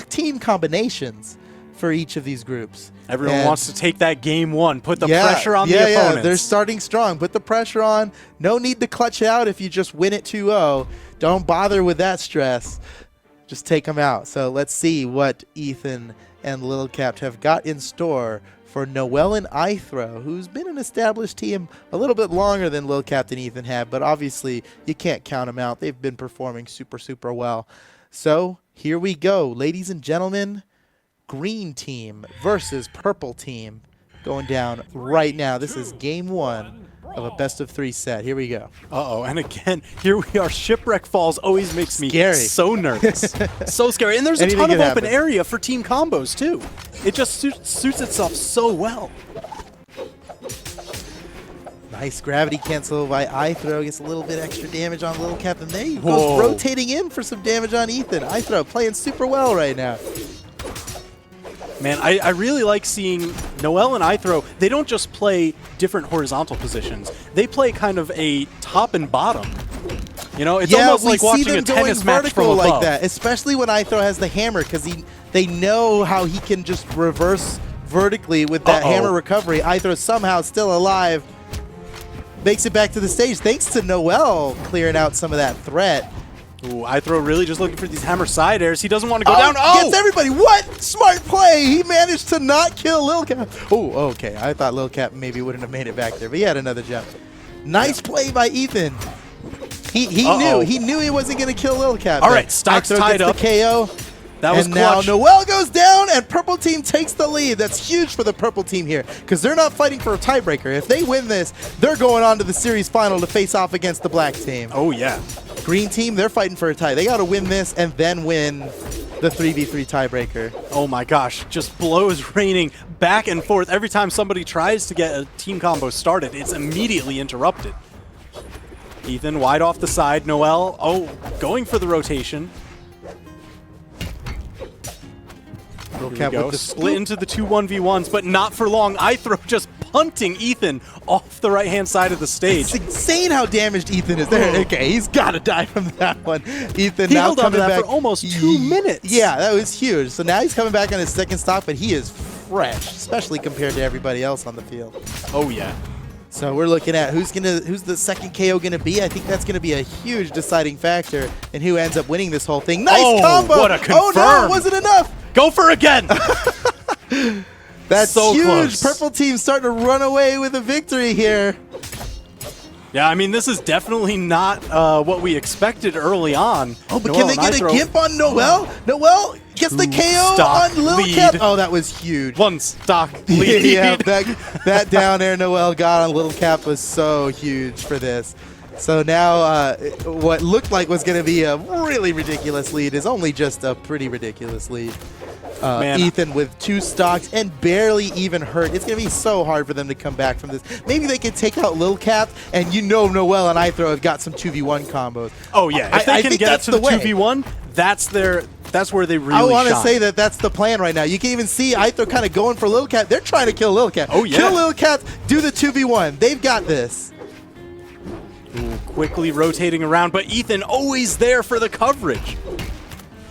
Speaker 2: team combinations for each of these groups.
Speaker 1: Everyone wants to take that game one, put the pressure on the opponents.
Speaker 2: Yeah, they're starting strong. Put the pressure on. No need to clutch out if you just win it 2-0. Don't bother with that stress. Just take them out. So let's see what Ethan and Lil Cap have got in store for Noel and iThrow, who's been an established team a little bit longer than Lil Captain Ethan had, but obviously you can't count them out. They've been performing super, super well. So here we go, ladies and gentlemen. Green team versus purple team going down right now. This is game 1 of a best-of-3 set. Here we go.
Speaker 1: Uh-oh, and again, here we are. Shipwreck Falls always makes me so nervous. So scary. And there's a ton of open area for team combos, too. It just suits itself so well.
Speaker 2: Nice gravity cancel by iThrow. Gets a little bit extra damage on Lil Cap. And there he goes, rotating in for some damage on Ethan. iThrow playing super well right now.
Speaker 1: Man, I really like seeing Noel and iThrow. They don't just play different horizontal positions. They play kind of a top and bottom. You know, it's almost like watching a tennis match from above.
Speaker 2: Like that, especially when iThrow has the hammer, because they know how he can just reverse vertically with that hammer recovery. iThrow somehow still alive. Makes it back to the stage thanks to Noel clearing out some of that threat.
Speaker 1: Ooh, iThrow really just looking for these hammer side airs. He doesn't want to go down. Oh!
Speaker 2: Gets everybody. What? Smart play. He managed to not kill Lil Cap. Oh, okay. I thought Lil Cap maybe wouldn't have made it back there, but he had another jump. Nice play by Ethan. He knew he wasn't going to kill Lil Cap.
Speaker 1: All right, Stock's tied up.
Speaker 2: The KO.
Speaker 1: That was
Speaker 2: clutch. Now Noel goes down, and Purple Team takes the lead. That's huge for the Purple Team here, because they're not fighting for a tiebreaker. If they win this, they're going on to the series final to face off against the Black Team.
Speaker 1: Oh, yeah.
Speaker 2: Green Team, they're fighting for a tie. They got to win this and then win the 3v3 tiebreaker.
Speaker 1: Oh, my gosh. Just blows raining back and forth. Every time somebody tries to get a team combo started, it's immediately interrupted. Ethan wide off the side. Noel, going for the rotation. Here we go. Split into the 2 1v1s, but not for long. iThrow just punting Ethan off the right-hand side of the stage.
Speaker 2: It's insane how damaged Ethan is there. Okay, he's got to die from that one. Ethan
Speaker 1: he
Speaker 2: now
Speaker 1: held
Speaker 2: coming
Speaker 1: on to
Speaker 2: back
Speaker 1: that for almost 2 minutes.
Speaker 2: Yeah, that was huge. So now he's coming back on his second stock, but he is fresh, especially compared to everybody else on the field.
Speaker 1: Oh, yeah.
Speaker 2: So we're looking at who's the second KO gonna be. I think that's gonna be a huge deciding factor in who ends up winning this whole thing. Nice combo!
Speaker 1: What a confirm!
Speaker 2: Oh no, it wasn't enough!
Speaker 1: Go for again!
Speaker 2: That's
Speaker 1: so
Speaker 2: huge.
Speaker 1: Close.
Speaker 2: Purple Team starting to run away with a victory here.
Speaker 1: Yeah, I mean, this is definitely not what we expected early on.
Speaker 2: Oh, but Noel, can they get a gimp on Noel? Noel gets the KO on Lil Cap. Oh, that was huge.
Speaker 1: One stock lead.
Speaker 2: Yeah, that down air Noel got on Lil Cap was so huge for this. So now what looked like was going to be a really ridiculous lead is only just a pretty ridiculous lead. Ethan with 2 stocks and barely even hurt. It's going to be so hard for them to come back from this. Maybe they could take out Lil Cap, and Noel and iThrow have got some 2v1 combos.
Speaker 1: Oh, yeah. If they can get it to the 2v1, that's where they really shine.
Speaker 2: I want to say that that's the plan right now. You can even see iThrow kind of going for Lil Cap. They're trying to kill Lil Cap.
Speaker 1: Oh, yeah.
Speaker 2: Kill Lil Cap, do the 2v1. They've got this.
Speaker 1: Ooh, quickly rotating around, but Ethan always there for the coverage.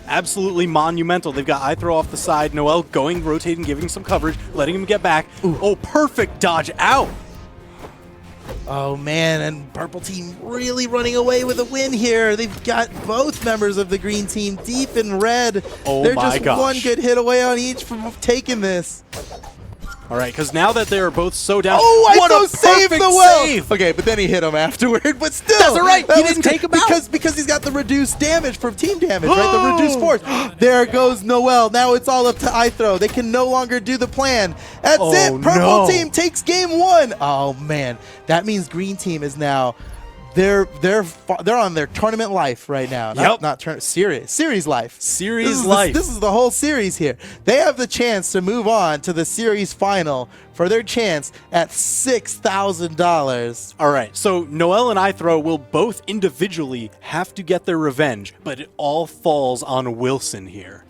Speaker 1: Absolutely monumental. They've got iThrow off the side. Noel going, rotating, giving some coverage, letting him get back. Ooh. Oh, perfect dodge out.
Speaker 2: Oh, man, and Purple Team really running away with a win here. They've got both members of the Green Team deep in red.
Speaker 1: Oh,
Speaker 2: they're
Speaker 1: my
Speaker 2: just
Speaker 1: gosh.
Speaker 2: one good hit away on each from taking this.
Speaker 1: All right, because now that they're both so down.
Speaker 2: Oh,
Speaker 1: what
Speaker 2: iThrow
Speaker 1: a
Speaker 2: saved the
Speaker 1: save!
Speaker 2: Okay, but then he hit him afterward. But still,
Speaker 1: that's all right. He didn't take him out
Speaker 2: because he's got the reduced damage from team damage, right? The reduced force. There goes Noel. Now it's all up to iThrow. They can no longer do the plan. That's it. Purple Team takes game 1. Oh man, that means Green Team is now. They're on their tournament life right now. Not series life.
Speaker 1: Series life.
Speaker 2: This is the whole series here. They have the chance to move on to the series final for their chance at $6,000.
Speaker 1: All right, so Noel and iThrow will both individually have to get their revenge, but it all falls on Wilson here.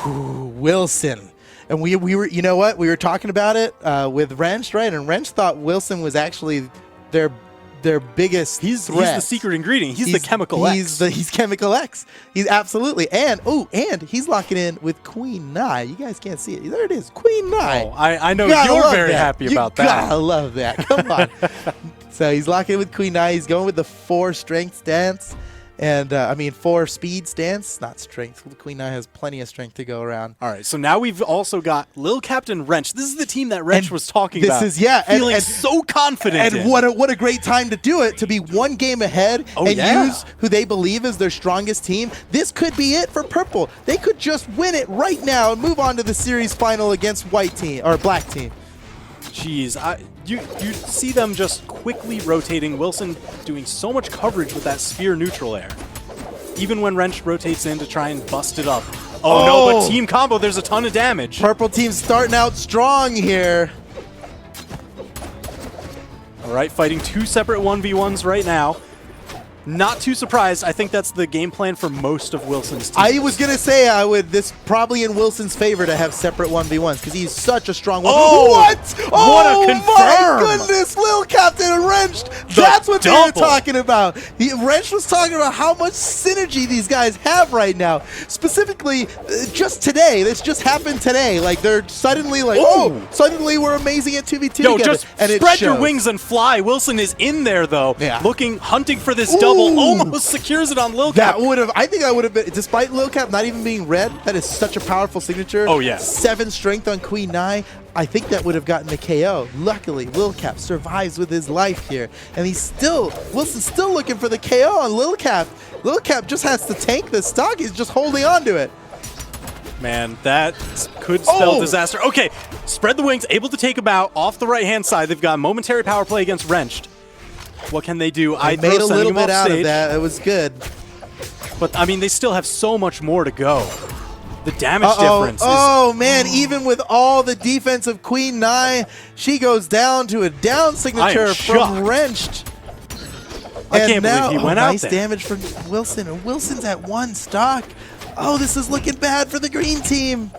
Speaker 2: Wilson. And we were, you know what? We were talking about it with Wrench, right? And Wrench thought Wilson was actually their biggest threat.
Speaker 1: He's the secret ingredient. He's the Chemical X.
Speaker 2: He's Chemical X. He's absolutely. And he's locking in with Queen Nai. You guys can't see it. There it is. Queen Nai.
Speaker 1: Oh, I know you're very happy about that.
Speaker 2: I love that. Come on. So he's locking in with Queen Nai. He's going with the 4 strength stance. And, 4 speed stance, not strength. Queen Nai has plenty of strength to go around.
Speaker 1: All right, so now we've also got Lil Captain Wrench. This is the team that Wrench was talking about.
Speaker 2: Feeling
Speaker 1: so confident
Speaker 2: And what a great time to do it, to be 1 game ahead use who they believe is their strongest team. This could be it for Purple. They could just win it right now and move on to the series final against White Team, or Black Team.
Speaker 1: Jeez, you see them just quickly rotating. Wilson doing so much coverage with that spear neutral air. Even when Wrench rotates in to try and bust it up. Oh no, but team combo, there's a ton of damage.
Speaker 2: Purple Team starting out strong here.
Speaker 1: All right, fighting 2 separate 1v1s right now. Not too surprised. I think that's the game plan for most of Wilson's team.
Speaker 2: I was going to say this probably in Wilson's favor to have separate 1v1s because he's such a strong one.
Speaker 1: Oh,
Speaker 2: what?
Speaker 1: What a confirm.
Speaker 2: My goodness, Lil Captain and Wrenched. That's what they were talking about. Wrench was talking about how much synergy these guys have right now. Specifically, just today. This just happened today. Like, they're suddenly like, suddenly we're amazing at 2v2 together.
Speaker 1: Just
Speaker 2: and
Speaker 1: spread your wings and fly. Wilson is in there, though, hunting for this double. Almost secures it on Lil Cap.
Speaker 2: I think that would have been, despite Lil Cap not even being red, that is such a powerful signature.
Speaker 1: Oh, yeah.
Speaker 2: 7 strength on Queen Nai. I think that would have gotten the KO. Luckily, Lil Cap survives with his life here. And Wilson's still looking for the KO on Lil Cap. Lil Cap just has to tank the stock. He's just holding on to it.
Speaker 1: Man, that could spell disaster. Okay, spread the wings, able to take him out off the right-hand side. They've got momentary power play against Wrenched. What can they do?
Speaker 2: I made a little bit out of that. It was good.
Speaker 1: But, I mean, they still have so much more to go. The damage difference
Speaker 2: is... man, even with all the defense of Queen Nai, she goes down to a down signature from Wrenched.
Speaker 1: I can't believe he went out
Speaker 2: nice
Speaker 1: there.
Speaker 2: Damage from Wilson. And Wilson's at 1 stock. Oh, this is looking bad for the green team.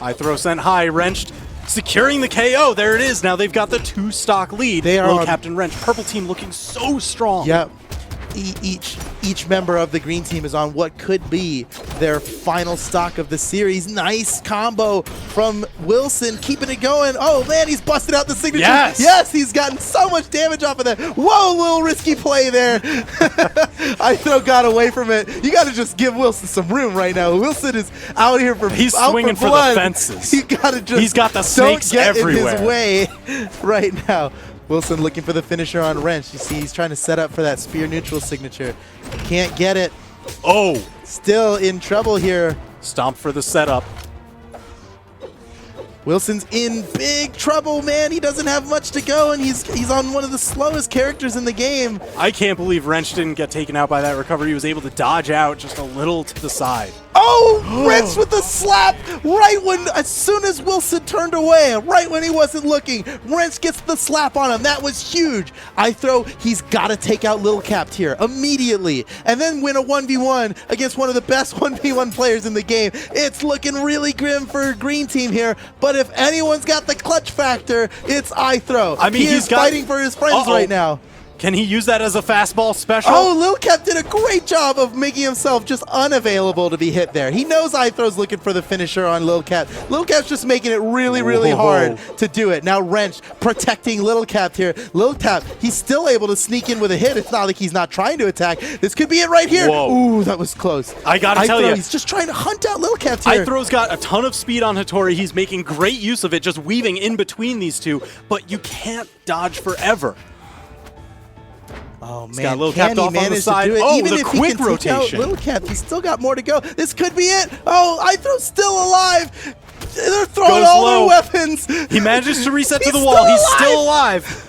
Speaker 1: I throw sent high, Wrenched. Securing the KO. There it is. Now they've got the 2-stock lead.
Speaker 2: They are
Speaker 1: Captain Wrench. Purple team looking so strong.
Speaker 2: Yep. Each member of the green team is on what could be their final stock of the series. Nice combo from Wilson, keeping it going. Oh man, he's busted out the signature. Yes, he's gotten so much damage off of that. Whoa, little risky play there. I got away from it. You got to just give Wilson some room right now. Wilson is out here for
Speaker 1: He's swinging for the fences.
Speaker 2: You got to just
Speaker 1: he's got the snakes everywhere.
Speaker 2: In his way right now. Wilson looking for the finisher on Wrench. You see, he's trying to set up for that spear neutral signature. Can't get it.
Speaker 1: Oh!
Speaker 2: Still in trouble here.
Speaker 1: Stomp for the setup.
Speaker 2: Wilson's in big trouble, man. He doesn't have much to go, and he's on one of the slowest characters in the game.
Speaker 1: I can't believe Wrench didn't get taken out by that recovery. He was able to dodge out just a little to the side.
Speaker 2: Oh, Wrench with the slap as soon as Wilson turned away, right when he wasn't looking, Wrench gets the slap on him. That was huge. He's got to take out Lil Cap here immediately and then win a 1v1 against one of the best 1v1 players in the game. It's looking really grim for green team here, but if anyone's got the clutch factor, it's iThrow.
Speaker 1: I mean,
Speaker 2: he's fighting for his friends right now.
Speaker 1: Can he use that as a fastball special?
Speaker 2: Oh, Lil Cap did a great job of making himself just unavailable to be hit there. He knows iThrow's looking for the finisher on Lil Cap. Lil Cap's just making it really, really hard to do it. Now Wrench protecting Lil Cap here. Lil Cap, he's still able to sneak in with a hit. It's not like he's not trying to attack. This could be it right here.
Speaker 1: Whoa.
Speaker 2: Ooh, that was close.
Speaker 1: I gotta tell you,
Speaker 2: he's just trying to hunt out Lil Cap here.
Speaker 1: iThrow's got a ton of speed on Hattori. He's making great use of it, just weaving in between these two, but you can't dodge forever.
Speaker 2: Oh
Speaker 1: He's
Speaker 2: man,
Speaker 1: got Lil Cap off on the side.
Speaker 2: Oh,
Speaker 1: even the quick rotation.
Speaker 2: Lil Cap, he's still got more to go. This could be it. Oh, iThrow's still alive. They're throwing all their weapons.
Speaker 1: He manages to reset to the wall. He's still alive.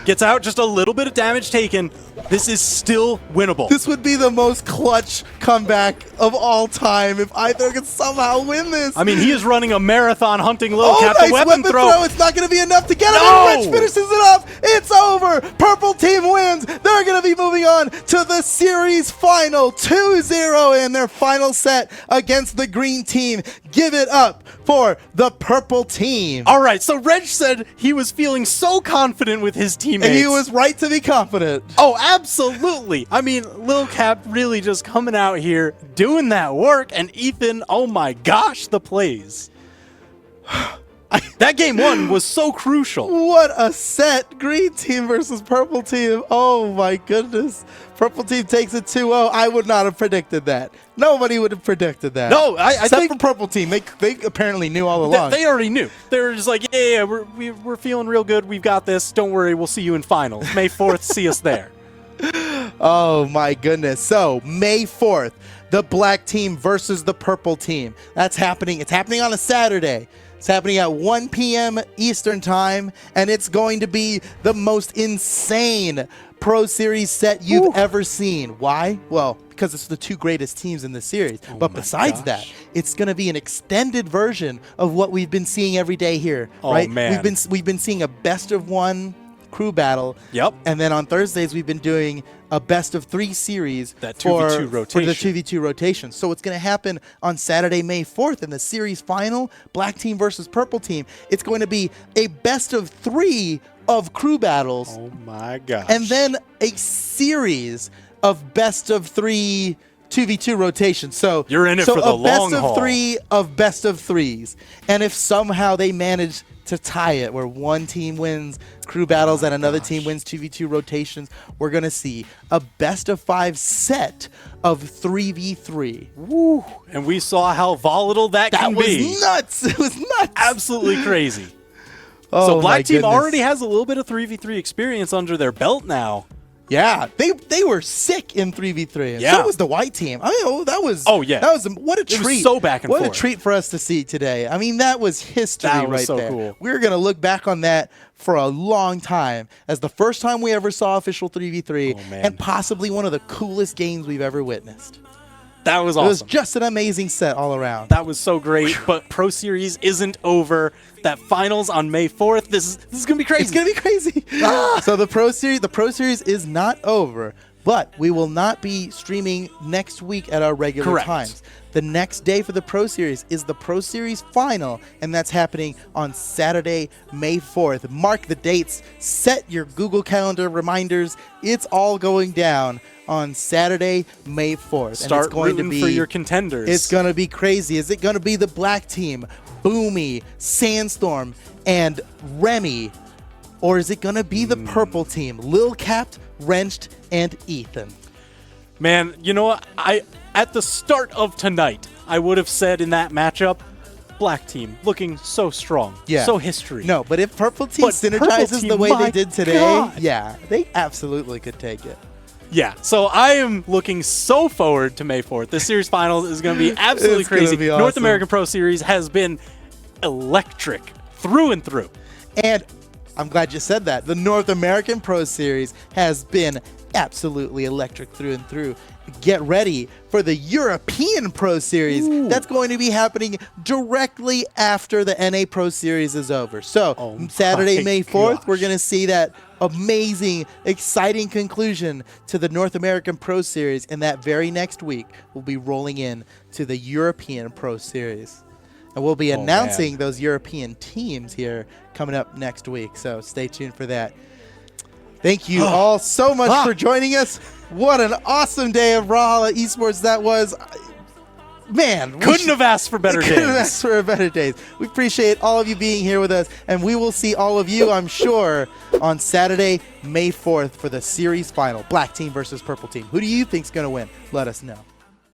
Speaker 1: Gets out, just a little bit of damage taken. This is still winnable.
Speaker 2: This would be the most clutch comeback of all time if iThrow could somehow win this.
Speaker 1: I mean, he is running a marathon hunting Lil Cap.
Speaker 2: Nice
Speaker 1: the weapon throw.
Speaker 2: It's not going to be enough to get him. And Wrench finishes it up. It's over. Purple team wins. They're going to be moving on to the series final 2-0 in their final set against the green team. Give it up for the purple team.
Speaker 1: All right, so Reg said he was feeling so confident with his teammates.
Speaker 2: And he was right to be confident.
Speaker 1: Oh, absolutely. I mean, Lil Cap really just coming out here, doing that work, and Ethan, oh my gosh, the plays. That game one was so crucial.
Speaker 2: What a set. Green team versus purple team. Oh my goodness. Purple team takes it 2-0. I would not have predicted that. Nobody would have predicted that.
Speaker 1: No, I think
Speaker 2: for purple team. They apparently knew all along.
Speaker 1: They already knew. They were just like, yeah, we're feeling real good. We've got this. Don't worry. We'll see you in finals. May 4th, see us there.
Speaker 2: Oh my goodness. So May 4th, the black team versus the purple team. That's happening. It's happening on a Saturday. It's happening at 1 p.m. Eastern time, and it's going to be the most insane Pro Series set you've ever seen. Why? Well, because it's the two greatest teams in the series. But besides that, it's going to be an extended version of what we've been seeing every day here.
Speaker 1: Oh,
Speaker 2: right?
Speaker 1: man.
Speaker 2: We've been seeing a best of one crew battle.
Speaker 1: Yep.
Speaker 2: And then on Thursdays, we've been doing a best of 3 series
Speaker 1: that 2v2
Speaker 2: for the 2v2 rotation. So what's going to happen on Saturday, May 4th in the series final, Black Team versus Purple Team, it's going to be a best of 3 of crew battles.
Speaker 1: Oh my gosh.
Speaker 2: And then a series of best of 3 2v2 rotations. So
Speaker 1: you're in it for the long haul.
Speaker 2: So a best of 3 of best of 3s. And if somehow they manage to tie it, where one team wins crew battles and another team wins 2v2 rotations, we're going to see a best of 5 set of 3v3.
Speaker 1: Woo. And we saw how volatile that can be.
Speaker 2: That was nuts. It was nuts.
Speaker 1: Absolutely crazy.
Speaker 2: Oh,
Speaker 1: so Black Team
Speaker 2: goodness.
Speaker 1: already has a little bit of 3v3 experience under their belt now.
Speaker 2: Yeah, they were sick in 3v3. And
Speaker 1: yeah.
Speaker 2: So was the white team. I mean, that was what a treat.
Speaker 1: It was so back and
Speaker 2: forth.
Speaker 1: What
Speaker 2: a treat for us to see today. I mean, that was history
Speaker 1: that was
Speaker 2: right
Speaker 1: so
Speaker 2: there.
Speaker 1: Cool.
Speaker 2: We're going to look back on that for a long time as the first time we ever saw official 3v3 and possibly one of the coolest games we've ever witnessed.
Speaker 1: That was awesome.
Speaker 2: It was just an amazing set all around.
Speaker 1: That was so great, but Pro Series isn't over. That finals on May 4th, this is going to be crazy.
Speaker 2: It's going to be crazy. So the Pro Series is not over, but we will not be streaming next week at our regular times. The next day for the Pro Series is the Pro Series final, and that's happening on Saturday, May 4th. Mark the dates. Set your Google Calendar reminders. It's all going down on Saturday, May 4th.
Speaker 1: Start
Speaker 2: and it's going
Speaker 1: rooting
Speaker 2: to be
Speaker 1: for your contenders.
Speaker 2: It's going to be crazy. Is it going to be the Black Team, Boomy, Sandstorm, and Remy? Or is it going to be the Purple Team, Lil Capped, Wrenched, and Ethan?
Speaker 1: Man, you know what? At the start of tonight, I would have said in that matchup, Black Team looking so strong, so history.
Speaker 2: No, but if Purple Team synergizes the way they did today, they absolutely could take it.
Speaker 1: Yeah, so I am looking so forward to May 4th. The series finals is going to be absolutely crazy.
Speaker 2: Be awesome.
Speaker 1: North American Pro Series has been electric through and through.
Speaker 2: And I'm glad you said that. The North American Pro Series has been absolutely electric through and through. Get ready for the European Pro Series. Ooh. That's going to be happening directly after the NA Pro Series is over. So Saturday, May 4th, we're going to see that amazing, exciting conclusion to the North American Pro Series. And that very next week, we'll be rolling in to the European Pro Series. And we'll be announcing those European teams here coming up next week. So stay tuned for that. Thank you all so much for joining us. What an awesome day of Brawlhalla Esports that was. Man,
Speaker 1: couldn't have asked for better days.
Speaker 2: Couldn't have asked for better days. We appreciate all of you being here with us, and we will see all of you, I'm sure, on Saturday, May 4th for the series final, Black Team versus Purple Team. Who do you think's going to win? Let us know.